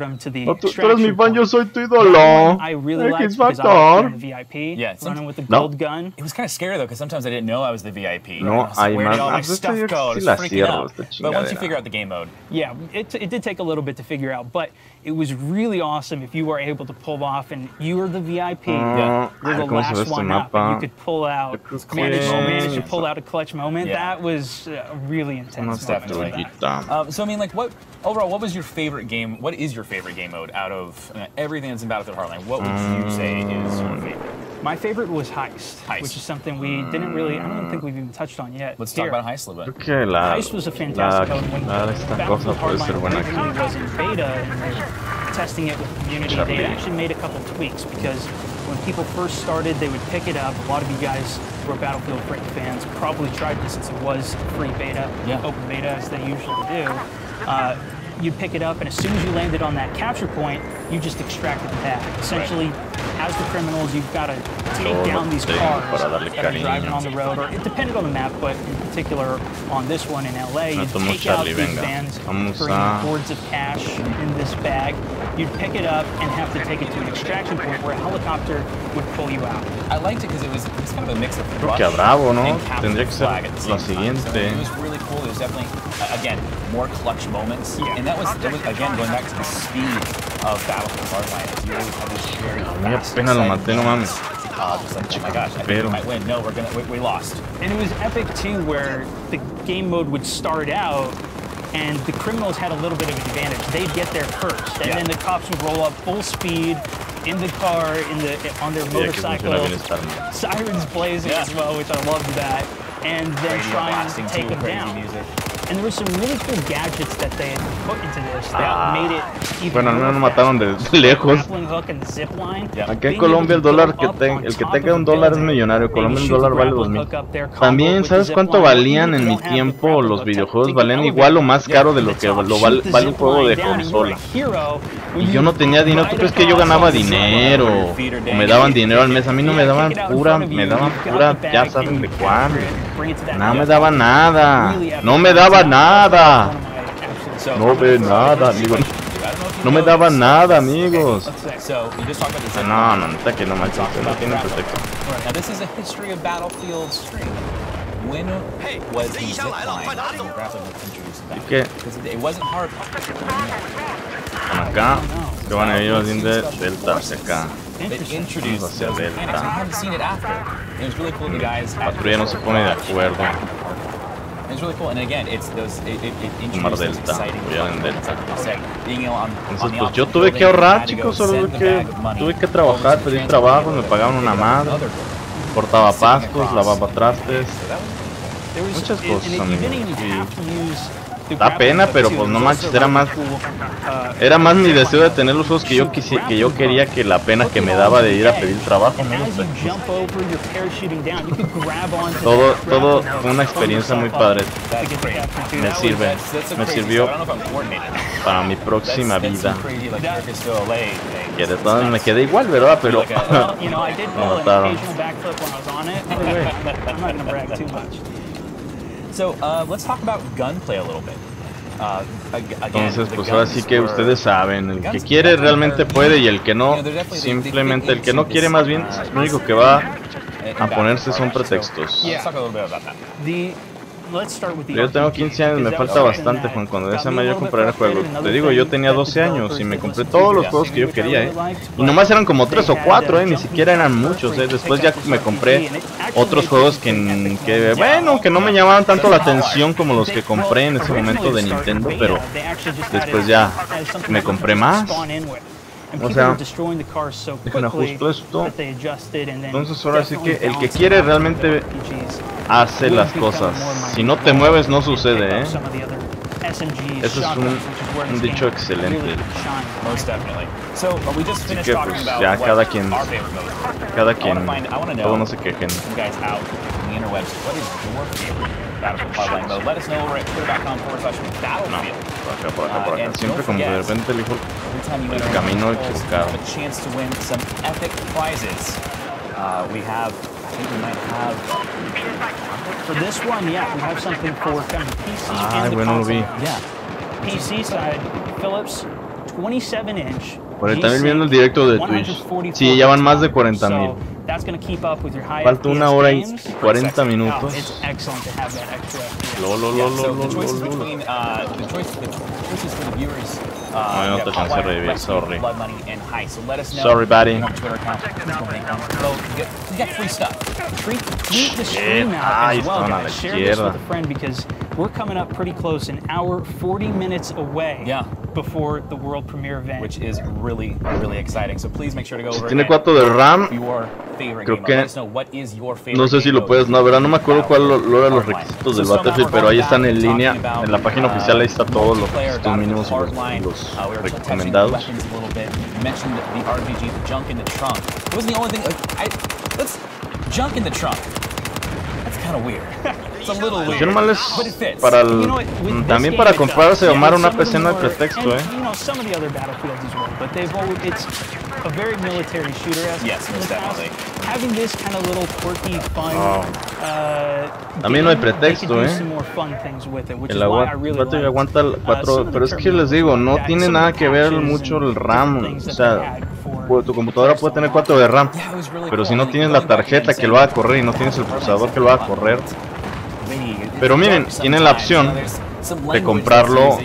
eres mi fan, yo soy tu ídolo. X Factor. VIP, running with the gold gun. It was kind of scary though, because sometimes I didn't know I was the VIP. No, like, where did all my stuff go? I was freaking out. But once you figure out the game mode, yeah, it did take a little bit to figure out, but it was really awesome if you were able to pull off, and you were the VIP. You're the last one up, and you could pull out. Managed to pull out a clutch moment. That was a really intense moment. So I mean, like, what overall? What was your favorite game? What is your favorite game mode out of everything that's in Battlefield Hardline? What would you say is your favorite? My favorite was Heist, which is something we didn't really, I don't think we've even touched on yet. Let's talk about Heist a little bit. Heist was a fantastic mode. When Battlefield Hardline originally was in beta and they were testing it with the community, they actually made a couple tweaks because when people first started, they would pick it up. A lot of you guys who are Battlefield fans probably tried this since it was free beta, open beta as they usually do. You'd pick it up, and as soon as you landed on that capture point, you just extracted the bag. Essentially, as the criminals, you've got to take down these cars that are driving on the road, or it depended on the map, but in particular on this one in LA, you'd take out these vans, bring hordes of cash in this bag. You'd pick it up and have to take it to an extraction point where a helicopter would pull you out. I liked it because it was kind of a mix of Creo que a Bravo, ¿no? Tendría que ser la siguiente. It was really cool. It was definitely, again, more clutch moments. And that was again, going back to the speed of Battlefield Hardline. You always have this very fast, apenas lo maté, no mames. Like, oh my gosh, I think we might win. No, we lost. And it was epic too, where the game mode would start out and the criminals had a little bit of an advantage. They'd get there first, and then the cops would roll up full speed in the car, on their motorcycle, sirens blazing as well, which I loved that, and then trying to take them down. And there were some really cool gadgets that they had put into this that made it even bueno, no nos mataron de lejos. Acá en Colombia el dólar el que tenga un dólar es millonario. En Colombia el dólar vale 2000. También, ¿sabes cuánto valían en mi tiempo los videojuegos? Valían igual o más caro de lo que vale un juego de consola. Y yo no tenía dinero. ¿Tú crees que yo ganaba dinero? O me daban dinero al mes. A mí no me daban pura, ya saben de cuál. No me daba nada. No me daba nada. No ve nada, amigo. No me daba nada, amigos. No, neta que no manches, no tiene protección. Now this is a history of Battlefield stream. When was the zipline introduced back? Because it wasn't hard. Acá, que van a ir haciendo delta hacia acá. They introduced those mechanics. I haven't seen it after. It was really cool. The guys had patrulla no se pone de acuerdo. It's really cool, and again, it's those it introduces exciting entonces, pues yo tuve que ahorrar, chicos, solo que tuve que trabajar, pedir trabajo, me pagaban una madre, cortaba pastos, lavaba trastes, muchas cosas, amigos. Da pena, pero pues no manches, era más mi deseo de tener los juegos que yo quería que la pena que me daba de ir a pedir trabajo, ¿no? Todo fue una experiencia muy padre. Me sirvió para mi próxima vida. Que de todas me quedé igual, ¿verdad? Pero me mataron. So, let's talk about gunplay a little bit. Entonces, pues ahora sí que ustedes saben, el que quiere realmente puede y el que no, simplemente el que no quiere más bien, lo único que va a ponerse son pretextos. Yo tengo 15 años, me falta bastante, Juan, cuando ese me yo compraré el juego. Te digo, yo tenía 12 años y me compré todos los juegos que yo quería, Y nomás eran como 3 o 4, ni siquiera eran muchos, Después ya me compré otros juegos que bueno, que no me llamaban tanto la atención como los que compré en ese momento de Nintendo, pero después ya me compré más. O sea, dejen ajusto esto. Entonces ahora sí que el que quiere realmente hace las cosas. Si no te mueves no sucede, Eso es un dicho excelente. Así que pues ya cada quien todos no se quejen. Por acá. Siempre como de repente elijo el camino equivocado. Ay, bueno, lo vi. PC side, Philips 27-inch. Por ahí también viendo el directo de Twitch. Sí, ya van más de 40,000. that's going to keep up with your high Falta FPS 1 hora y games. 40 minutos. It's excellent to have that extra FPS. The choices between the choices for the viewers. No te chance de revivir, sorry. Blood Money and Heist. So let us know. Sorry, buddy. Twitter account. You get free stuff. Tweet the stream out as well, guys. Share this with a friend because we're coming up pretty close, an hour 40 minutes away. Before the world premiere event, which is really exciting. So please make sure to go over. Tiene 4 de RAM. Creo que no sé si lo puedes, no, verdad no me acuerdo cuál lo eran los requisitos del Battlefield, pero ahí están en línea, en la página oficial ahí está todo los requisitos mínimos y los recomendados. Junk in the trunk. That's kind of weird. It's a little weird. Normal es para el, también para comprarse o armar una PC no hay pretexto, You know, some of the other Battlefields as well, but they've always, it's a very military shooter. Yes, most definitely. Having this kind of little quirky, fun. También no hay pretexto, El aguanta 4, pero es que les digo, no tiene nada que ver mucho el RAM, o sea, tu computadora puede tener 4 de RAM, pero si no tienes la tarjeta que lo va a correr y no tienes el procesador que lo va a correr. Pero miren, tienen la opción de comprarlo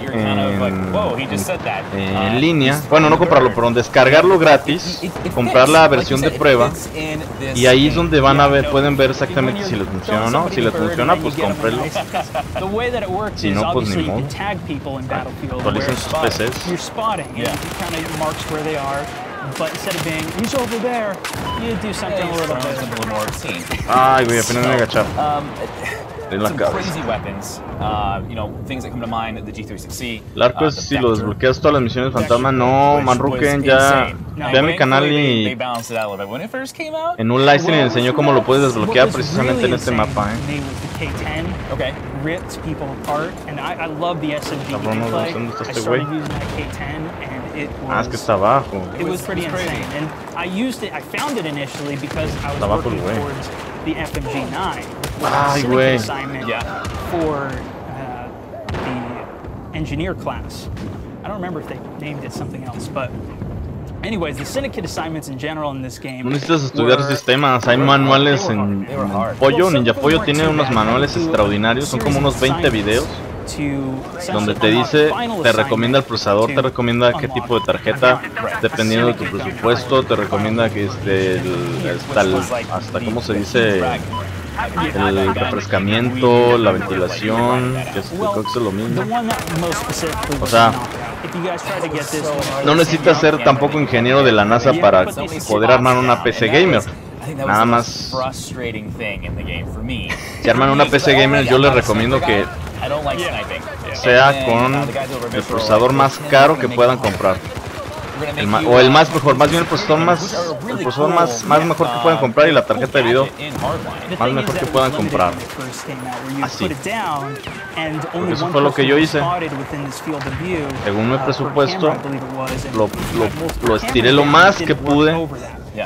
en línea. Bueno, no comprarlo, pero descargarlo gratis, comprar la versión de prueba y ahí es donde van a ver, pueden ver exactamente si les funciona o no. Si les funciona, pues cómprenlo. Si no, pues ni modo. Actualicen sus PCs. But instead of being, he's over there, you do something a little bit more obscene. Ay, güey, apenas me voy a agachar. Some crazy weapons, you know, things that come to mind, the G360. El arco es si lo desbloqueas todas las misiones fantasma, no, manruquen ya. Ve a mi canal y en un livestream enseñó cómo lo puedes desbloquear precisamente en este mapa, Okay. Ripped people apart, and I love the SMG gameplay. I started using that K10, and it was. Es que está abajo. It was pretty insane, and I used it. I found it initially because I was working towards the FMG9, which was a syndicate assignment for the engineer class. I don't remember if they named it something else, but. Anyways, the syndicate assignments in general in this game. No necesitas estudiar sistemas, hay manuales en Pollo. Ninja Pollo tiene unos manuales extraordinarios, son como unos 20 videos donde te dice, te recomienda el procesador, te recomienda qué tipo de tarjeta, dependiendo de tu presupuesto, te recomienda que hasta cómo se dice, el refrescamiento, la ventilación, que creo que es lo mismo. O sea, no necesitas ser tampoco ingeniero de la NASA para poder armar una PC gamer. Nada más, si arman una PC gamer, yo les recomiendo que sea con el procesador más caro que puedan comprar. O el más mejor, más bien el procesador más mejor que puedan comprar y la tarjeta de video más mejor que puedan comprar. Así. Porque eso fue lo que yo hice. Según mi presupuesto, lo estiré lo más que pude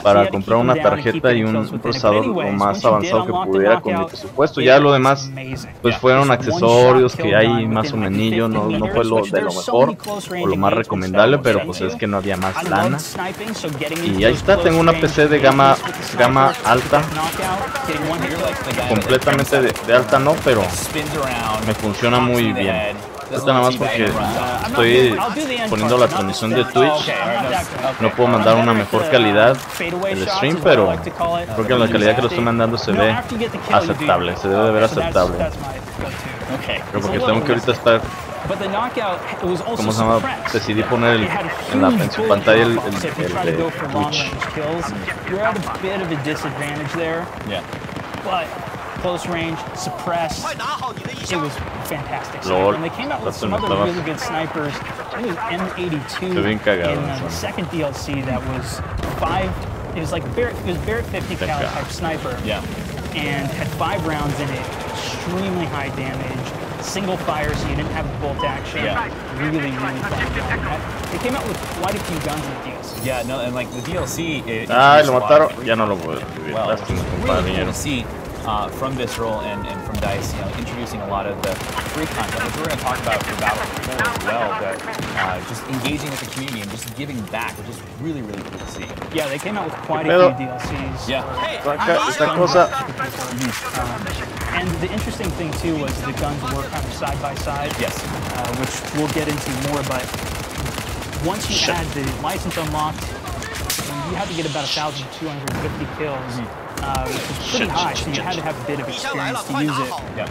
para comprar una tarjeta y un procesador lo más avanzado que pudiera con mi presupuesto. Ya lo demás pues fueron accesorios que hay más o menos, no fue lo de lo mejor o lo más recomendable, pero pues es que no había más lana. Y ahí está, tengo una PC de gama alta, completamente de alta no, pero me funciona muy bien. Esto nada más porque estoy poniendo la transmisión de Twitch, no puedo mandar una mejor calidad el stream, pero creo que la calidad que lo estoy mandando se ve aceptable, se debe de ver aceptable. Pero porque tengo que ahorita estar, ¿cómo se llama? Decidí poner en su pantalla el de Twitch. Close range, suppressed. It was fantastic. And they came out with some other really good snipers. I think it was M82 in the second DLC that was it was like Barrett 50 cal type sniper. Yeah. And had 5 rounds in it, extremely high damage, single fire, so you didn't have bolt action. Yeah. Really fun. They came out with quite a few guns in the DLC. Yeah, no, and like the DLC. Lo mataron. Ya no lo puedo escribir. Lástima, compañero. from Visceral and from DICE, you know, introducing a lot of the free content, which we're going to talk about for Battle 4 as well, but just engaging with the community and just giving back, which is really, really cool to see. Yeah, they came out with quite a few DLCs. Yeah. And the interesting thing too was the guns were kind of side by side. Yes. Which we'll get into more, but once you had the license unlocked, you had to get about 1,250 kills, which is pretty high, so you had to have a bit of experience to use it. Yeah.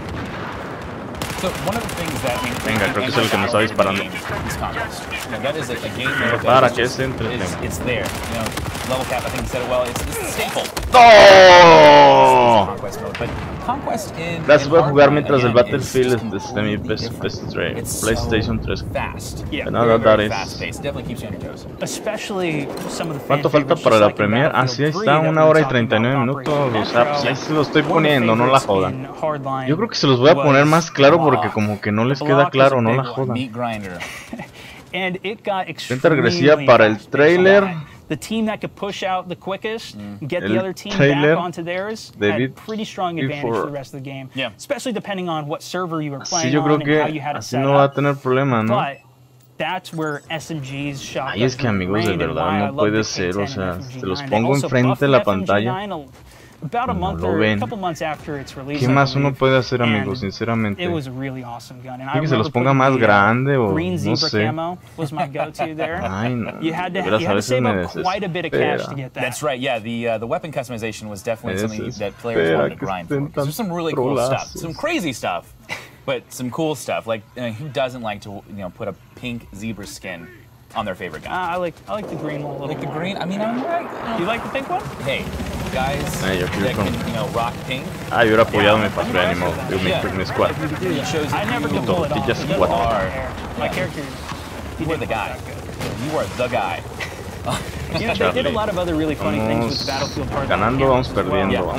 So one of the things that venga, creo que es el que me está disparando. That is a game mode para que se entre. It's there. You know, level cap, I think you said it well. It's the staple. ¡No! Conquest mode, but Conquest in. Las voy a jugar mientras el Battlefield desde mi PlayStation 3. Fast. Yeah, that is. Fast paced. Definitely keeps you on your toes. Especially some of the. ¿Cuánto falta para la Premiere? Ah, sí, ahí está, 1 hora y 39 minutos. O sea, pues ahí se lo estoy poniendo, no la jodan. Yo creo que se los voy a poner más claro porque como que no les queda claro, no la jodan. Cuenta regresiva para el trailer. The team that could push out the quickest, get the other team back onto theirs, had pretty strong advantage for the rest of the game. Yeah. Especially depending on what server you were playing on and how you had it set no va a tener problema, ¿no? But that's where SMG's shot. Ay, es que amigos, de verdad, no puede ser, o sea, te los pongo enfrente de la pantalla. About a month or a couple months after its release. ¿Qué más uno puede hacer, amigos, sinceramente? It was a really awesome gun. And que se los ponga más grande o green no zebra sé. Camo was my go-to there. Ay, no. You had to save up quite a bit of cash to get that. That's right. Yeah, the weapon customization was definitely something that players wanted to grind for. There's some really cool stuff, some crazy stuff, but some cool stuff. Like who doesn't like to put a pink zebra skin on their favorite gun? I like the green one a little. Like the green? I mean, I'm right. You like the pink one? Hey, guys that can rock pink. Ah, yo hubiera apoyado mi patrulla animal, mi squad. I never can pull it off. My character, you are the guy. You are the guy. You know, they did a lot of other really funny things with Battlefield Part 1. Ganando, vamos perdiendo por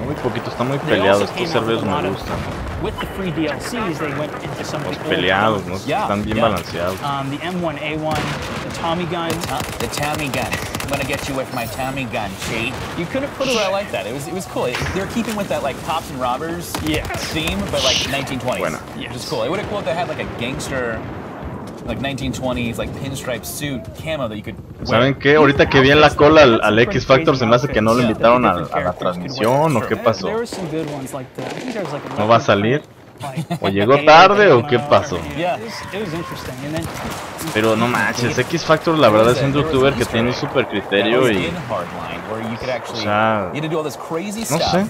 muy poquito, está muy peleado, estos servers me gustan. With the free DLCs, they went into some of the peleados, ¿no? Están bien balanceados. The M1A1, the Tommy gun. The Tommy gun. I'm gonna get you with my Tommy gun, see? You couldn't put it. I like that. It was cool. They're keeping with that like cops and robbers theme, but like 1920s. Bueno. Which is cool. It would have cool if they had like a gangster, like 1920s, like pinstripe suit camo that you could wear. ¿Saben qué? Ahorita que vi en la cola al X Factor se me hace que no lo invitaron a la transmisión o qué pasó. ¿No va a salir? ¿O llegó tarde o qué pasó? Pero no manches, X Factor la verdad es un youtuber que tiene un super criterio y... O sea... No sé.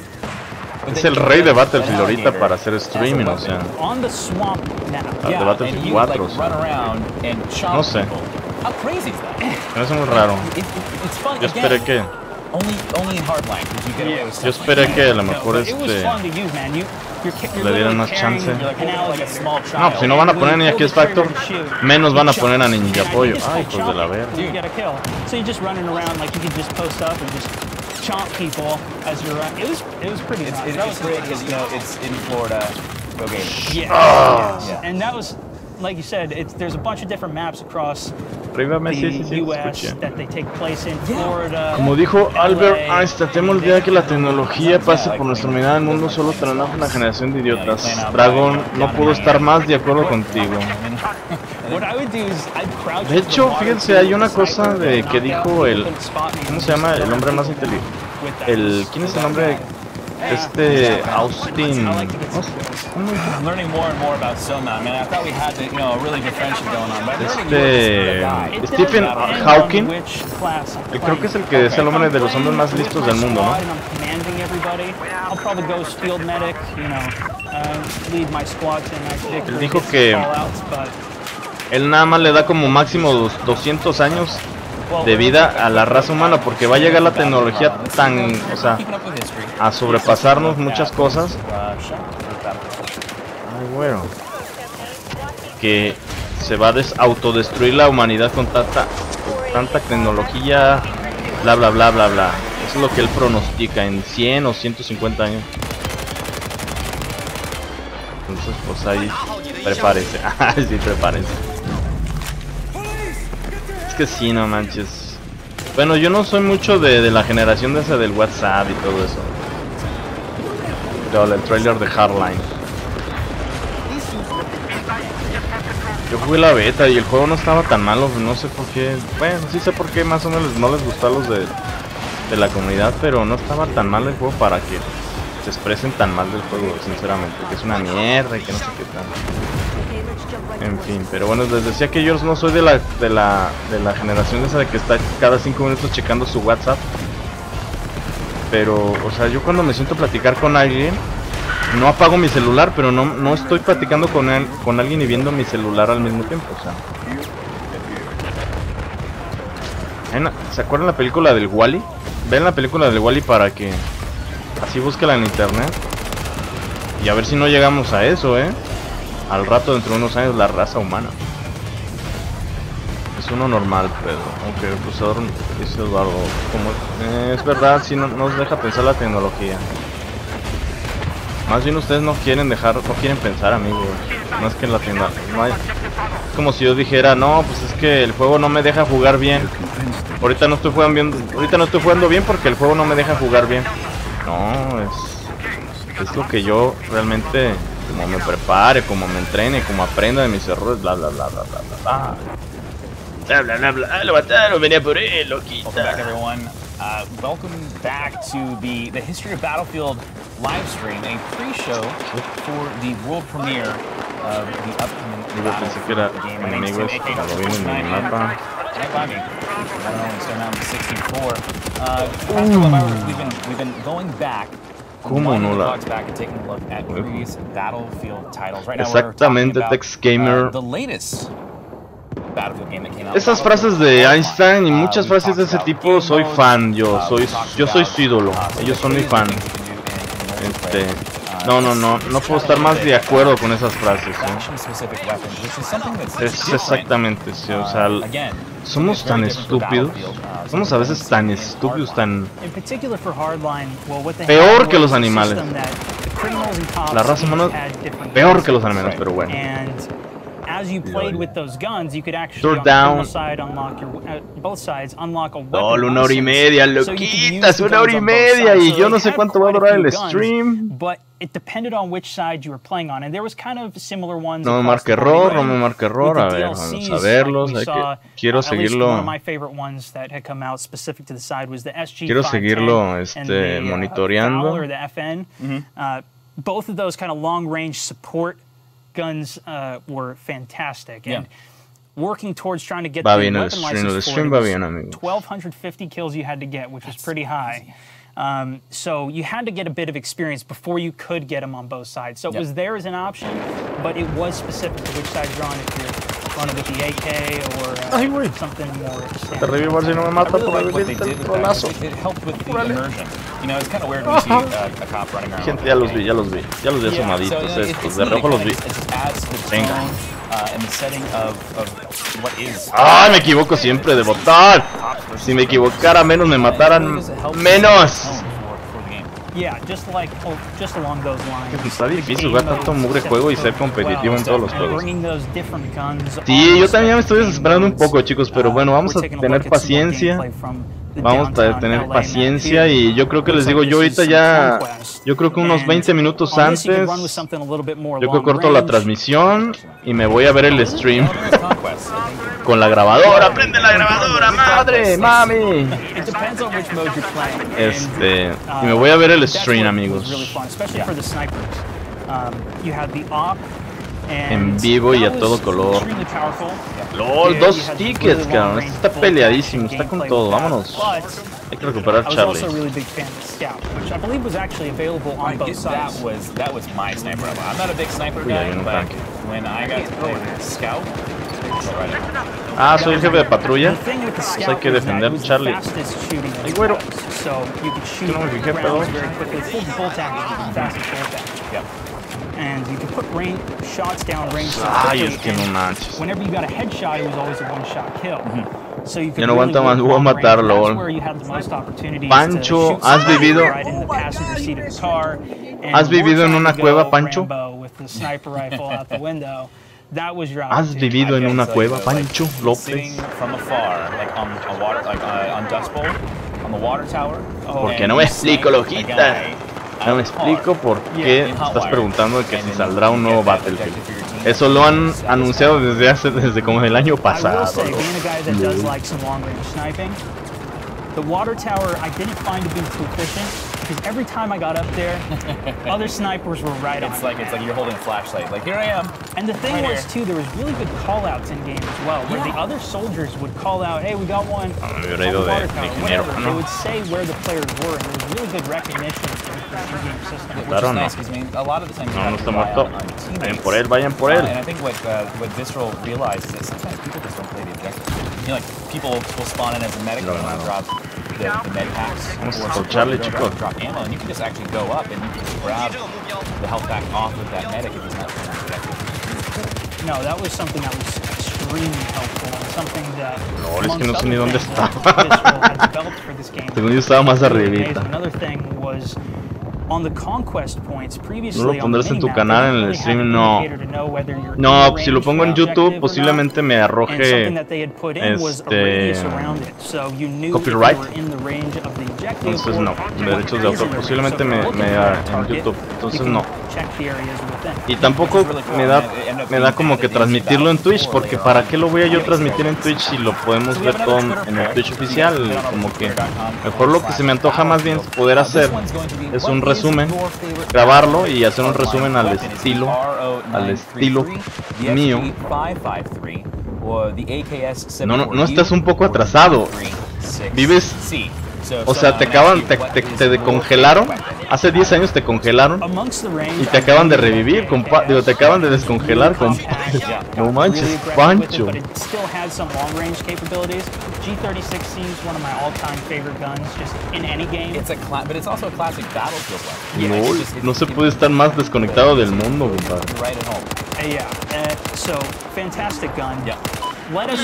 Es el rey de Battlefield ahorita para hacer streaming, o sea. De Battlefield 4, o sea. No sé. Me hace muy raro. Yo esperé que... Yo esperé que a lo mejor le dieran más chance. No, pues si no van a poner ni a X Factor, menos van a poner a Ninja Pollo. Ay, pues de la verga. Chomp people as you're running. It was pretty nice. That was great because it's in Florida. Go Gators. Yeah. And that was, like you said, there's a bunch of different maps across the US that they take place in Florida. Como dijo Albert Einstein, temo el día que la tecnología pase por nuestra mirada del mundo, solo tendrá una generación de idiotas. Dragon, no puedo estar más de acuerdo contigo. De hecho, fíjense, hay una cosa de que dijo el... ¿Cómo se llama? El hombre más inteligente. ¿Quién es el nombre? Austin. Stephen Hawking. Creo que es el que es el hombre de los hombres más listos del mundo, ¿no? Él dijo que él nada más le da como máximo 200 años de vida a la raza humana porque va a llegar la tecnología tan, o sea, a sobrepasarnos muchas cosas. Ay, bueno, que se va a autodestruir la humanidad con tanta tecnología, bla bla bla bla bla. Eso es lo que él pronostica en 100 o 150 años. Entonces, pues ahí, prepárese. Sí, prepárense. Que sí, no manches. Bueno, yo no soy mucho de la generación de esa del WhatsApp y todo eso. el trailer de Hardline. Yo jugué la beta y el juego no estaba tan malo, no sé por qué. Bueno, sí sé por qué más o menos no les gustó a los de la comunidad, pero no estaba tan mal el juego para que se expresen tan mal del juego, sinceramente, que es una mierda y que no sé qué tal. En fin, pero bueno, les decía que yo no soy de la generación esa de que está cada 5 minutos checando su WhatsApp. Pero, o sea, yo cuando me siento a platicar con alguien, no apago mi celular, pero no estoy platicando con alguien y viendo mi celular al mismo tiempo, o sea. ¿Se acuerdan la película del Wall-E? Ven la película del Wall-E para que así búsquela en internet. Y a ver si no llegamos a eso, al rato, dentro de unos años, la raza humana. Es uno normal, pero aunque el procesador dice Eduardo, como es verdad, si no nos deja pensar la tecnología. Más bien ustedes no quieren pensar, amigos. No es que la tecnología, es como si yo dijera, no, pues es que el juego no me deja jugar bien. Ahorita no estoy jugando bien porque el juego no me deja jugar bien. No, es lo que yo realmente, como me prepare, como me entrene, como aprenda de mis errores, bla bla bla bla bla bla. Bla bla bla bla, lo mataron, venía por él, loquita. Welcome back, everyone. Welcome back to the History of Battlefield Livestream, a pre-show for the world premiere of the upcoming Battlefield game. My name's Tim, AK-69. We've been going back. ¿Cómo no la? Exactamente, Tex Gamer. Esas frases de Einstein y muchas frases de ese tipo, soy fan, yo soy su ídolo, ellos son mi fan. No puedo estar más de acuerdo con esas frases, Es exactamente, sí, o sea, somos tan estúpidos, somos a veces tan estúpidos, tan peor que los animales. La raza humana peor que los animales, pero bueno. As you played with those guns, you could actually both sides unlock a weapon. Una hora y media, loquitas, una hora y media, y yo no sé cuánto va a durar el stream. But it depended on which side you were playing on, and there was kind of similar ones. No me marque error, no me marque error. A ver, vamos a verlos. Quiero seguirlo. One of my favorite ones that had come out specific to the side was the SG. Quiero seguirlo, monitoreando. Or the FN. Both of those kind of long-range support guns were fantastic, and working towards trying to get the weapon license for it, 1,250 kills you had to get, which was pretty high. So you had to get a bit of experience before you could get them on both sides. So it was there as an option, but it was specific to which side you're on. If you're running with the AK or something more. Te revivo si no me mata por el trolazo. It helped with the immersion. You know, it's kind of weird when you see a cop running around. Gente, ya los vi asomaditos estos. De rojo los vi. Venga. ¡Ah! Me equivoco siempre de votar. Si me equivocara menos, me mataran menos. Está difícil jugar tanto mugre juego y ser competitivo en todos los juegos. Sí, yo también me estoy desesperando un poco, chicos, pero bueno, vamos a tener paciencia. Vamos a tener paciencia y yo creo que les digo, yo ahorita ya, yo creo que unos 20 minutos antes, yo creo que corto la transmisión y me voy a ver el stream con la grabadora. ¡Prende la grabadora, madre, mami! Y me voy a ver el stream, amigos. En vivo y a todo color. LOL, 2 tickets, cabrón. Esto está peleadísimo, está con todo. Vámonos. Hay que recuperar Charlie. That was my sniper. I'm not a big sniper guy, but when I got to play with Scout. Ah, soy el jefe de patrulla. Pues hay que defender Charlie. ¡Ay, güero! Yo no me fijé, perdón. And you could put shots down range. Ay, es que no manches. Whenever you got a headshot, it was always a one-shot kill. So you could yo no aguanto más, voy a matarlo. Pancho, ¿has vivido? ¿Has vivido en una cueva, Pancho? ¿Has vivido en una cueva, Pancho López? Porque no me explico, loquita. No me explico por qué estás preguntando de que si saldrá un nuevo Battlefield. Eso lo han anunciado desde como el año pasado. The water tower I didn't find to be too efficient because every time I got up there, other snipers were right on. It's like you're holding a flashlight. Like, here I am. And the thing was too, there was really good call-outs in game as well, where the other soldiers would call out, "Hey, we got one." They would say where the players were, and there was really good recognition in the in-game system. Which is nice because I mean, a lot of the time no está muerto. Vayan por él, vayan por él. And I think what Visceral realized is that sometimes people just don't play the objective. You know, like people will spawn in as a medic and drop the med packs or drop ammo, and you can just actually go up and you can just grab the health pack off of that medic if he's not protected. No, that was something that was extremely helpful and something that es que no sé ni dónde estaba. Según yo estaba más arribita. Another thing was on the conquest points previously. ¿No lo pondrás en tu canal en el stream? No. No, si lo pongo en YouTube posiblemente me arroje copyright. Entonces no, derechos de autor posiblemente me da en YouTube. Entonces no. Y tampoco me da como que transmitirlo en Twitch, porque ¿para qué lo voy a yo transmitir en Twitch si lo podemos ver todo en el Twitch oficial? Como que mejor lo que se me antoja más bien poder hacer es un resumen, grabarlo y hacer un resumen al estilo mío. No estás un poco atrasado. Vives, o sea, te decongelaron. Hace 10 años te congelaron y te acaban de revivir, digo, te acaban de descongelar, compadre. No manches, Pancho. No se puede estar más desconectado del mundo, compadre.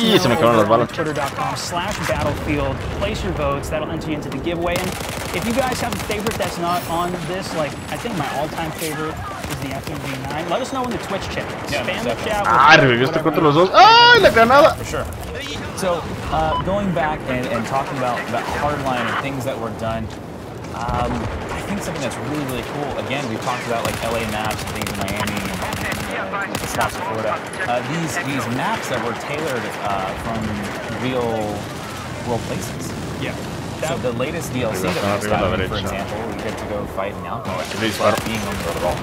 Y se me acabaron las balas. Twitter.com/battlefield. Place your votes. That'll enter you into the giveaway. And if you guys have a favorite that's not on this, like I think my all-time favorite is the FMV9. Let us know in the Twitch chat. Spam the chat. Reviviste contra los dos. ¡Ay, la granada! For sure. So, going back and talking about hardline and things that were done, I think something that's really, really cool. Again, we've talked about like LA maps and things in Miami and spots in Florida. These maps that were tailored from real world places. Yeah. So the latest DLC that we just got, for example, we get to go fight an alchemist being on the road.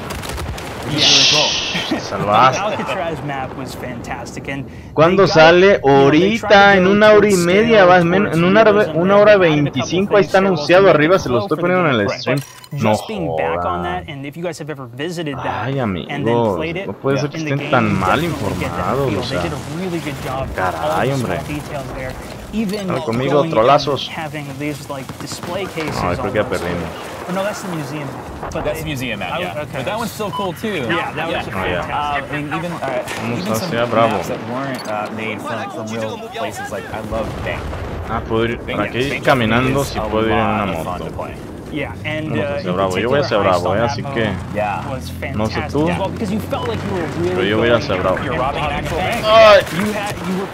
Alcatraz map was fantastic. And ¿cuándo sale? Ahorita, en una hora y media, en una hora 25, ahí está anunciado arriba, se lo estoy poniendo en el stream. No jodas. Ay, amigos, no puede ser que estén tan mal informados, o sea, caray, hombre. Dale conmigo, trolazos. No, creo que ya perdimos. Oh, no, that's the museum. But that's the museum map, yeah. Okay. But that one's still cool too. Yeah, that was fantastic. I mean, even some maps that weren't made from real places, like I love Bang. Puedo ir por aquí caminando, si puedo ir en una moto. Yeah, and yo voy a ser bravo, así que no sé tú, pero yo voy a ser bravo. You were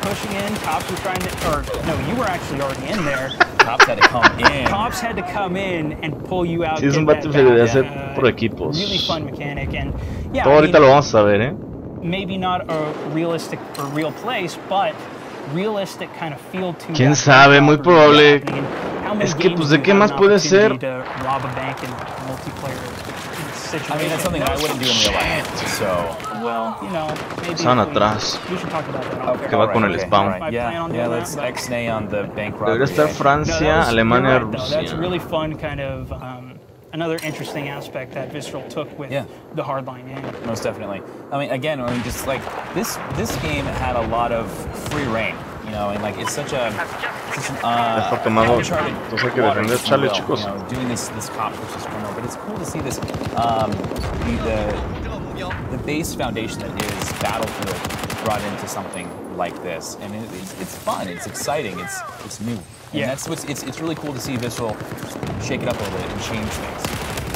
pushing in, cops were trying to, or no, you were actually already in there. Cops had to come in. Cops had to come in and pull you out. Sí, es un Battlefield de hacer por equipos. Really fun mechanic, and yeah. Todo ahorita lo vamos a ver, Maybe not a realistic or real place, but realistic kind of feel to. Quién sabe, muy probable. Es que pues de qué más puede ser. I mean, that's something I wouldn't do in real life. So, well, you know, maybe están atrás. Que va con el spawn. Yeah, let's X-nay on the bank robbery. Debería estar Francia, Alemania, Rusia. That's a really fun kind of another interesting aspect that Visceral took with the hardline game. Most definitely. I mean, again, just like this game had a lot of free reign. You know, and like it's such an uncharted doing this cop versus criminal, but it's cool to see this the base foundation that is Battlefield brought into something like this, and it's fun, it's exciting, it's new, and that's what's it's really cool to see Visceral shake it up a little bit and change things.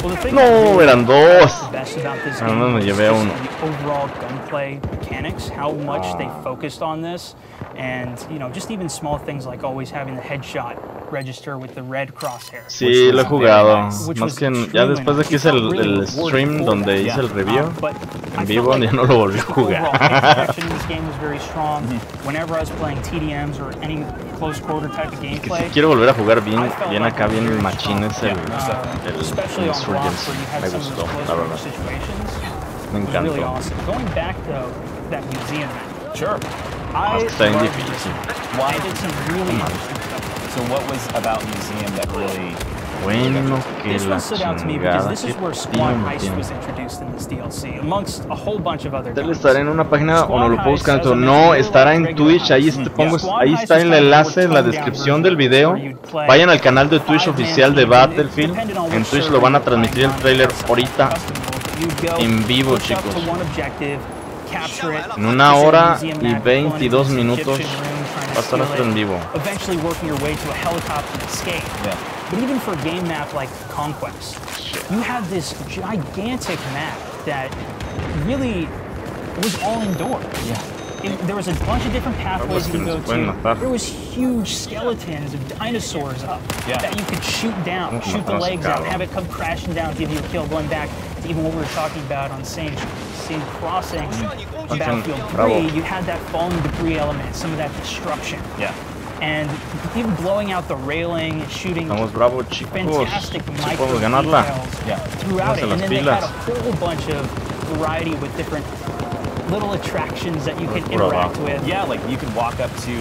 Well, the thing no, eran dos. Best about this game me llevé uno. The overall gunplay mechanics, how much they focused on this. And, you know, just even small things like always having the headshot register with the red crosshair. Sí, lo he jugado. Más que ya después de que hice el stream donde hice el review en vivo, ya no lo volví a jugar. Que si quiero volver a jugar bien acá, bien machines el Insurgents. Me gustó, la verdad. Me encantó. Más que está bien difícil. So what was about Museum that really... Bueno, que la chingada. Él estará en una página o no lo puedo buscar. No, estará en Twitch. Ahí está el enlace en la descripción del video. Vayan al canal de Twitch oficial de Battlefield. En Twitch lo van a transmitir el trailer ahorita en vivo, chicos. En 1 hora y 22 minutos va a estar en vivo. But even for a game map like Conquest, you have this gigantic map that really was all indoor. There was a bunch of different pathways you could go to. There was huge skeletons of dinosaurs up that you could shoot down, shoot the legs out, have it come crashing down, give you a kill, going back to even what we were talking about on same crossing. Battlefield 3, you had that falling debris element, some of that destruction. And even blowing out the railing, shooting fantastic micro details throughout it. And then they had a whole bunch of variety with different little attractions that you can interact with. Yeah, like you could walk up to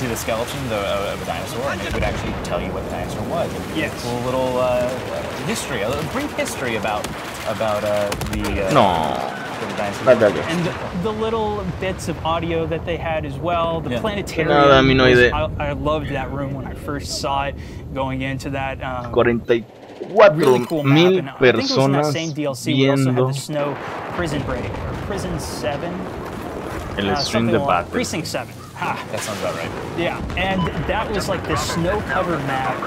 the skeleton of a dinosaur, and it would actually tell you what the dinosaur was. A cool little history, a brief history about the and the little bits of audio that they had as well. The planetarium. I loved that room when I first saw it. Going into that. 44,000 personas viendo Snow Prison Break or Prison 7. El stream de Battle. Precinct 7. Ha. That sounds about right. Yeah, and that was like this snow-covered map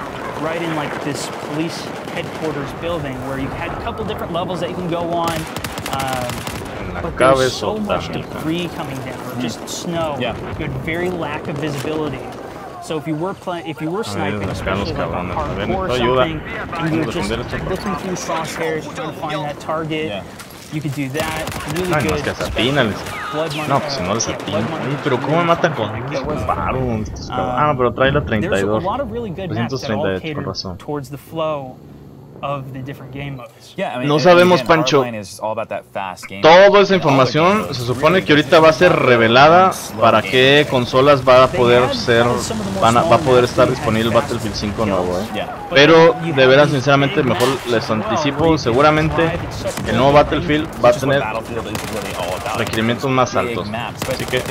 right in like this police headquarters building where you had a couple different levels that you can go on. But there was so much debris coming down, or just snow. You had very lack of visibility. So if you were sniping, especially like on hardcore or something, and you were just looking through crosshairs trying to find that target, you could do that. Really good. No, pues si no les atina. Pero ¿cómo me matan con disparo? Ah, pero trae la 32. 238, con razón. No sabemos, Pancho. Toda esa información se supone que ahorita va a ser revelada para qué consolas va a poder estar disponible el Battlefield 5 nuevo, Pero de veras, sinceramente, mejor les anticipo, seguramente el nuevo Battlefield va a tener requerimientos más altos. Así que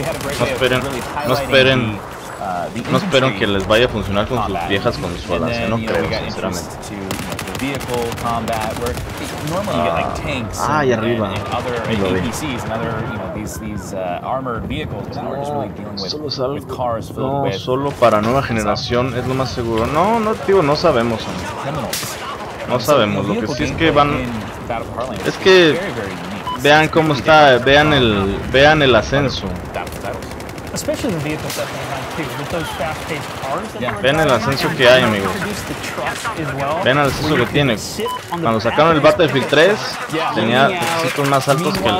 no esperen que les vaya a funcionar con sus viejas consolas, no creo, sinceramente. Vehicle combat where normally you get like tanks and other APCs and other these armored vehicles, but now we're just really dealing with cars filled with solo para nueva generación es lo más seguro. No sabemos. No sabemos, lo que sí es que vean cómo está, vean el ascenso. Especially the vehicles that they had too, with those fast-paced cars. Vean el ascenso que hay, amigos. Vean el ascenso que tiene. Cuando sacaron el Battlefield 3, tenía requisitos más altos que el...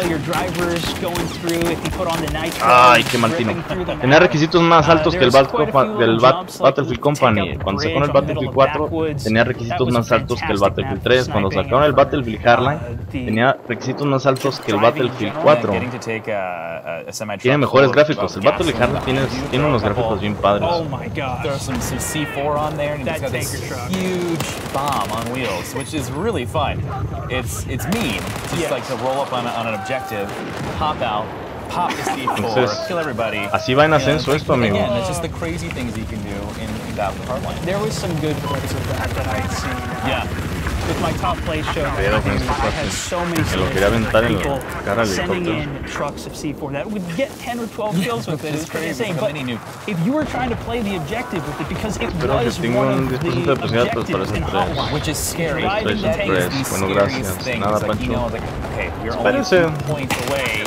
Ay, qué mal tino. Tenía requisitos más altos que el Battlefield Company. Cuando sacaron el Battlefield 4, tenía requisitos más altos que el Battlefield 3. Cuando sacaron el Battlefield Hardline, tenía requisitos más altos que el Battlefield 4. Tiene mejores gráficos. El Battlefield Hardline tiene unos gráficos bien padres. Oh my god. There's some C4 on there, and it's got this huge bomb on wheels, which is really fun. It's mean. It's just like to roll up on an objective, hop out, pop the C4, kill everybody. Así va en ascenso esto, amigo. Again, it's just the crazy things you can do in Battlefield Hardline. There was some good clips of that I had seen. Yeah. With my top play show, I had so many people sending in trucks of C4 that would get 10 or 12 kills with it. It's insane. But if you were trying to play the objective with it, because it was one of the objectives in Hotline, which is scary. Bueno, gracias. Nada, Pancho. Okay, you're only 2 points away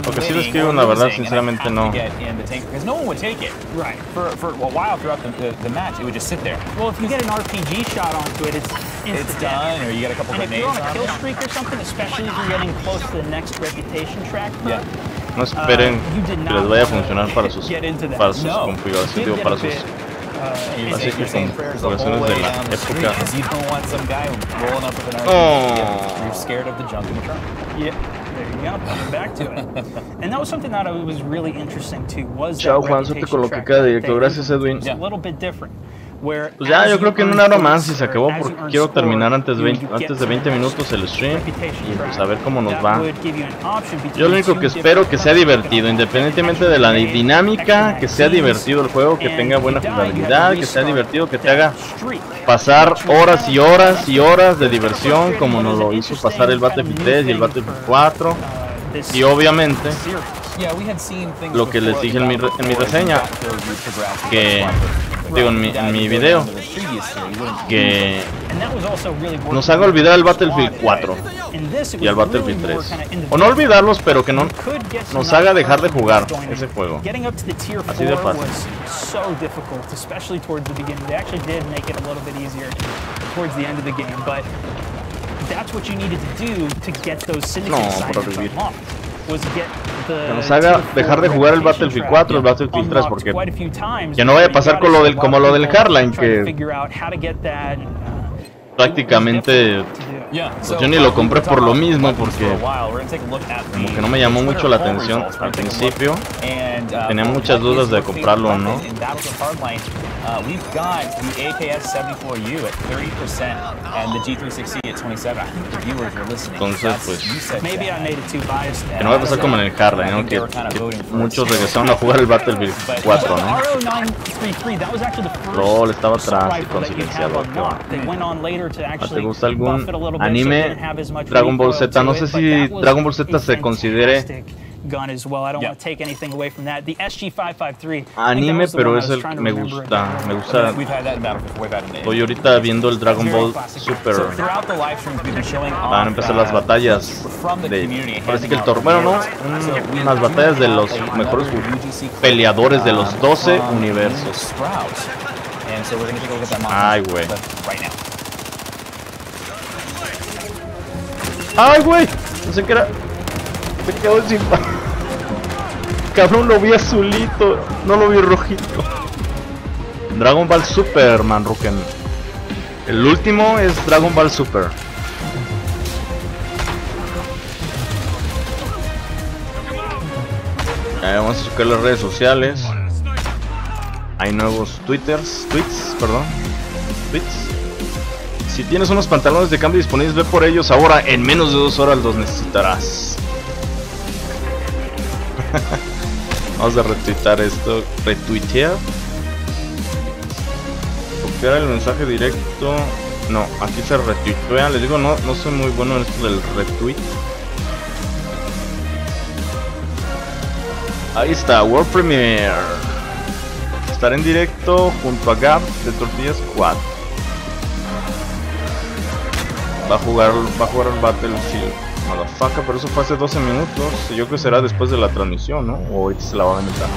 Porque si lo escribo, la verdad, sinceramente no. Because no one would take it. Right. For a while throughout the match, it would just sit there. Well, if you get an RPG shot onto it, it's done, or you get a couple grenades on it. And if you're on a kill streak or something, especially if you're getting close to the next reputation track. Yeah. No esperen que les vaya a funcionar para sus configuraciones, digo, para sus configuraciones de la época. You're scared of the junk in the trunk. Yeah, there you go. Coming back to it. And that was something that was really interesting too. Was Chao Juan, suerte con lo que queda, directo. Gracias, Edwin. A little bit different. Pues ya, yo creo que en una hora más y se acabó porque quiero terminar antes de 20 minutos el stream y pues a ver cómo nos va. Yo lo único que espero que sea divertido, independientemente de la dinámica, que sea divertido el juego, que tenga buena jugabilidad, que sea divertido, que te haga pasar horas y horas y horas de diversión como nos lo hizo pasar el Battlefield 3 y el Battlefield 4. Y obviamente lo que les dije en mi reseña, que digo en mi video, que nos haga olvidar el Battlefield 4 y el Battlefield 3, o no olvidarlos, pero que no nos haga dejar de jugar ese juego, así de fácil. No, para vivir. Que nos haga dejar de jugar el Battlefield 4, el Battlefield 3, porque que no vaya a pasar con como lo del Hardline, que prácticamente pues yo ni lo compré por lo mismo, porque como que no me llamó mucho la atención al principio. Tenía muchas dudas de comprarlo o no. Entonces pues que no va a pasar como en el Hardline, ¿no? que muchos regresaron a jugar el Battlefield 4, ¿no? LOL estaba atrás y con silenciador. ¿Te gusta algún anime? Dragon Ball Z, no sé si Dragon Ball Z se considere anime, pero es el que me gusta. Estoy ahorita viendo el Dragon Ball Super. Van a empezar las batallas parece que el torneo, ¿no? Unas batallas de los mejores peleadores de los 12 universos. Ay, güey. Ay, güey. No sé qué era. Me quedo sin... Cabrón, lo vi azulito, no lo vi rojito. Dragon Ball Super, Manruken. El último es Dragon Ball Super. Vamos a buscar las redes sociales. Hay nuevos tweets. Si tienes unos pantalones de cambio disponibles, ve por ellos ahora. En menos de 2 horas los necesitarás. Vamos a retuitar esto. Retuitear. Copiar el mensaje directo. No, aquí se retuitea. Les digo, no soy muy bueno en esto del retweet. Ahí está, World Premiere. Estaré en directo junto a Gab de Tortillas 4. Va a jugar el Battlefield, motherfucker, pero eso fue hace 12 minutos. Yo creo que será después de la transmisión, ¿no? O ahorita se la van a inventar.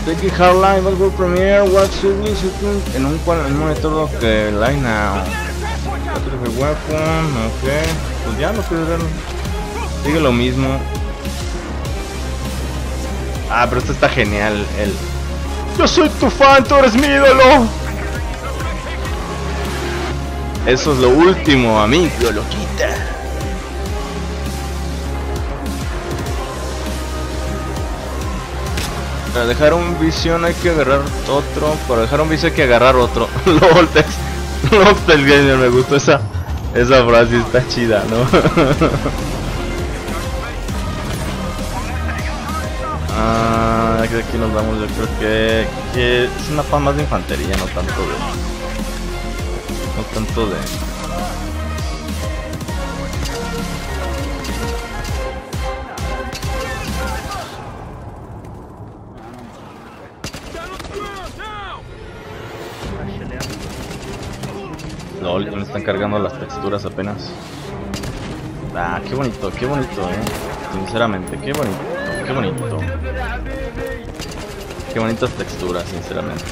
Take Hardline, World Premiere, Watch en un monitor que line now. Weapon, ok. Pues ya no quiero ver. Sigue lo mismo. Ah, pero esto está genial. Yo soy tu fan, tú eres mi ídolo. Eso es lo último, amigo, loquita. Para dejar un visión hay que agarrar otro. Para dejar un vicio hay que agarrar otro. LOL, Gamer, me gustó esa frase, está chida, ¿no? Aquí nos vamos, yo creo que es una fan más de infantería, no tanto de... LOL, me están cargando las texturas apenas. Ah, qué bonito, sinceramente, qué bonito. Qué bonitas texturas, sinceramente.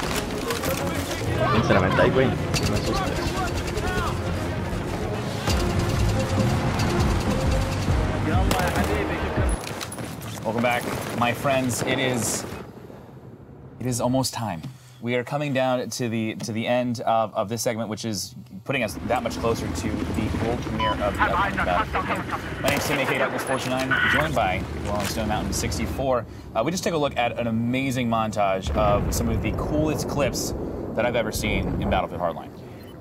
Ay, güey, no me asustes. Welcome back, my friends. It is almost time. We are coming down to the end of this segment, which is putting us that much closer to the world premiere of the upcoming Battlefield game. My name is Tim, aka Darkness49, joined by Rolling Stone Mountain 64. We just took a look at an amazing montage of some of the coolest clips that I've ever seen in Battlefield Hardline.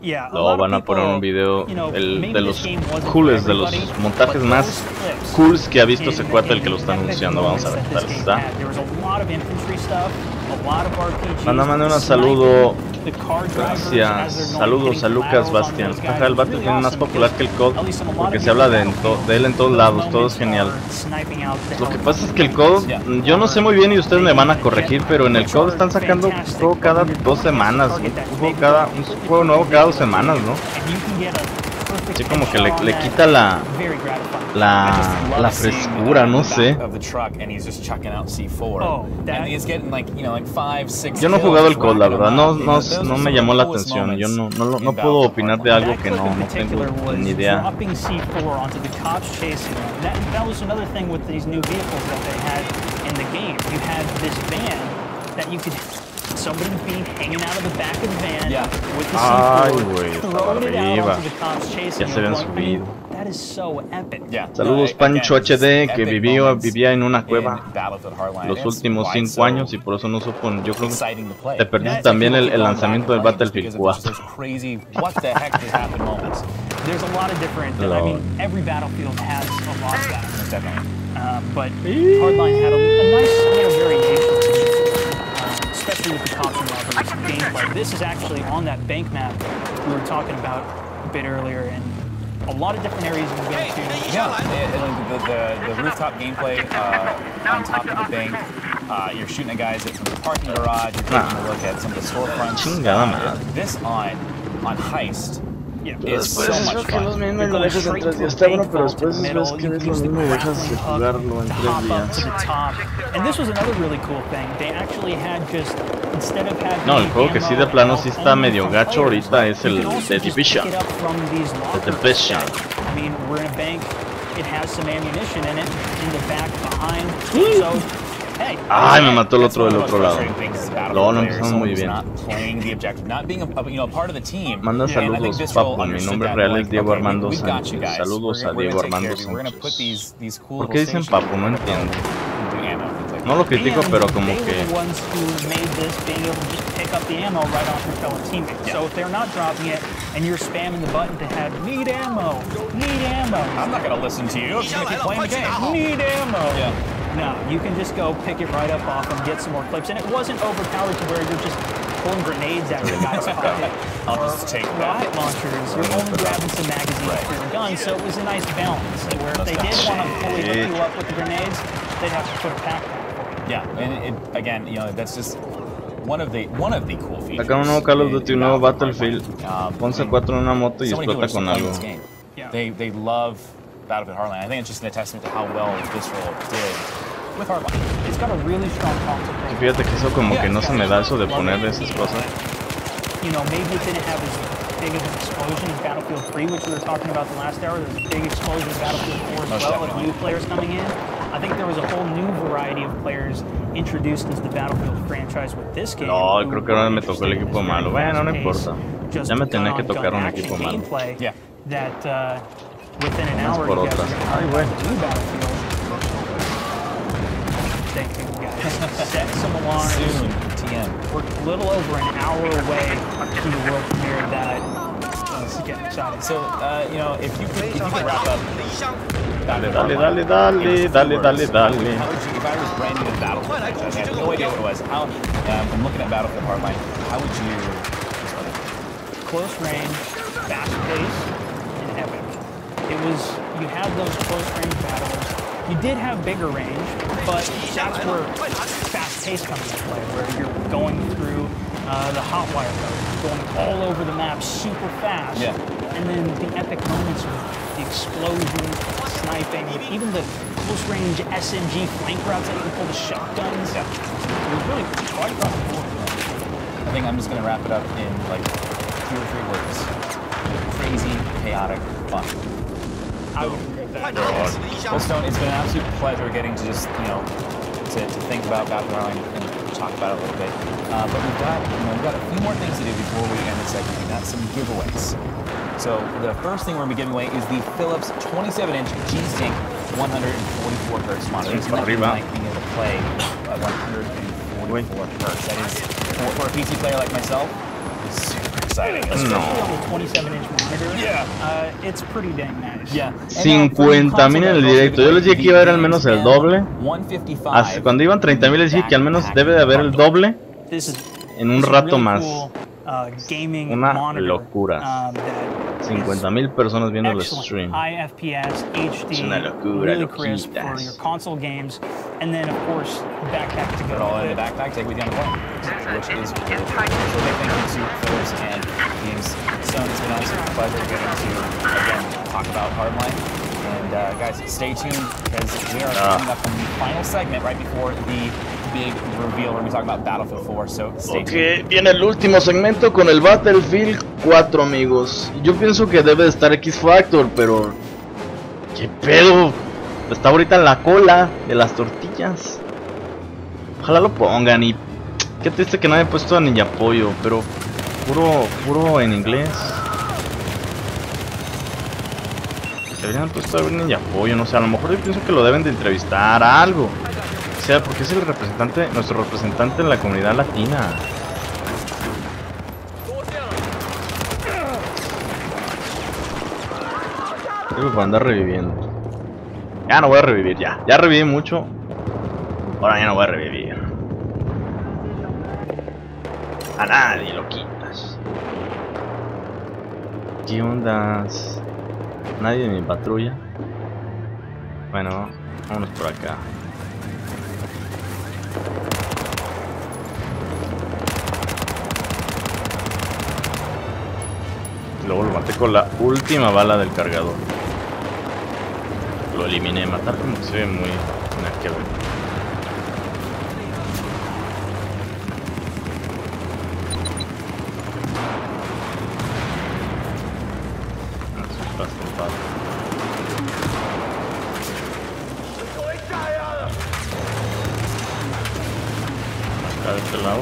Yeah, Luego van a poner un video de los cools, de los montajes más cools que ha visto ese cuate, el que lo está anunciando. Vamos a ver, tal está. Mándame un saludo. Gracias. Saludos a Lucas Bastian. Ajá, el vato tiene más popular que el COD porque se habla de él en todos lados, todo es genial. Lo que pasa es que el COD, yo no sé muy bien y ustedes me van a corregir, pero en el COD están sacando un juego cada 2 semanas, un juego nuevo cada 2 semanas, ¿no? Así como que le quita la frescura, no sé. Yo no he jugado el COD, la verdad, no me llamó la atención. Yo no puedo opinar de algo que no tengo ni idea. Somebody being hanging out of the back of the van with the Ay, C4, güey, throw it out arriba. onto the cops chasing Ya se habían him. subido. That is so epic. Saludos Pancho HD, que vivía en una cueva los últimos 5 años y por eso no supo. Yo creo que te perdiste también el lanzamiento del Battlefield 4. There's a lot of different, I mean, every Battlefield has a lot of that. But Hardline had a nice variation. Especially with the cops and robbers gameplay. This is actually on that bank map we were talking about a bit earlier, and a lot of different areas you can go to. Yeah, the rooftop gameplay on top of the bank. You're shooting at guys from the parking garage. You're taking a look at some of the storefronts. This on Heist. Después es que los mismos lo dejas en 3 días, está bueno, pero después ves que es lo mismo y dejas de jugarlo en 3 días. No, el juego que sí de plano sí está medio gacho ahorita es el de Division. The Division. Ay, me mató el otro del otro lado. Luego no empezamos muy bien. Manda saludos, papu. Mi nombre real es Diego Armando Sánchez. Saludos a Diego Armando Sánchez. ¿Por qué dicen papu? No entiendo. No lo critico, pero como que... No, you can just go pick it right up off and get some more clips. And it wasn't overpowered to where you're just pulling grenades out of the guy's pocket. I'll just take rocket launchers. You're only grabbing some magazines for your gun, so it was a nice balance. Where if they did want to fully hook you up with the grenades, they'd have to put a pack down. Yeah, and again, you know, that's just one of the cool features. Acá un nuevo Call of Duty, un nuevo Battlefield. Ponce 4 en una moto y explota con algo. They love Battlefield Hardline. I think it's just a testament to how well Visceral did with Hardline. It's got a really strong concept. Y fíjate que eso como que no se me da eso de poner esas cosas. You know, maybe it didn't have as big of an explosion as Battlefield 3, which we were talking about the last hour. There's a big explosion in Battlefield 4 as well, with new players coming in. I think there was a whole new variety of players introduced into the Battlefield franchise with this game. No, creo que ahora me tocó el equipo malo. Bueno, no importa. Ya me tenía que tocar un equipo malo. Yeah. That within an hour you guys are going to do Battlefield. Thank you guys. Set some alarms. Soon, TM. We're a little over an hour away from the world premiere of that. Let's get excited. So, you know, if you could wrap up. Dale. How would you, if I was brand new to Battlefield, I had no idea what it was. I'm looking at Battlefield Hardline. How would you explain it? Close range, fast pace, and epic. It was, you had those close range battles. You did have bigger range, but that's where fast pace comes into play, where you're going through the hot wire code, going all over the map super fast. Yeah. And then the epic moments with the explosion, sniping, even the close-range SMG flank routes that you can pull the shotguns. Yeah. It was really quite fun. I think I'm just going to wrap it up in like 2 or 3 words. Crazy, chaotic, fun. I would agree with that. Well, Stone, it's been an absolute pleasure getting to just, you know, to think about Battle Royale and talk about it a little bit. But we've got a few more things to do before we end the segment. We've got some giveaways. So the first thing we're going to be giving away is the Philips 27-inch G-Sync 144Hz monitor. It's nothing like being able to play at 144Hz. That is, for a PC player like myself, it's super exciting. Especially on the 27-inch monitor. Yeah. It's pretty dang nice. Yeah. 50,000 en el directo. Yo les dije que iba a haber al menos el doble. Hasta cuando iban 30,000 les dije que al menos debe de haber el doble en un rato más. Una locura. 50,000 personas viendo el stream. Es una locura, loquitas. And then, of course, backpack to go. Put all in the backpack, take with you on the plane, which is really cool. So big thank you to Philips and teams. So it's been honestly a pleasure getting to, again, talk about Hardline. And guys, stay tuned, because we are coming up on the final segment right before the big reveal where we talk about Battlefield 4, so stay tuned. Viene el último segmento con el Battlefield 4, amigos. Yo pienso que debe de estar X-Factor, pero... ¿qué pedo? Está ahorita en la cola de las tortillas. Ojalá lo pongan. Y qué triste que no haya puesto a Ninja Pollo, pero puro en inglés. Deberían puesto a ver Ninja Pollo, no sé, a lo mejor yo pienso que lo deben de entrevistar a algo. O sea, porque es el representante, nuestro representante en la comunidad latina. Creo que va a andar reviviendo. Ya no voy a revivir, ya reviví mucho. Ahora ya no voy a revivir. A nadie lo quitas. ¿Qué ondas? Nadie de mi patrulla. Bueno, vámonos por acá. Luego lo maté con la última bala del cargador. Lo eliminé. Matar como que se ve muy... nada que ver. Acá de este lado.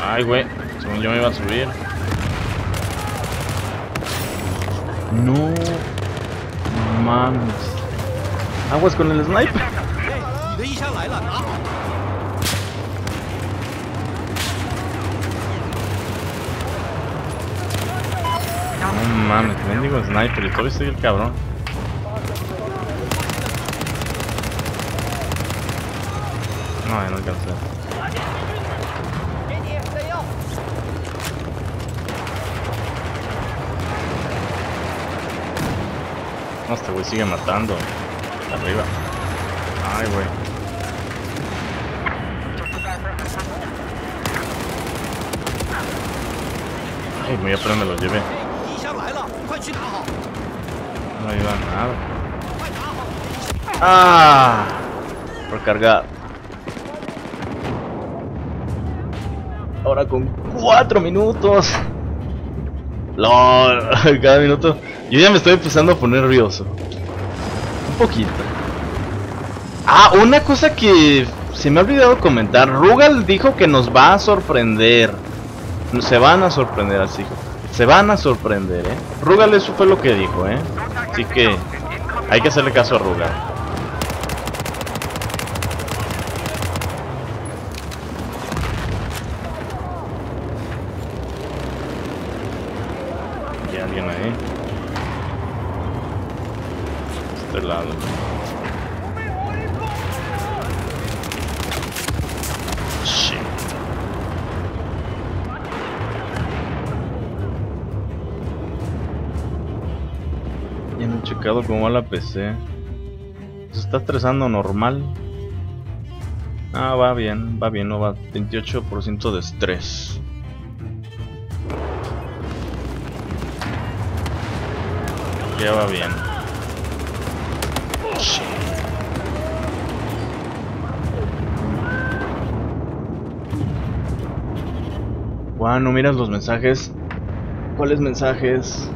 Ay, güey. Según yo me iba a subir. No mames. Aguas con el sniper. No mames, mendigo sniper. Y todavía estoy el cabrón. No, no alcancé. No, este güey sigue matando. Arriba. Ay, güey. Ay, muy apenas me lo llevé. No iba nada. ¡Ah! Recargar. Ahora con 4 minutos. LOL, cada minuto. Yo ya me estoy empezando a poner nervioso. Un poquito. Ah, una cosa que se me ha olvidado comentar. Rugal dijo que nos va a sorprender. Se van a sorprender, así. Se van a sorprender, Rugal, eso fue lo que dijo, Así que hay que hacerle caso a Rugal. Hay alguien ahí. Este lado. Shit. Ya no he checado cómo va la PC. Se está estresando normal. Ah, va bien, no va. 28% de estrés. Ya va bien. Wow, no miras los mensajes. ¿Cuáles mensajes?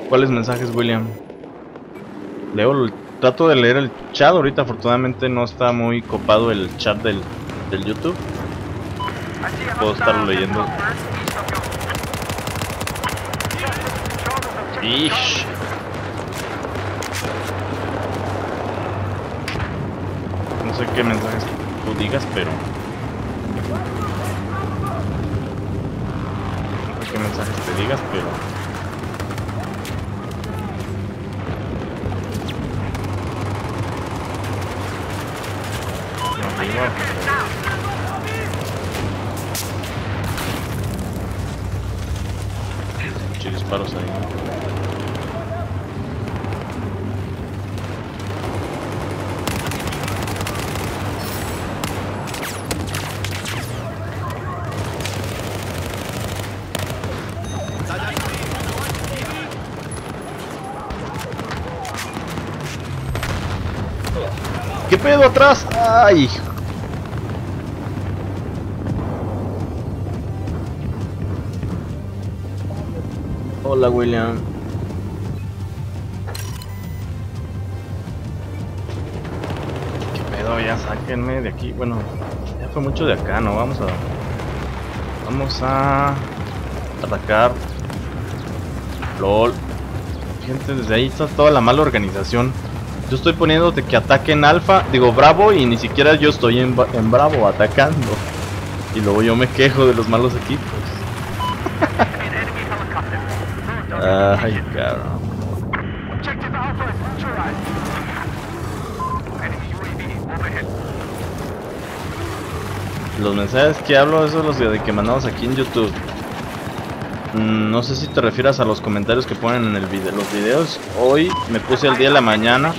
¿Cuáles mensajes, William? Trato de leer el chat. Ahorita afortunadamente no está muy copado el chat del YouTube. Puedo estarlo leyendo. Ish. No sé qué mensajes tú digas, pero... No sé qué mensajes te digas, pero... Muchos disparos ahí. ¿Qué pedo atrás? ¡Ay! Hola, William. ¿Qué pedo? Ya sáquenme de aquí. Bueno, ya fue mucho de acá, ¿no? Vamos a atacar. LOL. Gente, desde ahí está toda la mala organización. Yo estoy poniéndote que ataquen alfa, digo bravo, y ni siquiera yo estoy en bravo atacando. Y luego yo me quejo de los malos equipos. Ay, cabrón. Los mensajes que hablo, esos los de que mandamos aquí en YouTube. No sé si te refieras a los comentarios que ponen en el video. Los videos, hoy me puse al día de la mañana,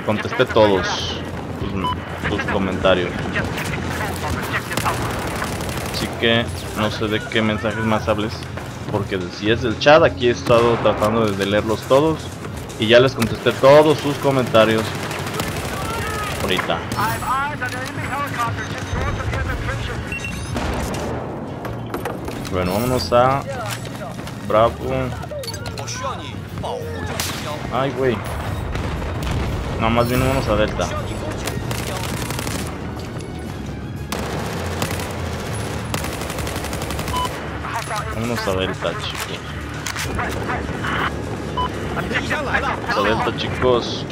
contesté todos tus comentarios. Así que no sé de qué mensajes más hables, porque si es del chat, aquí he estado tratando de leerlos todos y ya les contesté todos sus comentarios ahorita. Bueno, vámonos a Bravo. Ay, güey. No, más bien vámonos a Delta. Vámonos a Delta, chicos. Vamos a Delta, chicos.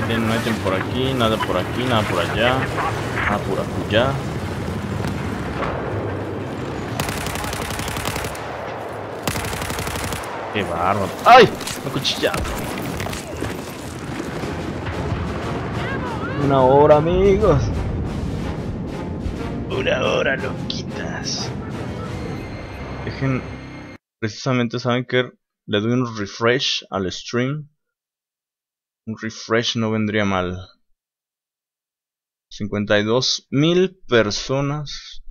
Nadie por aquí, nada por aquí, nada por allá, nada por acullá. Qué bárbaro. ¡Ay! Me cuchillado. Una hora, amigos. Una hora, loquitas. Dejen. Precisamente, ¿saben qué? Le doy un refresh al stream. Un refresh no vendría mal. 52,000 personas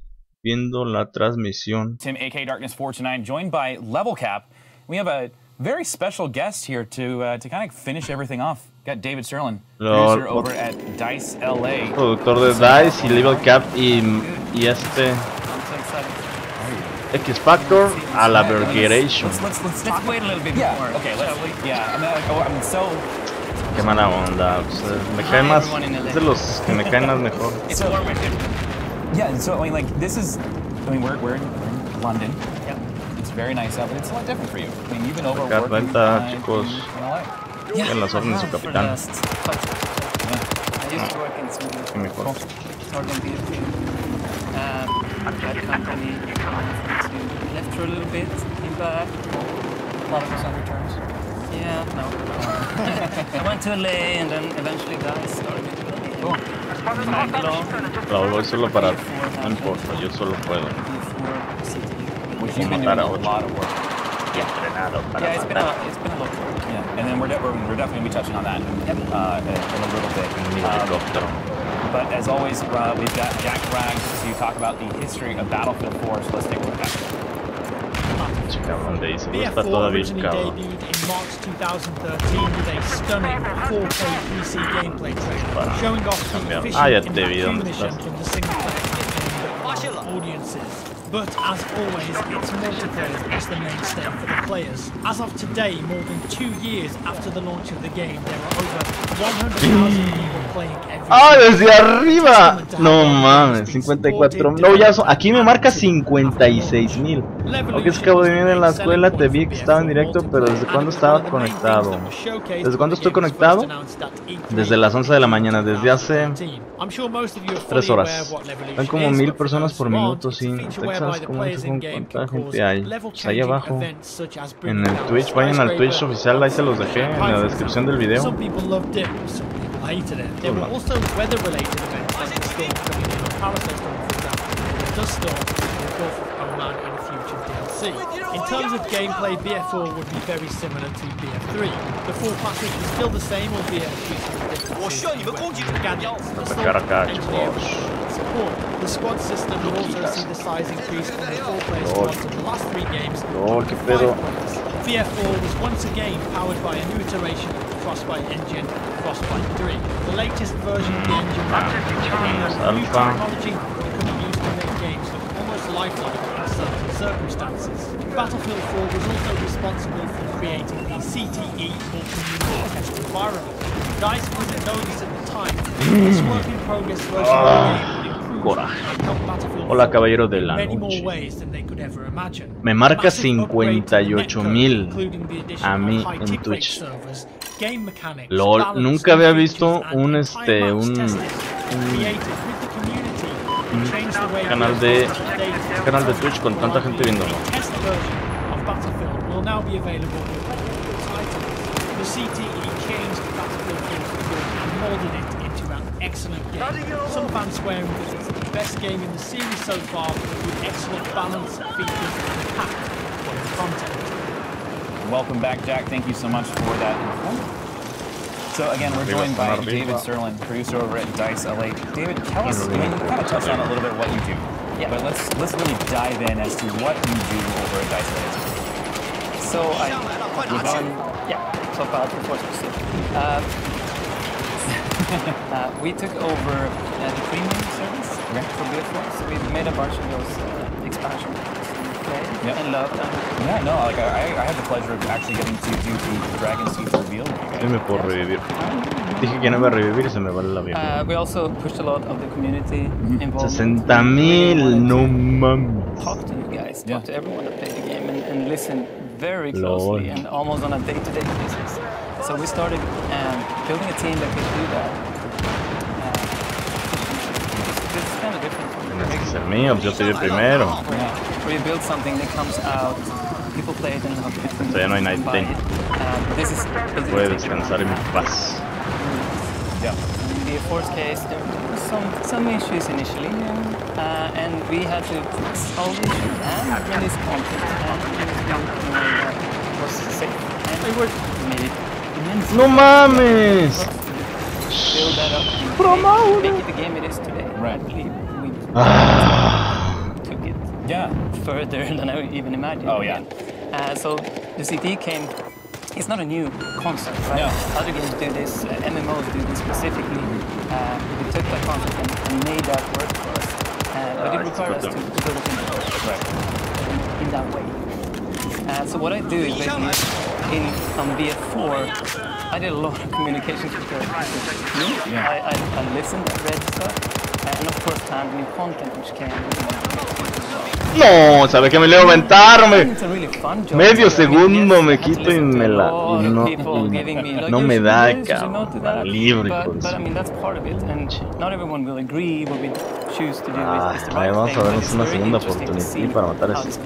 viendo la transmisión. Tim, AK Darkness 429, joined by Level Cap. We have a very special guest here to kind of finish everything off. Got David Sterling, producer over at Dice LA. Productor de Dice y Level Cap y este X Factor a la Burgeration. Let's wait a little bit more. Okay, I'm so. Qué mala onda, pues, me cae más, es de los que me caen más mejor. Yeah, so I mean, like, this is, I mean, we're in London. Yeah. It's very nice out, but it's a lot different for you. I mean, you've been over working chicos, en las órdenes de su capitán. Qué mejor. That company left for a little bit, came back. A lot of us on returns. Yeah, no. I went to LA and then eventually Dice started with me. Cool. Lo voy solo para... No importa, yo solo puedo. you've been doing a lot of work. Yeah, it's been a lot of work. Yeah, and then we're definitely going to be touching on that in a little bit. But as always, we've got Jack Rag to talk about the history of Battlefield 4, so let's take a look at that. BF4 originally debuted in March 2013 with a stunning 4K PC gameplay trailer, showing off the efficient and mission from the single-player campaign that audiences. But as always, its multiplayer is the mainstay for the players. As of today, more than 2 years after the launch of the game, there are over 100,000 people playing every desde arriba. No mames, 54. No, ya son, aquí me marca 56,000. Aunque es que acabo de venir en la escuela, te vi que estaba en directo, pero ¿desde cuándo estaba conectado? ¿Desde cuándo estoy conectado? Desde las 11 de la mañana, desde hace 3 horas. Están como 1000 personas por minuto, sí. ¿Sabes cómo cuánta gente hay? Pues ahí abajo, en el Twitch, vayan al Twitch oficial, ahí se los dejé en la descripción del video. In terms of gameplay, BF4 would be very similar to BF3. The full package is still the same, albeit the squad system will also see the size increase from the 4-player squads of the last 3 games to 5 players. BF4 was once again powered by a new iteration of the Frostbite engine, Frostbite 3. The latest version of the engine new technology that can be used to make games look almost lifelike in certain circumstances. Battlefield 4 was also responsible for creating the CTE multi-unit test environment. DICE wouldn't know this at the time, but this work-in-progress version of the game would improve Battlefield 4 Hola, caballero de la in many more noche. ways than they could ever imagine. Me marca 58,000 a mí en Twitch. LOL, nunca había visto un canal de Twitch con tanta gente viéndolo. Excellent game. Some fans swearing that it's the best game in the series so far, with excellent balance, features, and packed full of content. Welcome back, Jack. Thank you so much for that. So again, we're joined by David Serlin, producer over at DICE LA. David, tell us, you kind of touched on a little bit what you do, but let's really dive in as to what you do over at DICE LA. So so far before specific. We took over the premium service for BF4, so we made a bunch of those expansion packs and loved them. Yeah, no, like I had the pleasure of actually getting to do the Dragon Seeds reveal with you guys. Dime por revivir. Dije que no iba a revivir y se me va la vida. We also pushed a lot of the community involved. 60,000, no mames. Talk to you guys, talk to everyone that played the game, and listen very closely and almost on a day-to-day basis. So we started building a team that could do that. It's kind of different. Tienes que ser mío, yo soy el primero. Where you build something that comes out, people play it and ya no hay nadie. Puede descansar en paz. Yeah. In the BF4's case, there were some issues initially, and we had to solve issues and release content and was safe. And we were made it. No mames! Build that up. Make it the game it is today. Right. We took it further than I even imagined. Oh yeah. So the CT came. It's not a new concept, right? No. Other games do this. MMOs do this specifically. We took that concept and made that work for us. But it required us to build it in that way. So what I do is basically on BF4, I did a lot of communications with the community. I listened, I read stuff, and of course planned new content which came. No, sabe que me le voy a aventarme. Medio segundo me quito y me la no me da, cabrón. Libre con eso. But I mean that's part of it, and not everyone will agree what we choose to do is the right vamos thing. a darnos una segunda oportunidad para matar a ese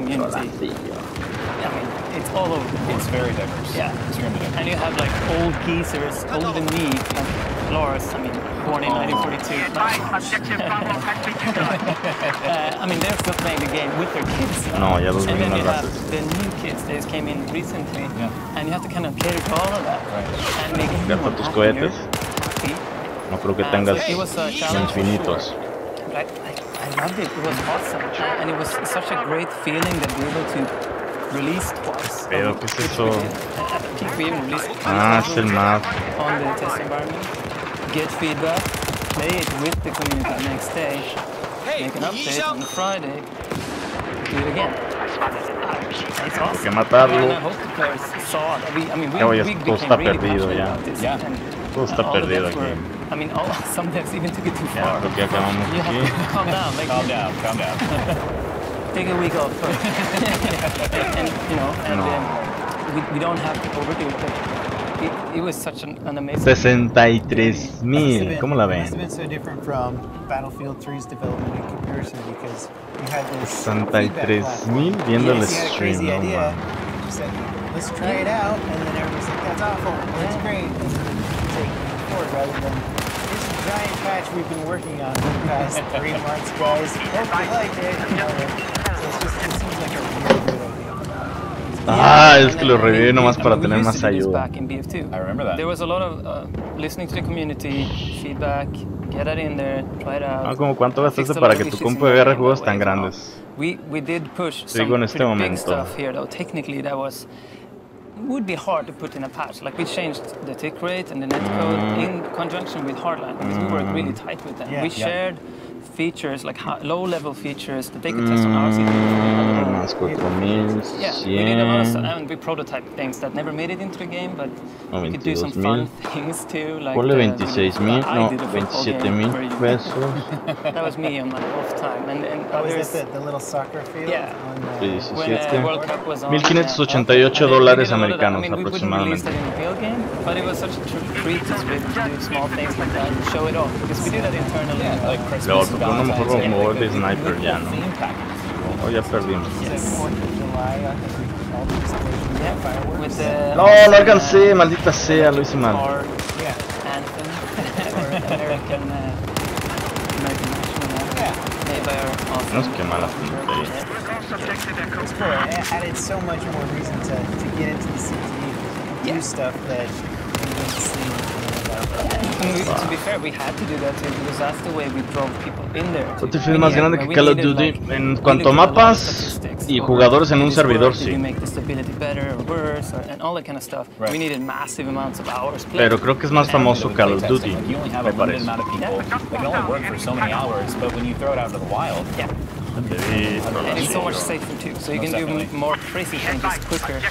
It's all over. It's very diverse. Yeah. Extremely diverse. And you have like old geezers, older than me, and Lars, I mean, born in 1942. I mean, they're still playing the game with their kids. No, ya los and then vi you más have rápido. the new kids that just came in recently, and you have to kind of cater to all of that. And make Gasta tus cohetes. No creo que tengas infinitos. I loved it. It was awesome, and it was such a great feeling that we were able to release twice. Pero ¿qué es eso? I think we even released Ah, es el map. on the test environment. Get feedback, play it with the community the next day, make an update on Friday, do it again. It's awesome. Hay que matarlo. And I hope the players saw that. I mean, Ya, we todo became está really perdido passionate ya. about this. Yeah. And, Todo está all the perdido devs aquí. were, I mean, some devs even took it too Ya, far. creo que acabamos You have aquí. to calm down. Like, Calm down, calm down. take a week off first. and you know, and we don't have to overdo it. It was such an amazing. 63,000. ¿Cómo la ven? It must have been so different from Battlefield 3's development in comparison because you had this 63,000 viendo el stream, no idea. man. You said, let's try it out, and then everybody's like, that's awful, that's great. And then you take it forward rather than this giant patch we've been working on for the past 3 months, guys. Hope you like it. So it's just, it seems like a really good idea. Ah, es que lo reviví nomás para tener más ayuda. Back in BF2. I remember that. There was a lot of listening to the community, feedback, get that in there, try it out. Ah, como cuánto gastaste para que tu compu agarre juegos tan grandes. We did push some Digo en este pretty big momento. stuff here though. Technically that would be hard to put in a patch. Like we changed the tick rate and the netcode in conjunction with Hardline because we worked really tight with them. Yeah. We shared features, like low-level features that they could test on our CPU. Más 4,100. Yeah, we did a lot of stuff, and we prototyped things that never made it into the game, but we could do some fun things too. Like ponle 26,000, I no, did a football game 27,000 where you- pesos. That was me on my off time, and Oh, is others. that the little soccer field? Yeah. On, When World Cup was on, $1,588 americanos we wouldn't release aproximadamente. that in the real game, but it was such a treat to be able to do small things like that and show it off because we do that internally. Like Luego, Christmas, porque uno mejor Valentine's Day, como like de the sniper ya, ¿no? theme packages. Oh, ya perdimos. With the No, lo alcancé, maldita sea, lo hice mal. anthem or American national anthem made by our awesome. No es que mala puntería. It's cool. It added so much more reason to get into the CPU. Do stuff that you didn't see. To be fair, we had to do that too because that's the way we drove people in there. Battlefield es más grande que Call of Duty en cuanto a mapas y jugadores en un servidor, sí. Pero creo que es más famoso Call of Duty, me parece. And it's so much safer too, so you can do more crazy things quicker. It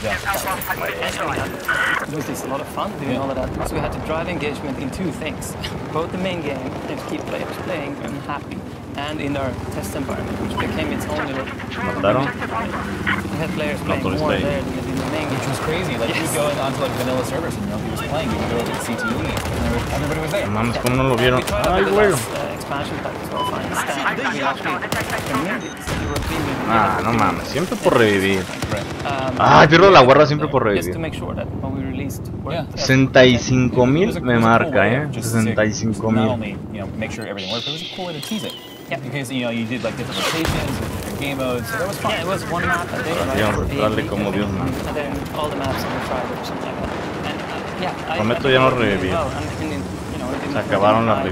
was just a lot of fun doing all of that. So we had to drive engagement in 2 things. Both the main game and keep players playing and happy, and in our test environment, which became its own little... ¿Mataron? We had players playing more there than in the main game. Which was crazy. Like you go onto like vanilla servers and nobody was playing. You would go over to CTE and everybody was there. Mames, ¿cómo no lo vieron? Ay, güey. Expansion pack as well, fine. Stand. We actually premiered it. Ah, no mames, siempre por revivir. Ay, pierdo la guarda siempre por Just to revivir. make sure that when we released 65,000 me marca, 65,000. Not only, you know, make sure everything worked, but it was a cool way to tease it. Yeah. Because, you know, you did like different locations, different game modes, so that was fun. Yeah, it was one map a day, right? Digamos, For darle 8 como weeks, Dios manda. and then all the maps on the Friday or something like that. And yeah, Prometo ya no revivir. Se acabaron las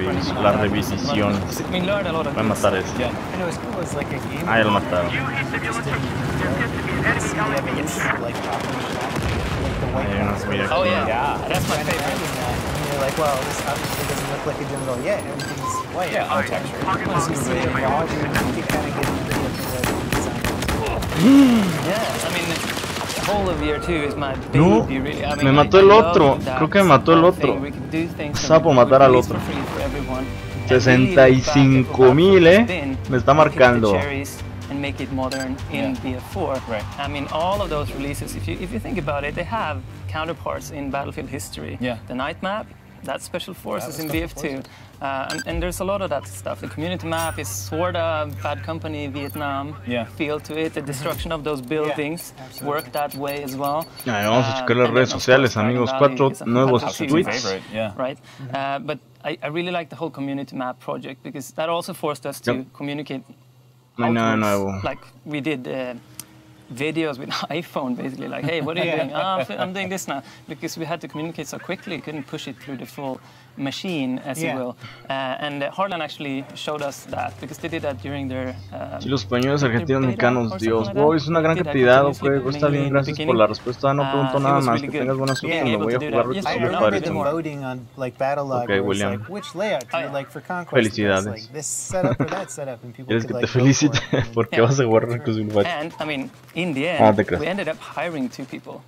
revisiones. Voy a matar a este. Ah, ya lo mataron. Hay unos mira Oh aquí. yeah, that's my favorite. And you're like, well, this obviously doesn't look like a general yet. Everything's white. Yeah, architecture. Once you see it raw, you kind of get an idea for what the design Yeah, I mean, the whole of year 2 is my No, baby, really. I mean, me mató el otro. Creo que me mató el otro. Estaba por matar al otro. 65,000, me está marcando. And make it modern in BF4. Right. I mean, all of those releases, if you think about it, they have counterparts in Battlefield history. Yeah. The night map, That's Special Forces in BF2. And there's a lot of that stuff. The community map is sort of Bad Company Vietnam feel to it. The destruction of those buildings work that way as well. Vamos a checar las redes sociales, amigos. 4 nuevos tweets. Right. But I really like the whole community map project because that also forced us to communicate outwards, like we did videos with iPhone, basically, like, hey, what are you doing? Oh, I'm doing this now, because we had to communicate so quickly, couldn't push it through the full machine, as you will. And Hardline actually showed us that, because they did that during their... Sí, los españoles, argentinos, mexicanos, Dios, bro, es una gran cantidad, juego, está bien, gracias por la respuesta, no pregunto nada más, que tengas buena suerte, lo voy a jugar, voting on, like, Battle Log, William. like, which layout do you like for Conquest? Felicidades. Like, this setup or that setup, and people ¿Quieres que te felicite? Porque vas a jugar Reckless Invasion. And, I mean, in the end, we ended up hiring 2 people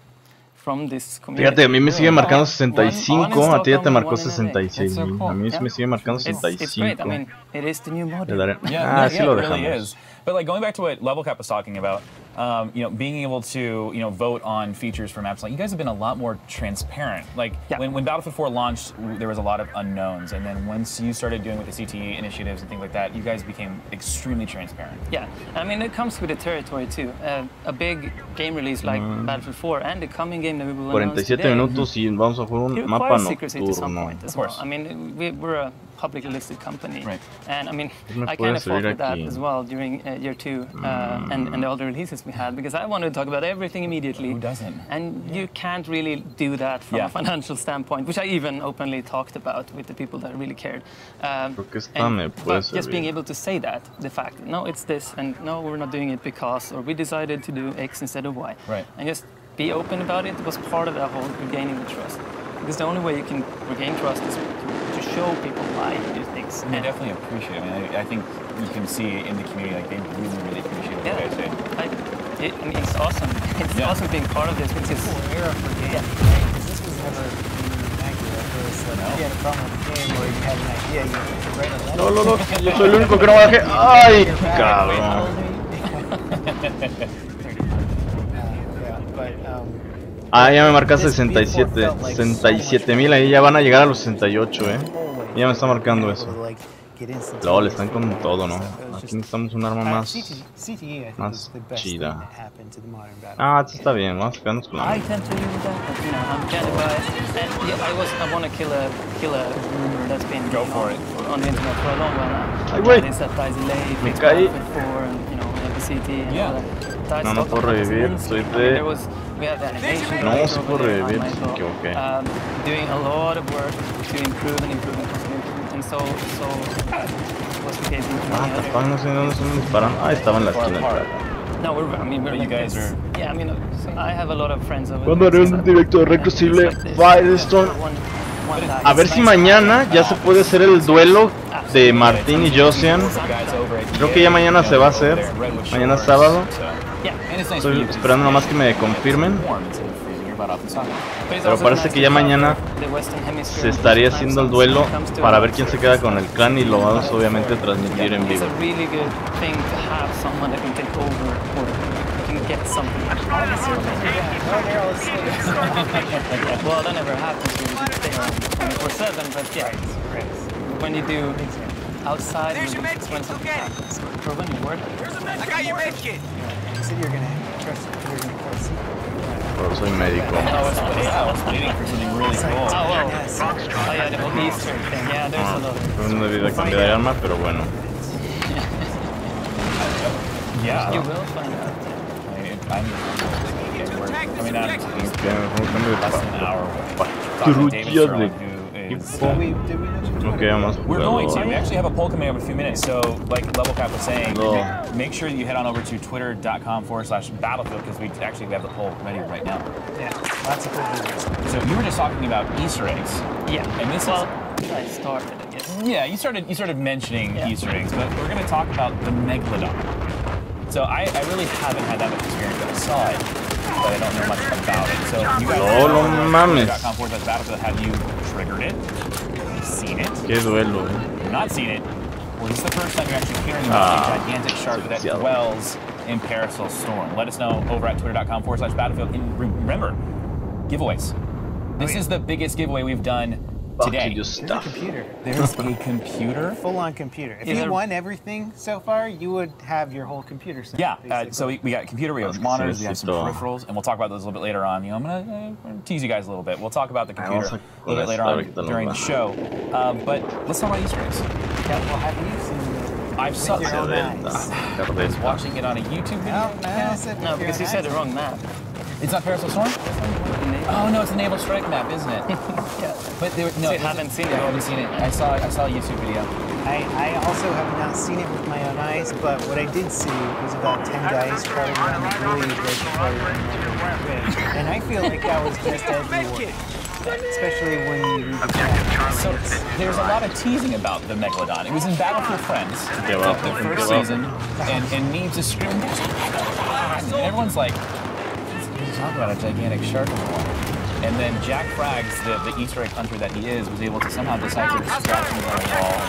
from this community. Fíjate, a mí me sigue marcando 65, a ti ya te marcó 66. A mí me sigue marcando 65. It's great. I mean, it is the new model. Sí lo dejamos. But like going back to what Level Cap was talking about, you know, being able to vote on features for maps, like you guys have been a lot more transparent. Like when Battlefield 4 launched, there was a lot of unknowns, and then once you started doing with the CTE initiatives and things like that, you guys became extremely transparent. Yeah, I mean it comes with the territory too. A big game release like Battlefield 4 and the coming game that we will announce today. 47 minutos y vamos a jugar un mapa nocturno. Of course. I mean we're a publicly listed company, and I mean I kind of fought with that as well during year 2 and the other releases we had, because I wanted to talk about everything immediately. Who doesn't? And you can't really do that from a financial standpoint, which I even openly talked about with the people that really cared. But just being able to say that, the fact, no, it's this, and no, we're not doing it because, or we decided to do X instead of Y. And just be open about it was part of that whole regaining the trust. Because the only way you can regain trust is to show people why you do things. And they definitely appreciate it. I mean, I think you can see in the community, like, they really, really appreciate what you guys do. I mean, it's awesome. It's awesome being part of this, which is... Cool era for games, because this was never accurate. It was like, if you had a problem with the game, or you had an idea, you could write a letter. No, yo soy el único que no bajé. ¡Ay, cabrón! Ya me marca 67, 67,000, ahí ya van a llegar a los 68, Ya me está marcando eso. LOL, están con todo, ¿no? Aquí necesitamos un arma más chida. Está bien, vamos a quedarnos con la... I tend to use that, but you know, I'm cannibalized, and I want to kill a rumor that's been on the internet for a long while now. Ay, güey, me caí. No puedo revivir, soy de... No se puede revivir, me equivoqué. Doing a lot of work to improve and and so was the case no sé dónde están disparando. Estaba en la esquina. No, we're you guys are... Yeah, I mean, I have a lot of friends over Cuando haré un directo de Reclusible Firestone. A ver si mañana ya se puede hacer el duelo de Martín y Josian. Creo que ya mañana se va a hacer. Mañana es sábado. Estoy esperando nomás que me confirmen. Pero parece que ya mañana se estaría haciendo el duelo para ver quién se queda con el clan, y lo vamos obviamente a transmitir en vivo. Outside, there's your med kit, okay? For when you work, I got your med kit. You said you're gonna trust Pero soy médico. I was waiting for something really cool. Oh, yeah, the whole Easter thing. Yeah, there's a lot. No debí cambiar de arma, pero bueno. Yeah. You will find out. I mean, I'm less than an hour away. Okay, we're going to. We actually have a poll coming up in a few minutes. So, like Level Cap was saying, make sure that you head on over to twitter.com/battlefield, because we have the poll ready right now. Yeah, lots of cool videos. So you were just talking about Easter eggs. Yeah. And this I started, I guess. Yeah, you started mentioning Easter eggs, but we're going to talk about the Megalodon. So I really haven't had that much experience. I saw it, but I don't know much about it. So you guys twitter.com/battlefield, have you triggered it? Seen it? Qué duelo, Not seen it. Well, this is the first time you're actually hearing about a gigantic shark that dwells in Parasol Storm. Let us know over at twitter.com/battlefield. And remember, giveaways. This is the biggest giveaway we've done today. There's a computer. There's a computer? Full-on computer. If you won everything so far, you would have your whole computer set. Yeah, so we got a computer, we have monitors, we have some peripherals, and we'll talk about those a little bit later on. You know, I'm gonna tease you guys a little bit. We'll talk about the computer a little bit later on during the show. But let's talk about Easter eggs. Yeah, well, have you seen I've saw I was watching it on a YouTube video. No, because you said the wrong map. It's not Periscope Storm? Oh no, it's a Naval Strike map, isn't it? Yeah. But there, no, so you haven't seen it. I haven't seen it. I saw a YouTube video. I also have not seen it with my own eyes, but what I did see was about 10 guys trying to run really big and I feel like that was just everywhere. Especially when you read the chat. So there's a lot of teasing about the Megalodon. It was in Battlefield Friends, the first season, and Neebs is screaming, "There's a Megalodon!" And everyone's like, "You talk about a gigantic shark in the water." And then Jack Fraggs, the Easter egg hunter that he is, was able to somehow decipher instructions on the wall.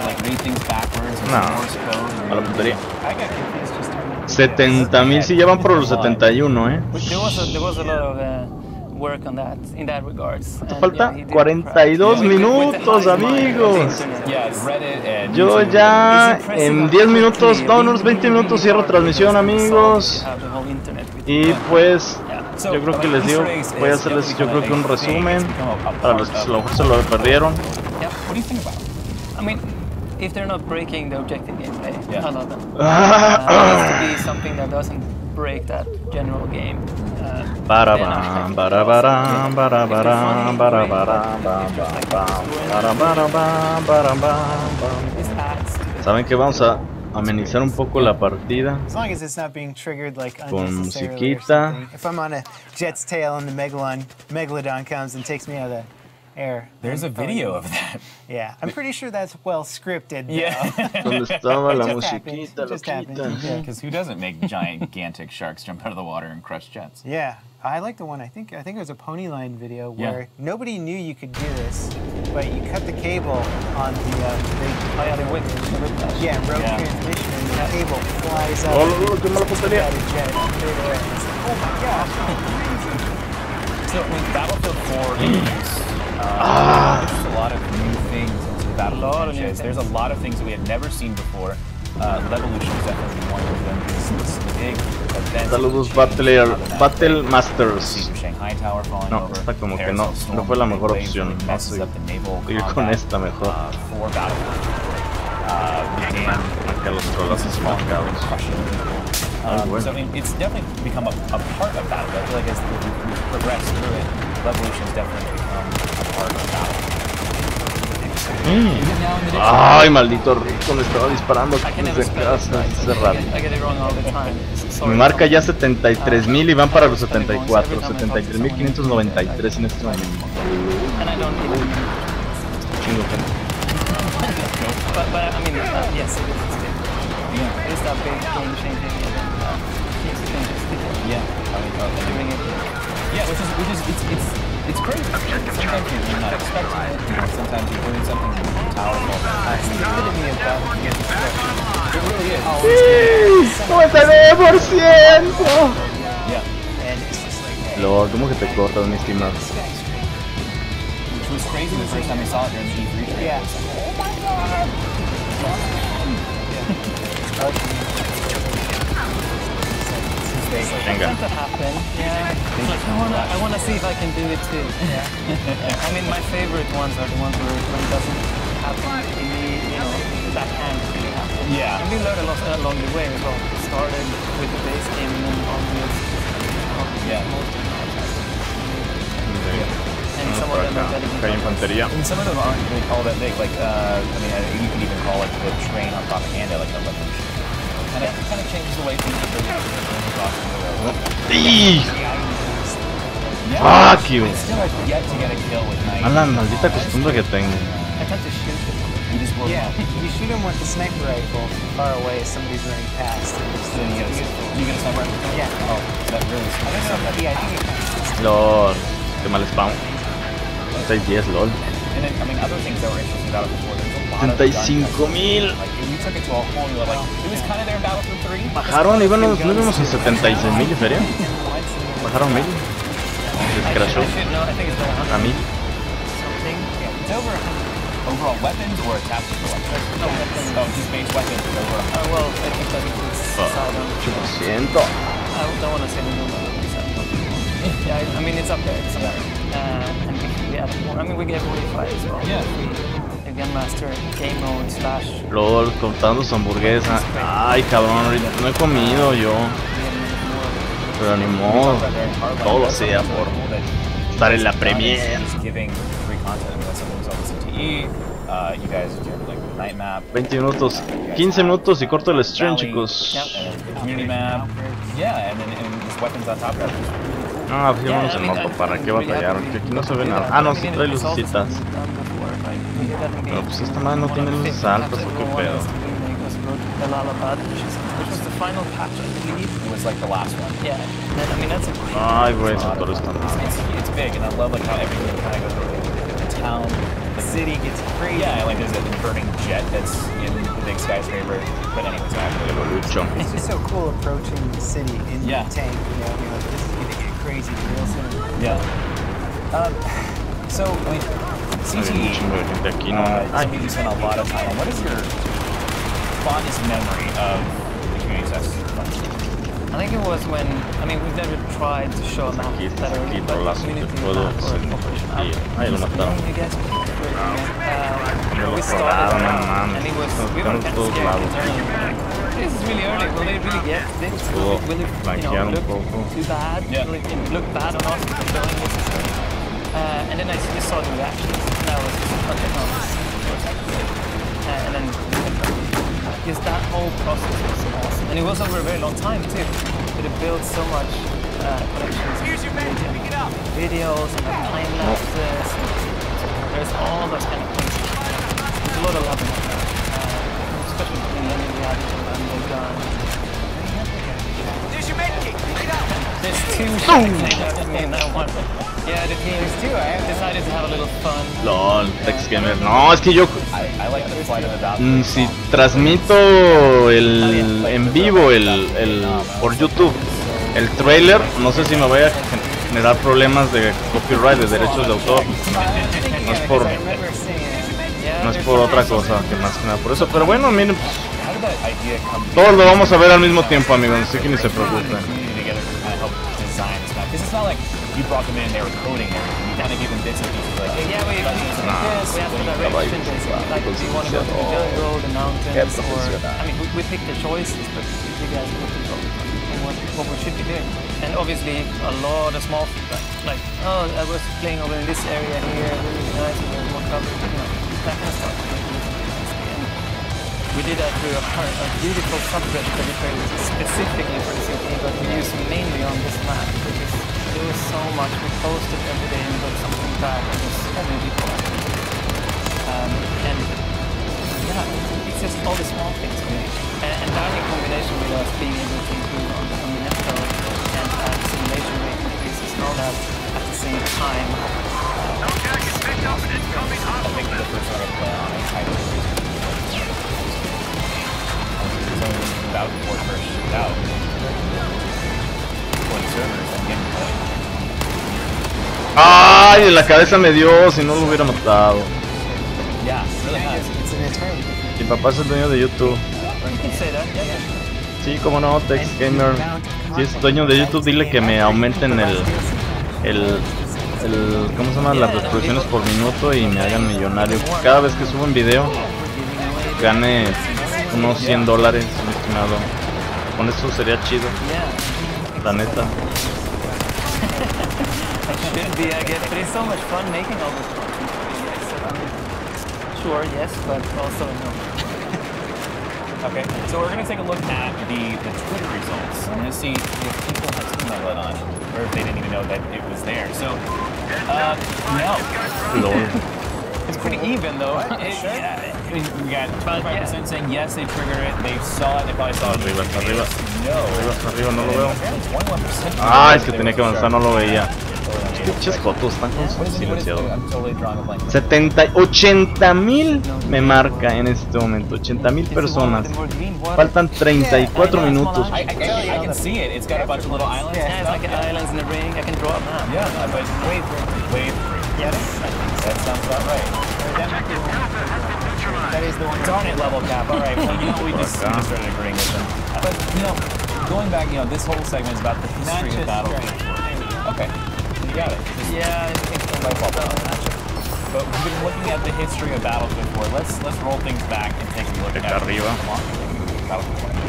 Like read things backwards and Morse code. A la puntería. I got confused just now. 70,000, sí, ya van por los 71, There was a lot of work on that in that regards. Falta 42 minutos, amigos. Yo ya en 10 minutos, no, unos 20 minutos cierro transmisión, amigos. Y pues yo creo que les digo, voy a hacerles yo creo que un resumen para los que a lo mejor se lo perdieron. I mean, if they're not breaking the objective gameplay, I love them. It needs to be something that doesn't break that general game. Saben que vamos a amenizar un poco la partida con musiquita. If I'm on a jet's tail and the megalodon comes and takes me out of the air. There's a video of that. Yeah, I'm pretty sure that's well scripted. Yeah. ¿Dónde estaba la musiquita? Because who doesn't make gigantic sharks jump out of the water and crush jets? Yeah, I like the one. I think it was a Ponyline video where nobody knew you could do this, but you cut the cable on the road transmission, and the cable flies out. Oh my gosh! So when Battlefield 4 there's a lot of new things into the Battlefield franchise. There's a lot of things that we had never seen before. Levolution is definitely one of them. This big event. Saludos Battle Masters. No, esta como que no fue la mejor opción. Vamos a ir con esta mejor. Acá los colossos marcados. So I mean, it's definitely become a part of Battle. I feel like as we progress through it, Levolution has definitely become a part of Battle. Ay, maldito Rico, me estaba disparando desde casa hace rato. Mi marca ya 73,000 y van para los 74, 73,593 en este momento. Chingo gente. It's that big game-changing it's crazy. Sometimes you're not expecting it. Sometimes you're doing something powerful. It really is. ¡Sí! ¡99%! Lord, ¿cómo que te cortas, mi estimado? Which was crazy the first time I saw it during the E3 show. Yeah. Oh my god! Venga. I want to see if I can do it too. I mean, my favorite ones are the ones where it doesn't happen in that can really happen. Yeah. And we learned a lot along the way as well. Started with the base game and then onwards. And some of them are infantería. And some of them aren't really all that big. Like, I mean, you could even call it the train on propaganda, like a revolution. And it kind of changes the way things are really crossing the road. Fuck you! I still have yet to get a kill with 90. A la maldita costumbre que tengo. I tend to shoot them. You just blow them up. You shoot them with the sniper rifle far away as somebody's running past. Then you get a sniper rifle? Yeah. Oh, that really is. I think it Lord, qué mal spawn. 610, lol. And then, I mean, other things that were interesting about it before, there's a lot of 75,000. Like, you took it to a whole new level. Like, it was kind of there in Battlefield 3. Bajaron, no íbamos en 76,000 feria. Bajaron 1000. Descrashó. A mí. It's over 100. Overall weapons or tactical weapons? No weapons. Oh, just base weapons is over 100. Well, I think that includes sidearm. 8%. I don't want to say the number. Yeah, I mean, it's up there. It's up there. And we add more. I mean, we get 45 as well. Yeah. Again, master, game mode, / LOL, cortando su hamburguesa. Ay, cabrón, ahorita no he comido yo. Pero ni modo. Todo sea por estar en la Premiere. 20 minutos, 15 minutos y corto el stream, chicos. No, fijémonos en moto, ¿para qué batallar? Que aquí no se ve nada. Ah, no, sí trae lucecitas. Pero pues esta madre no tiene luces altas, ¿o qué pedo? Ay, güey, ese toro está mal. The city gets crazy. Yeah, like there's an inverting jet that's in the big skyscraper. But anyways, it's just so cool approaching the city in the tank. You know, like, this is gonna get crazy real soon. Yeah. So, I mean, CTE. You spent a lot of time on. What is your fondest memory of the community test? I think it was when, I mean, we've never tried to show a map that are community map or operation map. We started and it was, we were kind of scared internally. This is really early, will they really get this? Will it, you know, look too bad? Will it look bad on us for showing this and stuff? And then I just saw the reactions, and I was just, okay, no, and then just that whole process was awesome. And it was over a very long time too. But it built so much connections. Here's your man, pick it up. Videos and like time lapses. There's all those kind of things. There's a lot of love in it. Especially in Nvidia and they've done. There's your man, pick it up. There's two shots in that one. Yeah, the teams too. I have decided to have a little fun. LOL, Tex Gamer. No, es que yo si transmito el en vivo el por YouTube el trailer, no sé si me vaya a generar problemas de copyright, de derechos de autor. No es por otra cosa, que más que nada por eso. Pero bueno, miren, pues, todos lo vamos a ver al mismo tiempo, amigos, así que ni se preocupen. You brought them in, they were coding everything. You kind of give them bits and pieces like, yeah, we have the direction, like if you want to go to the jungle, the mountains, or, I mean, we pick the choices, but you guys will control what we should be doing. And obviously, a lot of small feedback, like, oh, I was playing over in this area here, really nice, and there's more cover, you know, that kind of stuff. We did that through a beautiful subreddit that we created specifically for the CT, but we used mainly on this map, because there was so much. We posted every day and got something back. It was so many people. And yeah, it's just all the small things. And that in combination with us being able to improve on the net code and add simulation rate increases and all that at the same time. No jacket picked up and it's coming hot. I think the first one I play on is high increase. About before it first shipped out. Ay, en la cabeza me dio, si no lo hubiera matado. Mi papá es el dueño de YouTube. Sí, como no, Tex Gamer. Si es dueño de YouTube, dile que me aumenten ¿cómo se llama? Las reproducciones por minuto y me hagan millonario. Cada vez que subo un video, gane unos $100, mi estimado. Con eso sería chido. La neta. Should be, I guess, but it's so much fun making all this content. Sure, yes, but also no. Okay, so we're going to take a look at the Twitter results. I'm going to see if people have seen that let on, or if they didn't even know that it was there. So, no. It's pretty even though. We got 25% saying yes, they trigger it. They saw it. They probably saw it. Arriba, no lo veo. Ah, es que tenía que avanzar, no lo veía. Pinches fotos están con su silenciador. 80,000 me marca en este momento. 80,000 personas. Faltan 34 minutos. I can see it. It's got a bunch of little islands. Yeah, it's like islands in the ring. I can draw a map. Yeah, but wave 3. Yes, that sounds about right. That is the one. Darn it, level cap. All right, well, you know, we just started agreeing with them. But, you know, going back, you know, this whole segment is about the history of Battlefield 4. Okay, you got it. Yeah, I think so. But we've been looking at the history of Battlefield 4. Let's roll things back and take a look at arriba. Battlefield 4.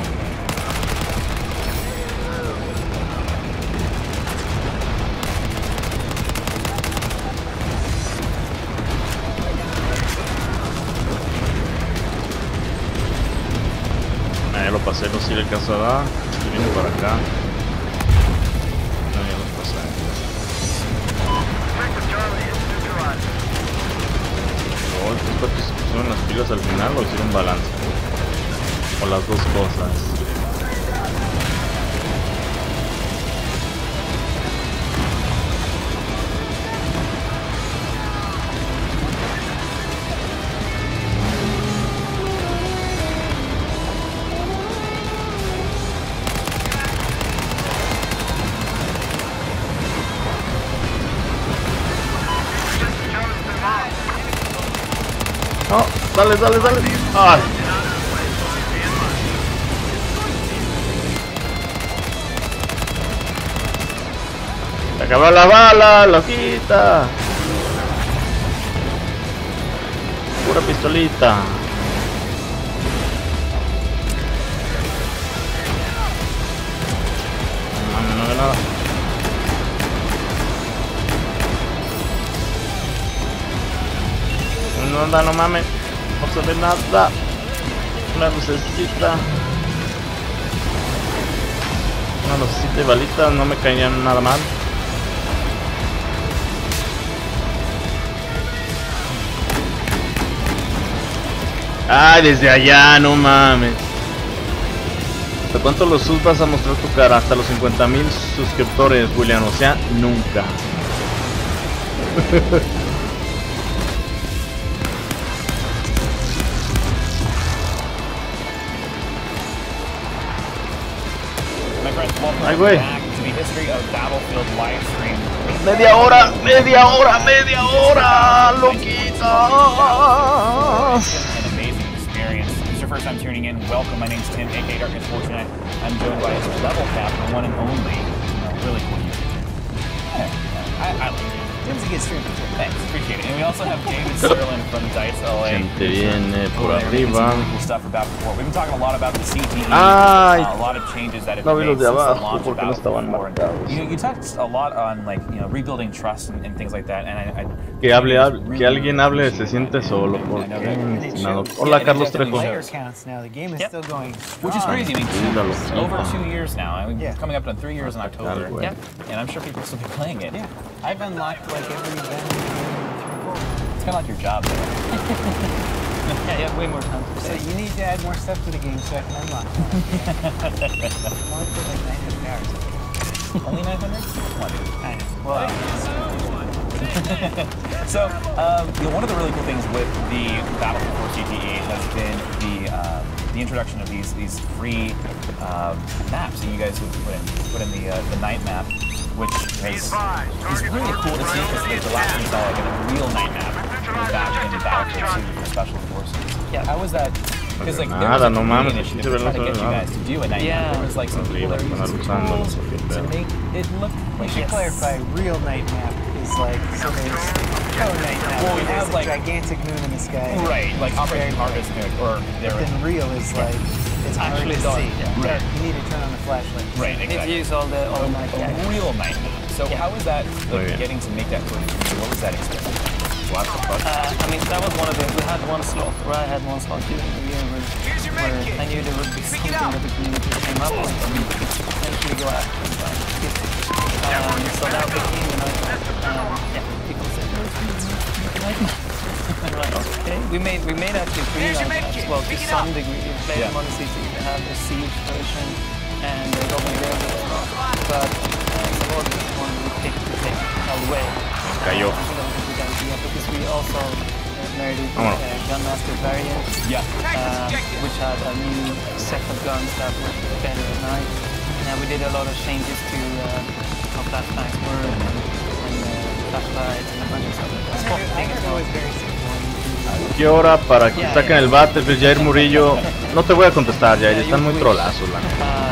Ya lo pasé, no sirve el caso de dar. Estoy viendo para acá. No, ya lo pasé. Luego, estos coches pusieron las pilas al final o hicieron balance. O las dos cosas. No, dale, dale, dale. Ay. Se acabó la bala, loquita. Pura pistolita. No veo nada. No anda, no mames, no se ve nada. Una lucecita. Una lucecita y balitas, no me caían nada mal. Ay, desde allá, no mames. ¿Hasta cuánto los subs vas a mostrar tu cara? Hasta los 50,000 suscriptores, William, o sea, nunca. Ay, güey. Media hora, media hora, media hora, loquita. First time tuning in, welcome. My name's Tim, aka Darkness Fortunate. I'm joined by his level cap, the one and only. Really cool. Yeah, I like it. Tim's a good streamer too. Thanks, appreciate it. And we also have David Sterling from Dice LA. Gente viene por arriba. Cool stuff about before. We've been talking a lot about the CTE. Ay, a lot of changes that have no been vi los made de since the abajo launch of porque no estaban Battlefield 4. marcados. You touched a lot on like rebuilding trust and things like that. And que alguien hable se siente solo. Hola, Carlos Trejo. Which is crazy. I mean, over 2 years now. I mean, coming up on 3 years in October. Yeah. And I'm sure people will still be playing it. Yeah. I've unlocked like every event. It's kind of like your job there. Yeah, you have way more time to play. So you need to add more stuff to the game so I can unlock it. Only for like 900 hours. Only 900? Come on, dude. I know. Well, so, one of the really cool things with the Battlefield 4 CTE has been the introduction of these free maps that you guys have put in the night map, which is really cool to see because the last one saw like a real night map back in Battlefield 2 for Special Forces. Yeah, how was that? Because like there was a initiative to try to get you guys to do a night map. There was like some people that were using tools to make it look like. We should clarify, real night map is like so there's night map. Well, we have like gigantic moon in the sky. Right, like Operation Harvest Moon, or there. Then real is like it's actually hard to see. Right. You need to turn on the flashlight. Right, exactly. Use all the night map. Real night map. So how was that getting to make that sort of thing? What was that experience? I mean, that was one of the. We had one slot, or I had one slot during the year where I knew there would be something that the community came up with and we could potentially go after and try to get it. So that became the night map. People said, night map. I'm like, okay. We made actually 3 night maps. Well, to some degree. We played them on the CC. They have the Siege version and the Double Grave as well. But some of this one we picked to take away. Cayó. Because we also married Gunmaster variant, which had a new set of guns that were better at night. And we did a lot of changes to how flashbangs were and flashlights and a bunch of stuff. Spotting is always very simple. qué hora para que saquen el Battlefield, Jair Murillo. No te voy a contestar, Jair, están muy trolazos, la neta.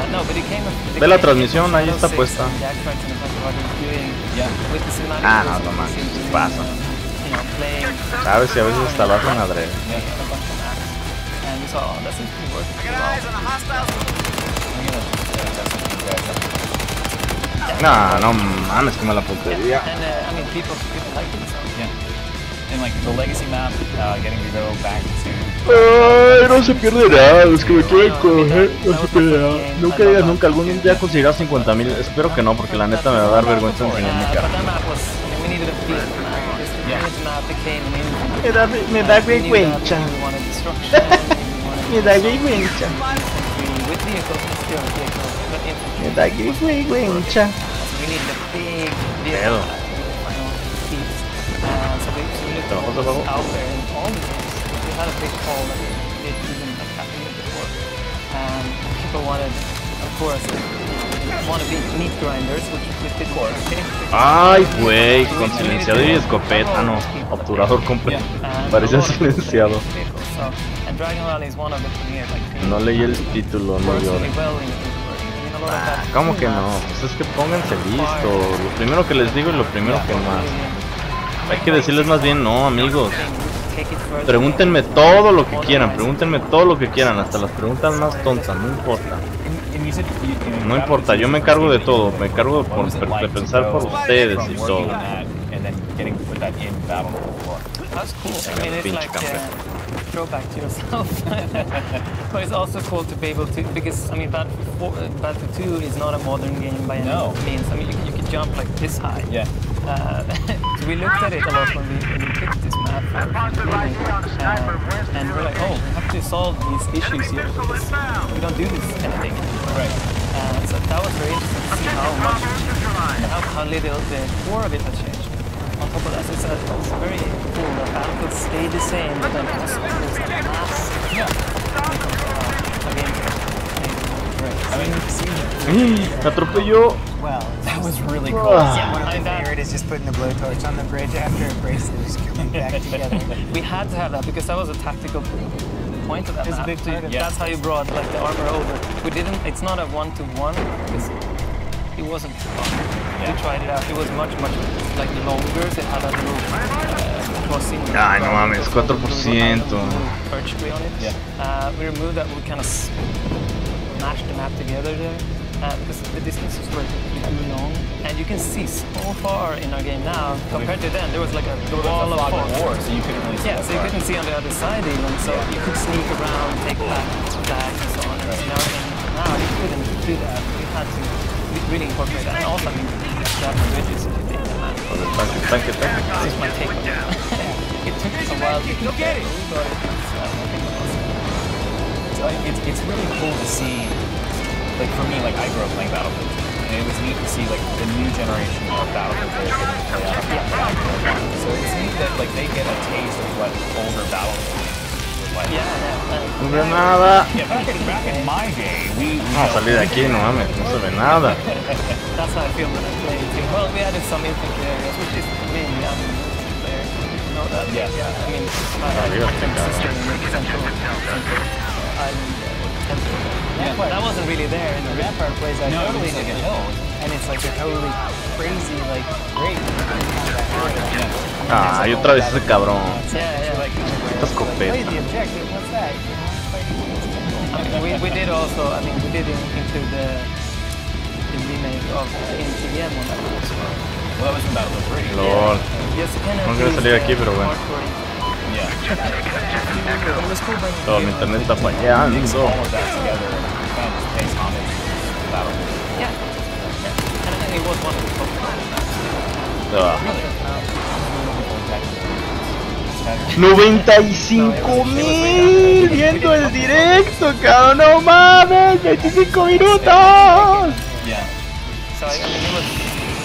Ve la transmisión, ahí está puesta. Ah, no más, pasa. Sabes si a veces hasta lo hacen adrede. No mames, que mala puntería. Ay, no se pierde nada, es que me quieren coger, no se pierde nada. Nunca digas nunca, algún día conseguirás 50,000. Espero que no, porque la neta me va a dar vergüenza enseñar mi cara. Me da vergüenza. Me da vergüenza. Me da vergüenza. Pedo. ¿Trabajos abajo? Ay, güey, con silenciador y escopeta, no, obturador completo. Parece silenciado. No leí el título, no lloren. ¿Cómo que no? Pues es que pónganse listo. Lo primero que les digo y lo primero que más. Hay que decirles más bien, no, amigos. Pregúntenme todo lo que quieran, pregúntenme todo lo que quieran, hasta las preguntas más tontas, no importa. No importa, yo me encargo de todo, me encargo de pensar por ustedes y todo. That's cool. I mean, it's like throwback to yourself. But it's also cool to be able to, because I mean, Battlefield 2 is not a modern game by any means. I mean, you can jump like this high. Yeah. So we looked at it a lot when we picked this map for the beginning, and we're like, oh, we have to solve these issues here because we don't do this kind of thing. Right. So that was very interesting to see how much, how little the core of it has changed. On top of that, it's very cool that Battlefield stayed the same, but then also there's a mass Me atropelló. Well, that was really cool. Yeah, one of my favorite is just putting the blowtorch on the bridge after a bracelet is coming back together. We had to have that because that was a tactical point of that map. That's how you brought like the armor over. We didn't. It's not a 1-to-1 because it wasn't fun. We tried it out. It was much like longer. It had a little crossing. Ay, no mames, 4%. Archway on it. Yeah. We removed that. We kind of smashed the map together there. Because the distances were too long, and you can see so far in our game now compared to then. There was like a wall of war, so you couldn't really see. Yeah, so you couldn't see on the other side even. So you could sneak around, take back flags and so on. And now you couldn't do that. We had to really incorporate that. And also, I mean, that bridges if you take the map. Thank you. This is my take on it. It took us a while to get it. We got it. So it's really cool to see. Like for me, like I grew up playing Battlefield, and it was neat to see like the new generation of Battlefield players getting to play out of So it's neat that like they get a taste of what older Battlefield was like. No veo nada. Back in my day, Vamos a salir de aquí, no mames, no se ve nada. That's how I feel when I play too. Well, we added some infantry areas, which is mainly multiplayer. You know that? Yeah. I mean, my sister in Central Island. Yeah, but that wasn't really there in the Rampart place. I totally like a hill, and it's like a totally crazy, like great. Ah, y otra vez ese cabrón. Yeah. Esta escopeta. We did also. I mean, we did include the remake of NTM on that one as well. Well, that was from Battlefield 3. Lord. No quiero salir aquí, pero bueno. Todo mi internet está fallando. ¡95,000! Viendo el directo, cabrón, no mames, 25 minutos. Yeah. So I mean, it was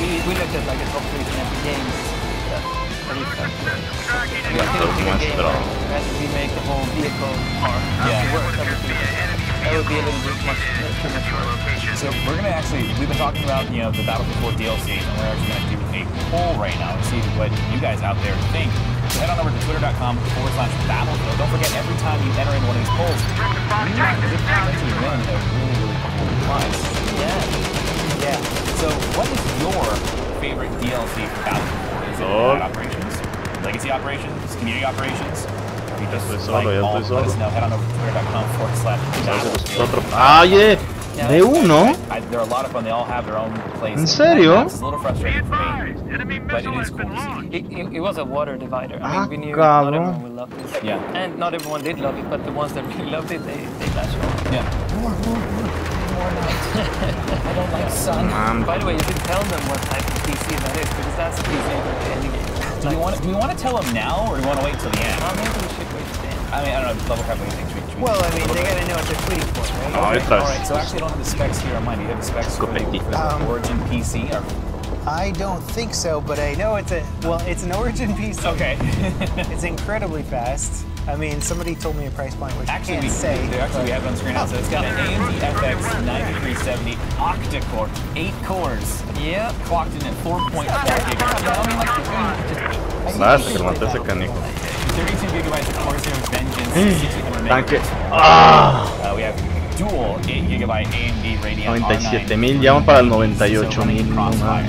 we looked at like a top 3 games. We had to remake the whole vehicle part. That would be a little bit much too much. So we're gonna we've been talking about the Battlefield 4 DLC, and we're actually gonna do a poll right now and see what you guys out there think. So head on over to twitter.com/battlefield. Don't forget, every time you enter in one of these polls, you could potentially win a really, really cool prize. Yeah. So what is your favorite DLC for Battlefield 4? Is it Night Operations, Legacy Operations, Community Operations? You just like all, let us know. Head on over to twitter.com/battlefield. Ah, yeah. ¿De uno? There are a lot of them. They all have their own place. ¿En serio? It's a little frustrating for me, but it is cool to see. It was a water divider. I mean, we knew not everyone would love this. Yeah. And not everyone did love it, but the ones that really loved it, they latched on. Yeah. More night. I don't like sun. By the way, you should tell them what type of PC that is, because that's the PC for any game. Do we want to tell them now, or do we want to wait till the end? Maybe we should wait till the end. I mean, I don't know. Level cap, what do you think? Well, I mean, they gotta know what they're tweeting for, right? Okay. All right. So actually, I don't have the specs here on mine. Do you have the specs for the Origin PC? Or? I don't think so, but I know it's an Origin PC. Okay. It's incredibly fast. I mean, somebody told me a price point, which actually, I can't say. We have it on screen now. So it's got an AMD FX 9370 octa-core, 8 cores. Yeah. Clocked in at 4.4 gigahertz. I mean, like, Basta, que mate ese canijo. 32 gigabytes of Corsair Vengeance. Tanque. Ah. We have dual 8 gigabyte AMD Radeon 97,000, ya van para el 98,000.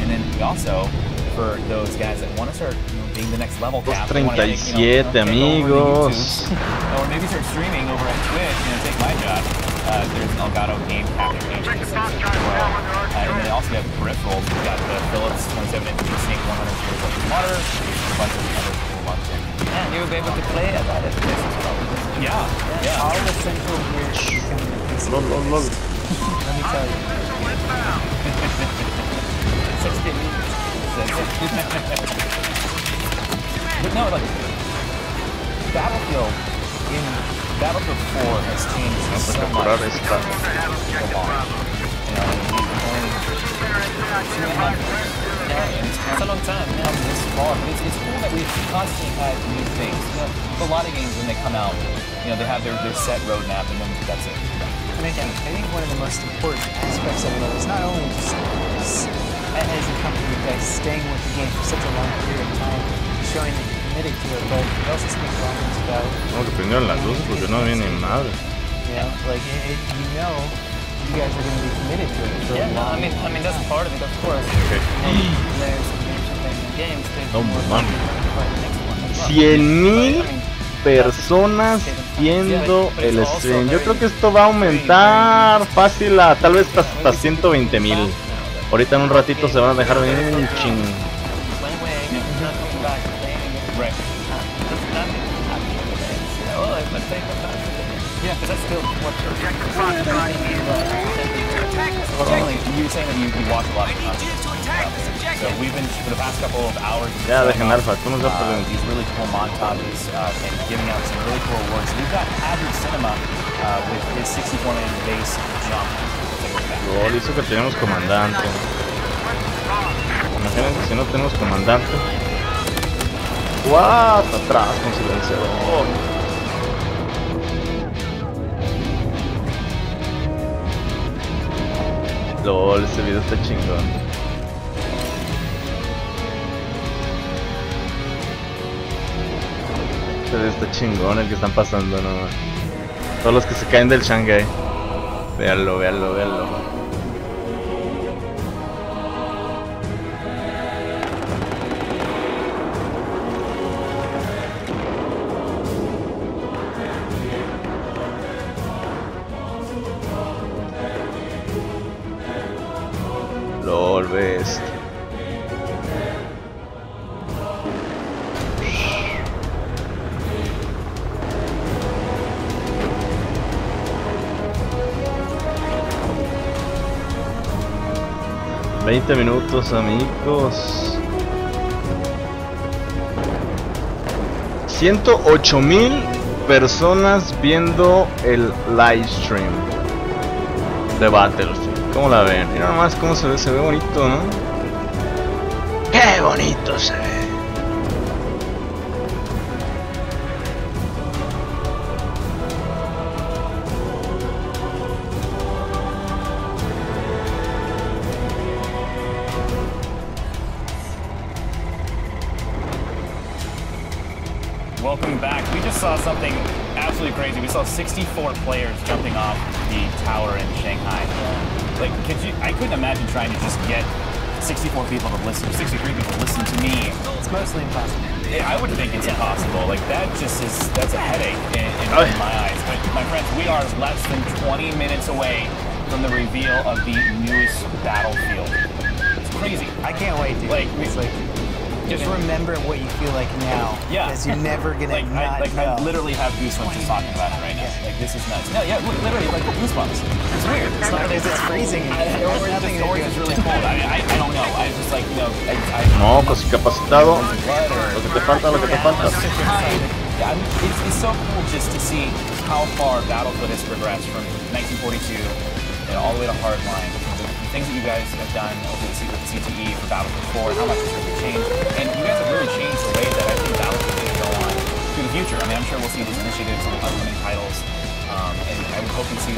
And then we also, for those guys that want to start being the next level cap, 37, amigos. Or maybe start streaming over at Twitch, take my job. There's an Elgato game capture HD60 Pro. And then they also have peripherals. We've got the Philips 27-inch Snake 100 series of monitor, a bunch of other cool ones. And you'll be able to play at that at this as well. Yeah. All the central gear becoming a PC. Let me tell you. 60 meters. But no, like, Battlefield 4 has changed so much. It's a long time now. This far, but it's cool that we've constantly had new things. A lot of games when they come out, they have their set roadmap, and then that's it. And again, I think one of the most important aspects of it all is not only just as a company you guys staying with the game for such a long period of time, showing that you're committed to it, but it also speaks volumes about. No, que prendieron las luces porque no viene ni madre. Like you guys are going to be committed to it for a long time. I mean that's part of it, of course. Okay. Players and games, no mames. 100,000 personas viendo el stream. Yo creo que esto va a aumentar fácil a tal vez hasta 120,000. Ahorita en un ratito se van a dejar venir un ching. Yeah, because that's still what you're saying that you watch a lot of content. So we've been, for the past couple of hours, dejen alfa, estamos these really cool montages and giving out some really cool awards. We've got Hazard Cinema with his 64-man base jump. Oh, dice que tenemos comandante. Imagínense si no tenemos comandante. What? Atrás con silenciador. LOL, este video está chingón. Este video está chingón el que están pasando, no. Todos los que se caen del Shanghai. Véanlo, véanlo, véanlo. LOL, ves. $20 minutos, amigos. 108,000 personas viendo el livestream de Battlefield. ¿Cómo la ven? Mira nomás cómo se ve bonito, ¿no? ¡Qué bonito se ve! Welcome back. We just saw something absolutely crazy. We saw 64 players jumping off the tower in Shanghai. Like, I couldn't imagine trying to just get 64 people to listen, 63 people to listen to me. It's mostly impossible. I would think it's impossible. Like, that's a headache in my eyes. But my friends, we are less than 20 minutes away from the reveal of the newest Battlefield. It's crazy. I can't wait, dude. Like, just remember what you feel like now. Yeah. Because you're never gonna I literally have goosebumps just talking about it right now. Like, this is nuts. No, yeah, literally, like, goosebumps. It's weird. It's not as it's freezing. It's really cold. I don't know. I just, like, you know, No, pues capacitado. Lo que te falta, lo que te falta. It's so cool just to see how far Battlefield has progressed from 1942 and all the way to Hardline. The things that you guys have done over the CTE for Battlefield 4, how much has really changed. And you guys have really changed the way that I think Battlefield is going to go on through the future. I mean, I'm sure we'll see these initiatives on upcoming titles. And I would hope to see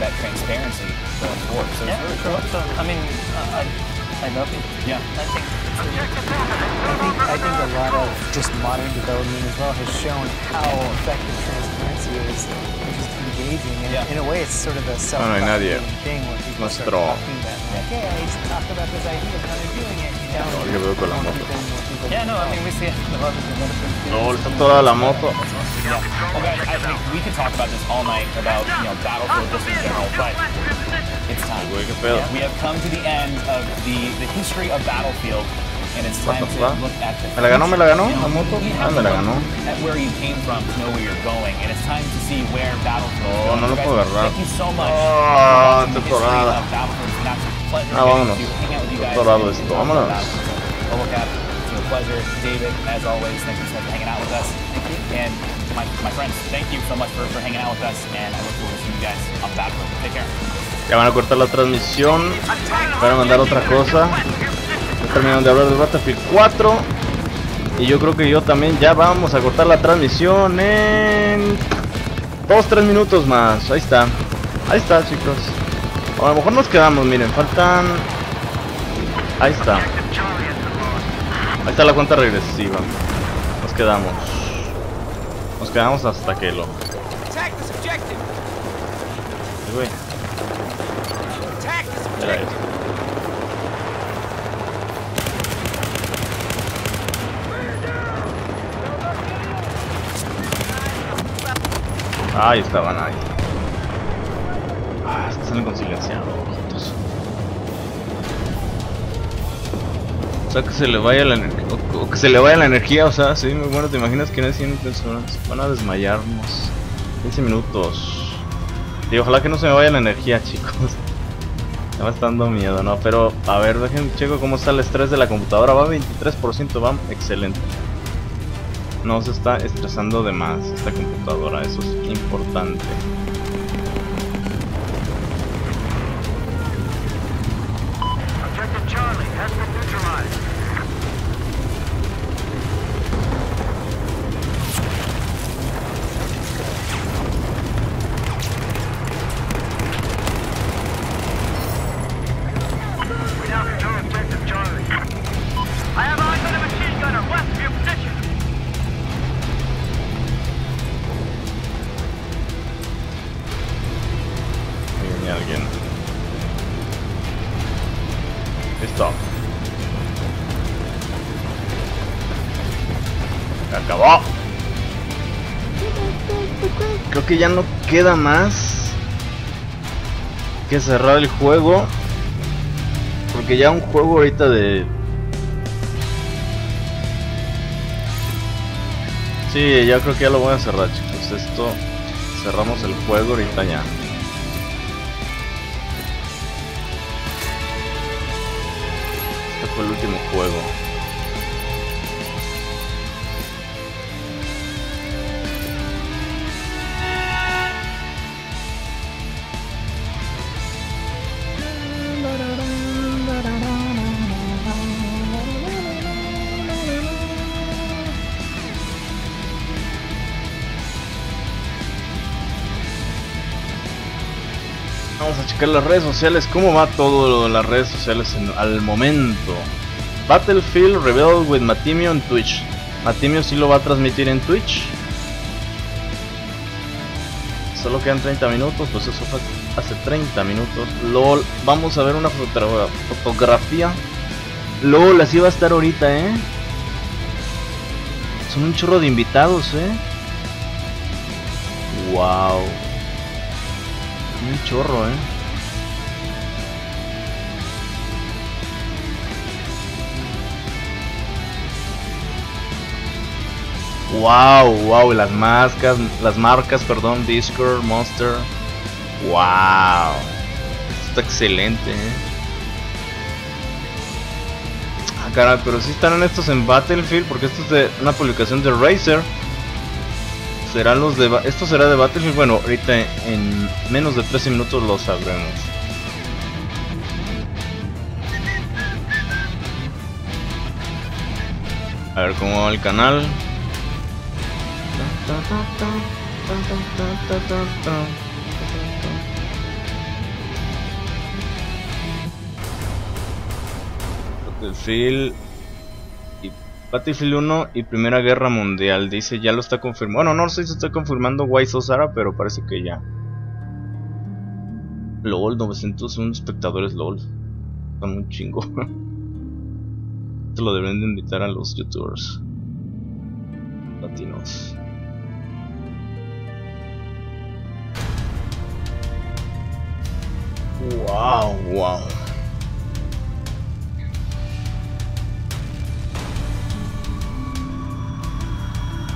that transparency going forward. So yeah, it's really cool. So, I mean, I love it. Yeah. I think a lot of just modern development as well has shown how effective transparency is, which is engaging. And in a way, it's sort of a self-validating thing where people start talking about it. Like, hey, I used to talk about this idea, but I'm doing it. Yeah, no, I mean, we see it in the other developers. No, está toda la moto. Yeah. Well, guys, I think we could talk about this all night about, you know, Battlefield just in general, but it's time. We have come to the end of the history of Battlefield, and it's time to look at the ¿Me la ganó? ¿Me la ganó? ¿La moto? Ah, me la ganó. At where you came from to know where you're going, and it's time to see where Battlefield is going. No lo puedo agarrar. Thank you so much. Ah, temporada. Ah, vámonos. Temporada esto, vámonos. Pleasure, David, as always. Thank you so much for hanging out with us. And my friends, thank you so much for hanging out with us, and I look forward to seeing you guys on Battlefield. Take care. Ya van a cortar la transmisión. Van a mandar otra cosa. Ya terminaron de hablar de Battlefield 4. Y yo creo que yo también ya vamos a cortar la transmisión en 2-3 minutos más. Ahí está. Ahí está, chicos. O a lo mejor nos quedamos, miren, faltan... Ahí está. Ahí está la cuenta regresiva. Nos quedamos. Nos quedamos hasta que lo... Güey. Era eso. Ahí estaban ahí. Ah, salen con silenciado. O sea, que se le vaya la energía. O que se le vaya la energía, o sea, sí, muy bueno. ¿Te imaginas que en 100 personas van a desmayarnos? 15 minutos. Y ojalá que no se me vaya la energía, chicos. Me va dando miedo, ¿no? Pero, a ver, dejen checo cómo está el estrés de la computadora. Va 23%, va excelente. No se está estresando de más esta computadora, eso es importante. Listo. Se acabó. Creo que ya no queda más que cerrar el juego, porque ya un juego ahorita de... Sí, ya creo que ya lo voy a cerrar, chicos. Esto, cerramos el juego ahorita ya. Este fue el último juego. Vamos a checar las redes sociales, cómo va todo en las redes sociales al momento. Battlefield revealed with Matimio en Twitch. Matimio sí lo va a transmitir en Twitch. Solo quedan 30 minutos, pues eso fue hace 30 minutos. LOL, vamos a ver una fotografía. LOL, así va a estar ahorita, Son un chorro de invitados, Wow. Un chorro, Wow, las marcas, perdón, Discord, Monster. Wow. Esto está excelente, Ah, caray, pero si estarán estos en Battlefield, porque esto es de una publicación de Razer. Serán los de esto será de Battlefield. Bueno, ahorita en menos de 13 minutos lo sabremos. A ver cómo va el canal. Battlefield 1 y Primera Guerra Mundial. Dice, ya lo está confirmando. Bueno, no sé si está confirmando Waiso Sara, pero parece que ya. LOL, 901 espectadores, LOL. Son un chingo. Esto lo deben de invitar a los youtubers latinos. Wow.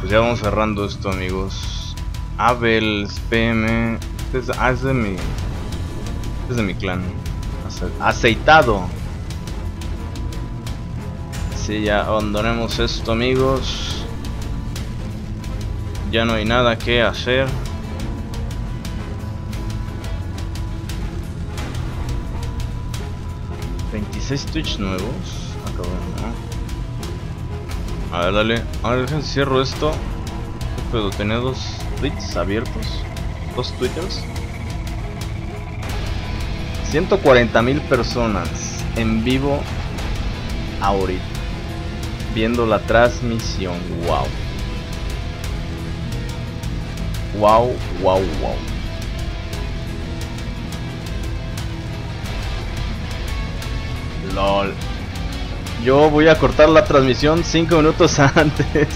Pues ya vamos cerrando esto, amigos. Abel, PM. Es de mi clan. Aceitado. Sí, ya abandonemos esto, amigos. Ya no hay nada que hacer. ¿26 Twitch nuevos? Acabo, ¿no? A ver, dale. A ver, déjenme cierro esto. Pero tenía dos tweets abiertos. Dos twitters. 140,000 personas en vivo ahorita viendo la transmisión. Wow. LOL. Yo voy a cortar la transmisión 5 minutos antes.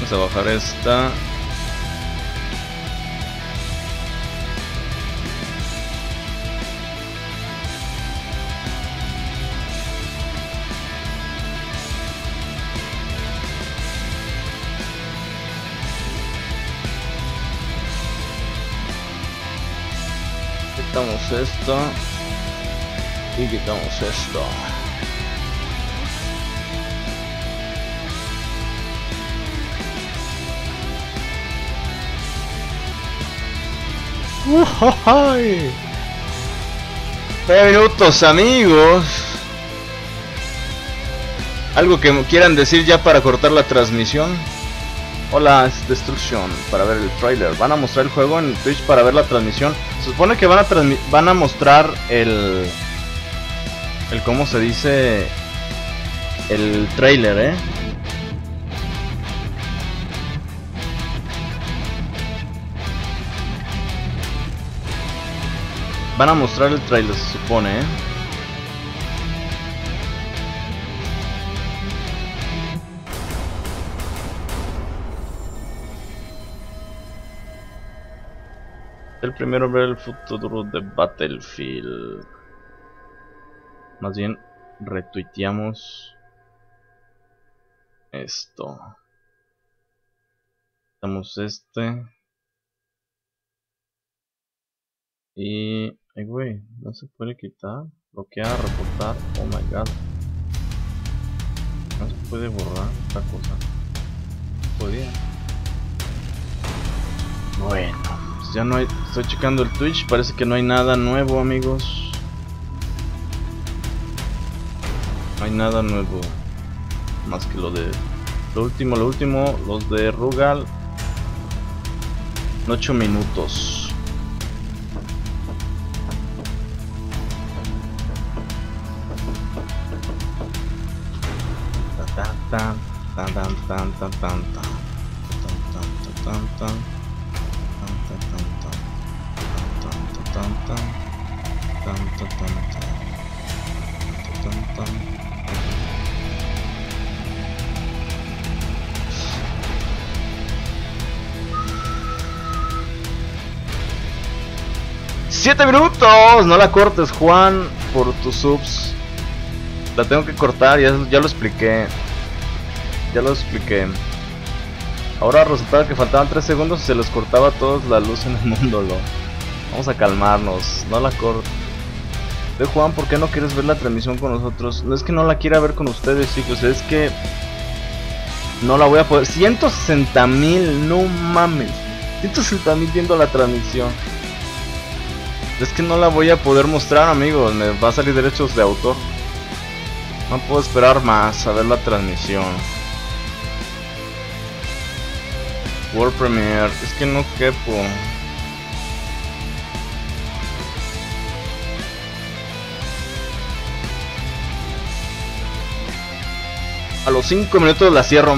Vamos a bajar esta. Quitamos esto y quitamos esto. ¡Uy! 9 minutos, amigos. ¿Algo que quieran decir ya para cortar la transmisión? Hola, es Destruction para ver el trailer. Van a mostrar el juego en Twitch para ver la transmisión. Se supone que van a mostrar el ¿cómo se dice? El trailer, Van a mostrar el trailer, se supone, El primero ver el futuro de Battlefield. Más bien retuiteamos esto. Damos este. Y... ay güey, no se puede quitar. Bloquear, reportar. Oh my god. No se puede borrar esta cosa. Podía. Bueno, pues ya no hay. Estoy checando el Twitch. Parece que no hay nada nuevo, amigos. No hay nada nuevo. Más que lo de. Lo último, los de Rugal. En 8 minutos. ¡7 minutos! No la cortes, Juan, por tus subs. La tengo que cortar, ya lo expliqué. Ya lo expliqué. Ahora resultaba que faltaban 3 segundos y se les cortaba a todos la luz en el mundo, ¿lo? Vamos a calmarnos, no la cortes. Juan, ¿por qué no quieres ver la transmisión con nosotros? No es que no la quiera ver con ustedes, chicos, es que no la voy a poder. 160,000, no mames. 160,000 viendo la transmisión. Es que no la voy a poder mostrar, amigos. Me va a salir derechos de autor. No puedo esperar más a ver la transmisión. World Premiere, es que no quepo. A los 5 minutos la cierro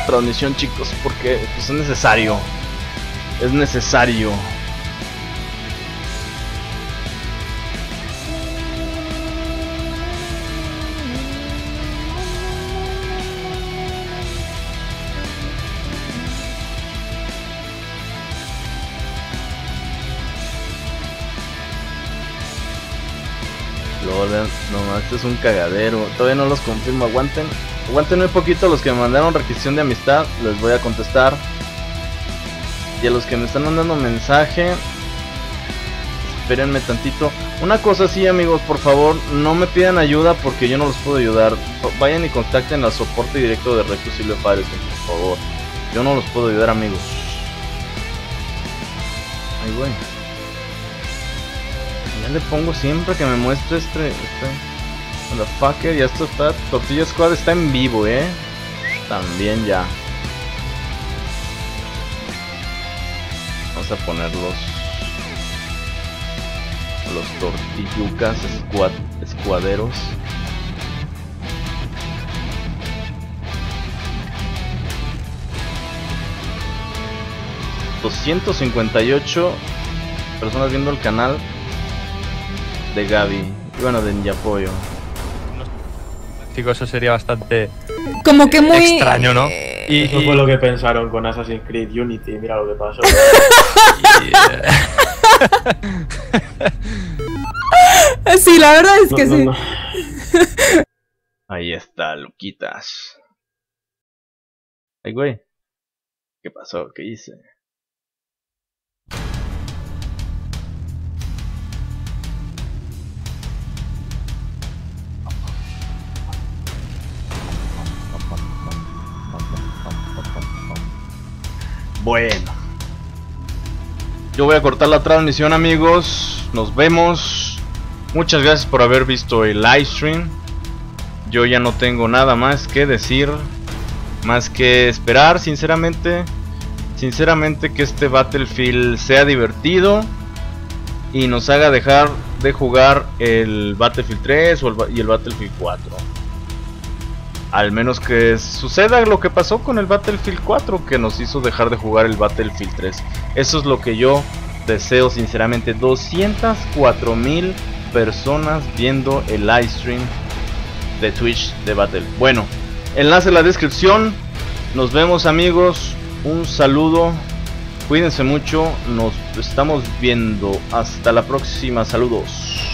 transmisión, chicos, porque pues, es necesario. Es necesario. No, este es un cagadero. Todavía no los confirmo. Aguanten un poquito. Los que me mandaron requisición de amistad, les voy a contestar. Y a los que me están mandando mensaje, espérenme tantito. Una cosa sí, amigos, por favor, no me pidan ayuda porque yo no los puedo ayudar. Vayan y contacten al soporte directo de Reclusible Fares, por favor. Yo no los puedo ayudar, amigos. Ay, güey. Ya le pongo siempre que me muestre este motherfucker. Ya esto está. Tortilla Squad está en vivo, también ya. Vamos a poner los tortillucas escuaderos. ...258 personas viendo el canal de Gaby, y bueno, de Ninjapollo. Chicos, eso sería bastante como que muy extraño, ¿no? Y eso fue lo que pensaron con Assassin's Creed Unity, mira lo que pasó. Sí, la verdad es que sí. Ahí está, Luquitas. Ay, güey. ¿Qué pasó? ¿Qué hice? Bueno, yo voy a cortar la transmisión, amigos. Nos vemos. Muchas gracias por haber visto el livestream. Yo ya no tengo nada más que decir, más que esperar, sinceramente que este Battlefield sea divertido y nos haga dejar de jugar el Battlefield 3 y el Battlefield 4. Al menos que suceda lo que pasó con el Battlefield 4, que nos hizo dejar de jugar el Battlefield 3. Eso es lo que yo deseo, sinceramente. 204,000 personas viendo el livestream de Twitch de Battle. Bueno, enlace en la descripción. Nos vemos, amigos. Un saludo. Cuídense mucho. Nos estamos viendo. Hasta la próxima. Saludos.